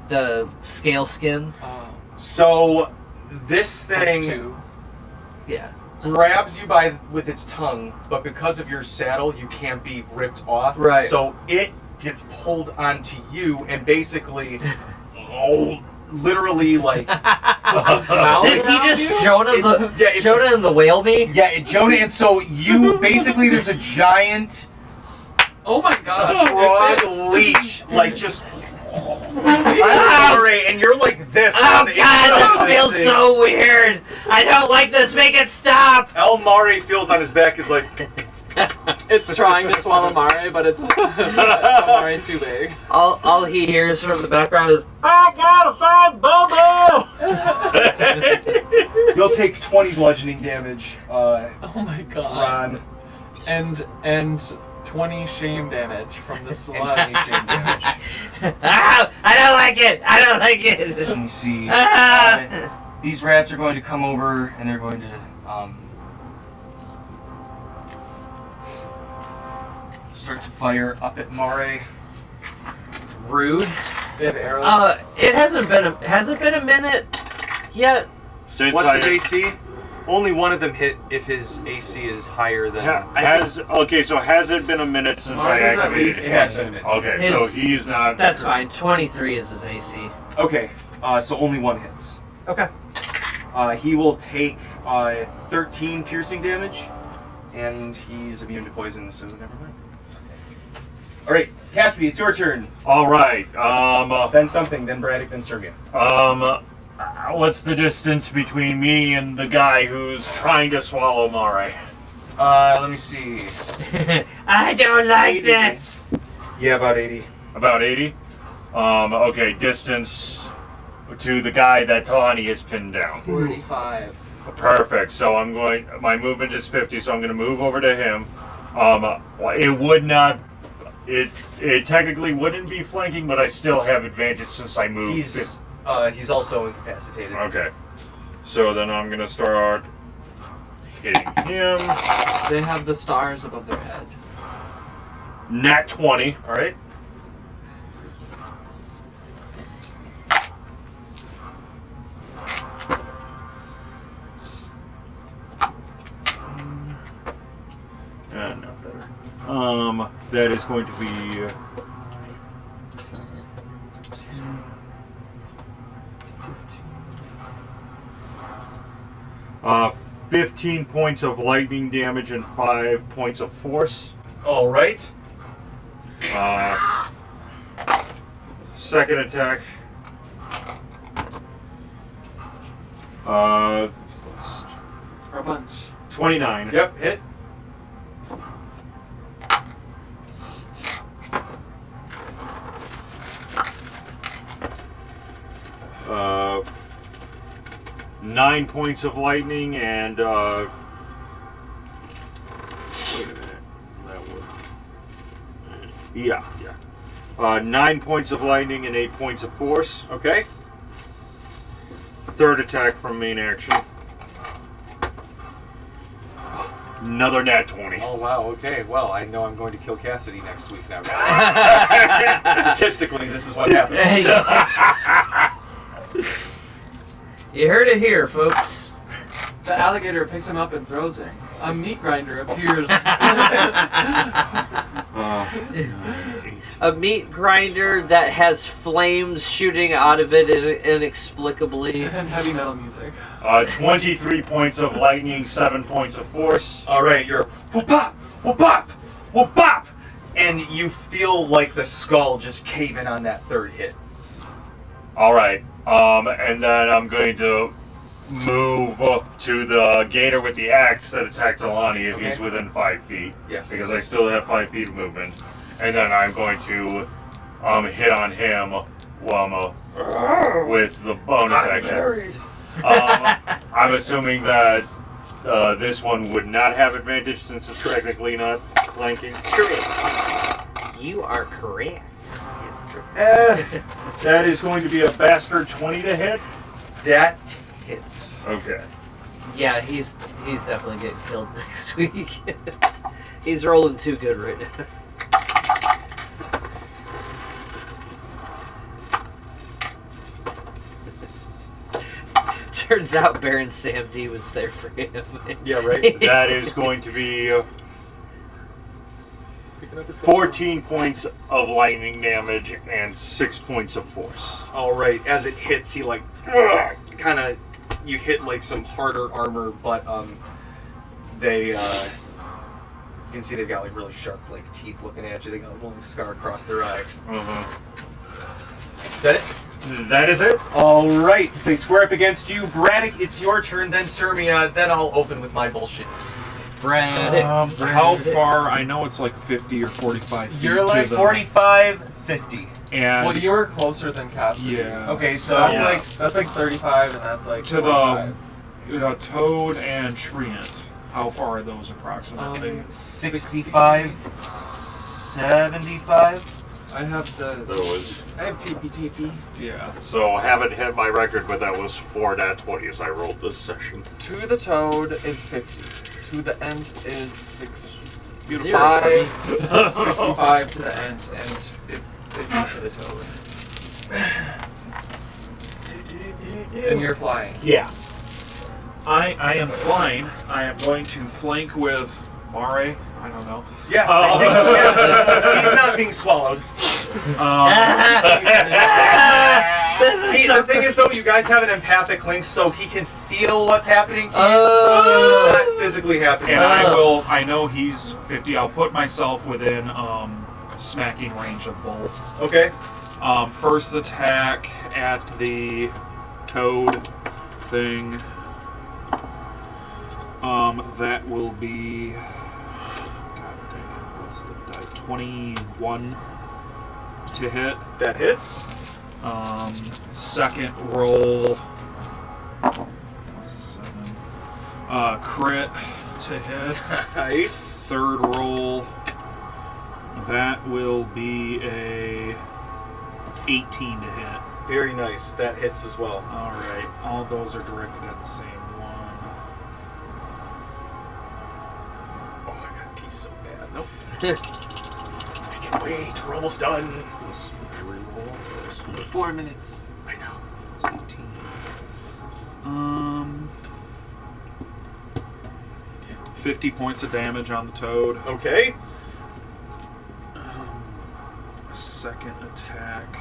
the scale skin. Oh. So this That's thing 2. Yeah. grabs you with its tongue, but because of your saddle, you can't be ripped off. Right. So it gets pulled onto you and basically, literally like, Did he just Jonah it- Jonah and the whale me? yeah, Jonah. And so you basically there's a giant Oh my god. frog leech, like just. And you're like this. Oh on the god, inside this of feels thing. so weird. I don't like this. Make it stop. El Mare feels on his back is like, It's trying to swallow Mare, but it's Mare's too big. All he hears from the background is I gotta find Bobo. You'll take 20 bludgeoning damage, Oh my god. Ron. And 20 shame damage from the And slug. 20 shame damage. ah, I don't like it. I don't like it. Let me see. Ah. These rats are going to come over and they're going to start to fire up at Mare. Rude. They have arrows. It hasn't been a minute yet. Since What's I his AC? Only one of them hit if his AC is higher than. has it been a minute since Mars I is at activated least It has been a minute. Okay, so he's not. That's fine. 23 is his AC. Okay, so only one hits. Okay. He will take 13 piercing damage, and he's immune to poison, so never mind. All right, Cassidy, it's your turn. All right. Then something, then Braddock, then Sergey. What's the distance between me and the guy who's trying to swallow Mare? Let me see. I don't like this. Yeah, about 80. About 80. Okay, distance to the guy that Talani has pinned down. 45. Perfect. So my movement is 50, so I'm going to move over to him. It would not. It technically wouldn't be flanking, but I still have advantage since I moved. He's also incapacitated. Okay. So then I'm going to start hitting him. They have the stars above their head. Nat 20. All right. Not better. That is going to be 15 points of lightning damage and 5 points of force. All right. Second attack. For a bunch. 29. Yep, hit. 9 points of lightning and wait a minute. That would, yeah. 9 points of lightning and 8 points of force. Okay. Third attack from main action. Another nat 20. Oh wow. Okay. Well, I know I'm going to kill Cassidy next week now. Statistically, this is what happens. You heard it here, folks. The alligator picks him up and throws him. A meat grinder appears. A meat grinder that has flames shooting out of it inexplicably. And heavy metal music. 23 points of lightning, 7 points of force. All right, you're whoop-pop, whoop-pop, whoop-pop, and you feel like the skull just cave in on that third hit. All right, and then I'm going to move up to the gator with the axe that attacked Alani if he's within 5 feet. Yes. Because I still have 5 feet of movement. And then I'm going to hit on him with the bonus action. I'm assuming that this one would not have advantage since it's technically not flanking. Correct. You are correct. Yes, correct. That is going to be a bastard 20 to hit. That hits. Okay. Yeah, he's definitely getting killed next week. He's rolling too good right now. Turns out Baron Sam D was there for him. Yeah, right? That is going to be 14 points of lightning damage and 6 points of force. All right, as it hits, he like kind of, you hit like some harder armor, but they you can see they've got like really sharp like teeth looking at you. They got a little scar across their eye. Is that it? That is it. All right, they square up against you. Braddock, it's your turn, then Sermia, then I'll open with my bullshit. Braddock. How far? I know it's like 50 or 45 feet. You're like to the, 45, 50. And Well, you were closer than Cassidy. yeah. Okay, so That's like 35, and that's like To 45. the Toad and Treant. How far are those approximately? 65, 75. I have Those. I have TP. Yeah. So I haven't hit my record, but that was 4 nat 20s I rolled this session. To the toad is 50. To the end is 65. 65 to the end, and 50 to the toad. And you're flying. Yeah. I am flying. I am going to flank with Mare. I don't know. Yeah, I think, yeah. He's not being swallowed. The thing is, though, you guys have an empathic link, so he can feel what's happening to you. It's just not physically happening. And I know he's 50. I'll put myself within smacking range of both. Okay. First attack at the Toad thing. That will be... God dang it, what's the die? 21 to hit. That hits. Second roll... 7. Crit to hit. Nice. Third roll... That will be a 18 to hit. Very nice. That hits as well. Alright, all those are directed at the same one. Oh, I got a piece so bad. Nope. I can wait. We're almost done. This reroll. 4 minutes. I know. It's 18. 50 points of damage on the Toad. Okay. Second attack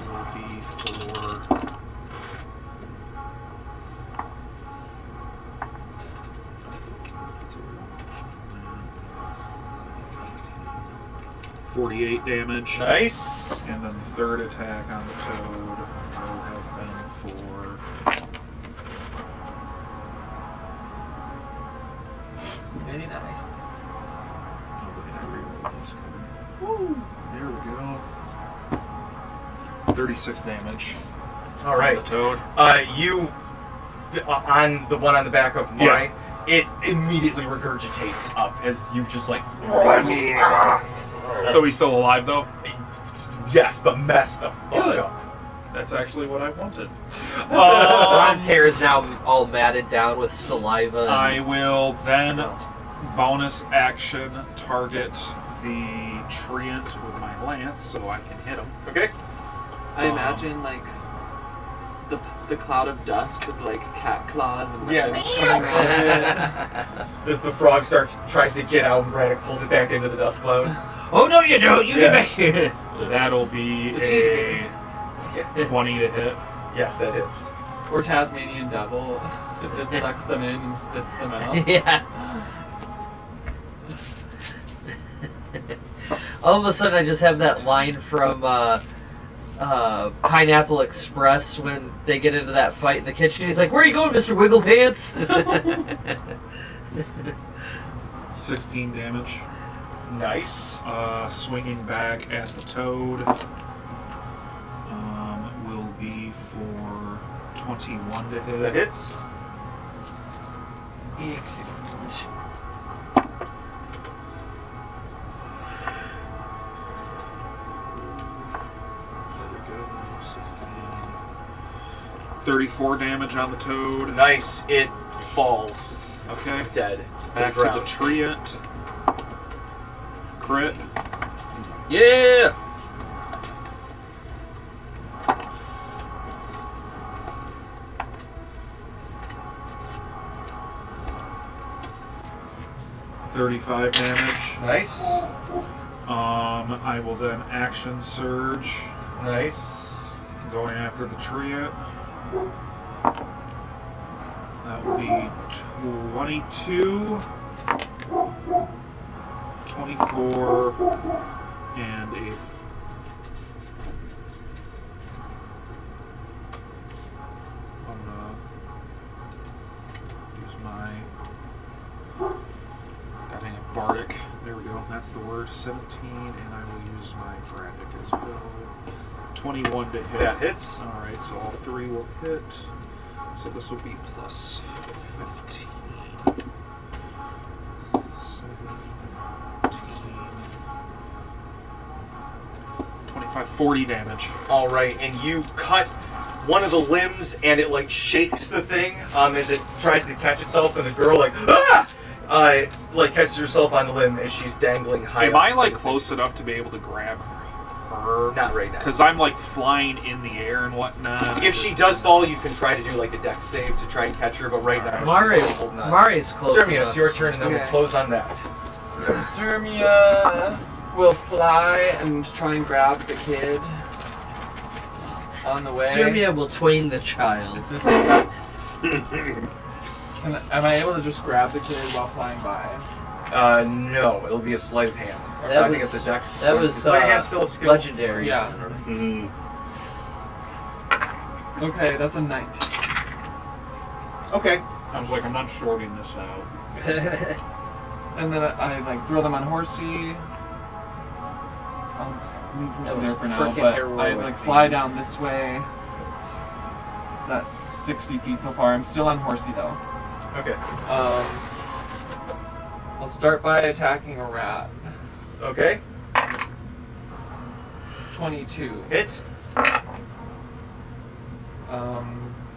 will be for 48 damage. Nice. And then the third attack on the Toad will have been for Very nice. Woo! There we go. 36 damage. All right. Toad. You on the one on the back of Mari, it immediately regurgitates up as you just like. So he's still alive though? Yes, but mess the fuck Good. up. That's actually what I wanted. Ron's hair is now all matted down with saliva. And I will then bonus action target the treant with my lance so I can hit him. Okay. I imagine like the cloud of dust with like cat claws and ribbons coming out of it. The frog tries to get out, and Braddock pulls it back into the dust cloud. Oh no, you don't! You get back here. That'll be It's a 20 to hit. Yes, that hits. Or Tasmanian devil. If it sucks them in and spits them out. Yeah. All of a sudden, I just have that line from Pineapple Express when they get into that fight in the kitchen. He's like, "Where are you going, Mr. Wigglepants?" 16 damage. Nice. Swinging back at the toad will be for 21 to hit. That hits. Excellent. 34 damage on the toad. Nice. It falls Okay. dead. Back the to the ground. treant. Crit. Yeah. $35 damage. Nice. I will then action surge, Nice. going after the treant. That will be 22, 24, and a. I'm gonna use my. Got a bardic. There we go. That's the word. 17, and I will use my bardic as well. 21 to hit. That hits. All right, so all three will hit. So this will be plus 15. 25, 40 damage. All right, and you cut one of the limbs, and it like shakes the thing as it tries to catch itself, and the girl like like catches herself on the limb as she's dangling high. Am up I like into the close enough to be able to grab her? Not right now. Because I'm like flying in the air and whatnot. If she does fall, you can try to do like a dex save to try and catch her, but right now she's still holding on. Mari's close Sermia, enough. it's your turn, and then we'll Okay. close on that. Zermia will fly and try and grab the kid on the way. Sumia will twain the child. Am I able to just grab the kid while flying by? No, it'll be a sleight of hand. That I think was- it's a dex. That was sleight of hand's still a skill. legendary. Yeah. Okay, that's a 19. Okay. I was like, I'm not shorting this out. And then I like throw them on horsey. I'll leave That horsey was there for now, frickin' but I heroic, like fly man. down this way. That's 60 feet so far. I'm still on horsey though. Okay. I'll start by attacking a rat. Okay. 22. Hit.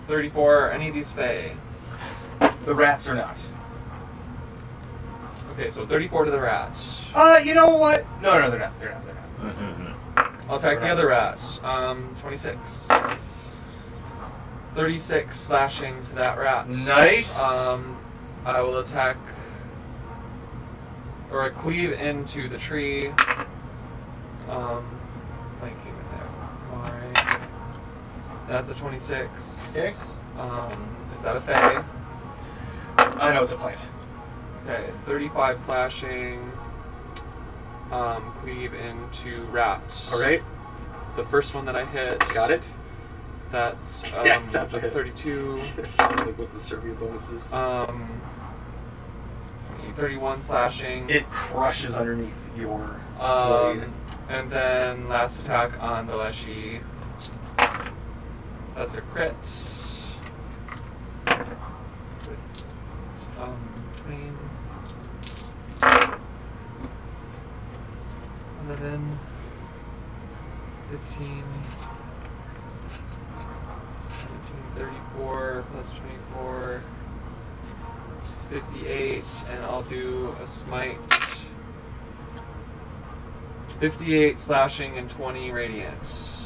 34. Any of these fey? The rats are not. Okay, so 34 to the rat. You know what? No, they're not. They're not. I'll attack the other rat. 26. 36 slashing to that rat. Nice. I will attack, or I cleave into the tree. Flanking there. Alright. That's a 26. Okay. Is that a fey? I know it's a plant. Okay, 35 slashing. Cleave into rats. All right. The first one that I hit. Got it. That's Yeah, that's a hit. 32. It sounds like what the Serbia bonus is. 31 slashing. It crushes underneath your blade. And then last attack on the Leshy. That's a crit. With 20, 11, 15, 17, 34 plus 24, 58, and I'll do a smite. 58 slashing and 20 radiant.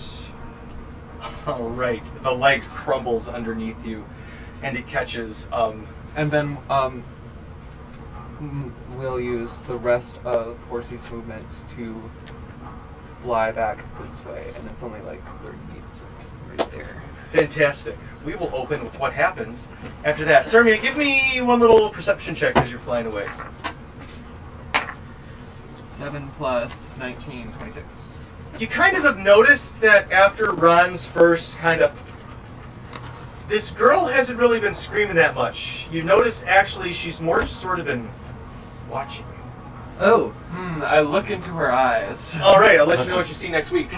All right. The leg crumbles underneath you, and it catches. And then we'll use the rest of Horsey's movement to fly back this way, and it's only like 30 feet so right there. Fantastic. We will open with what happens after that. Sarmia, give me one little perception check as you're flying away. 7 plus 19, 26. You kind of have noticed that after Ron's first this girl hasn't really been screaming that much. You notice actually she's more sort of been watching you. Oh. I look into her eyes. All right, I'll let you know what you see next week.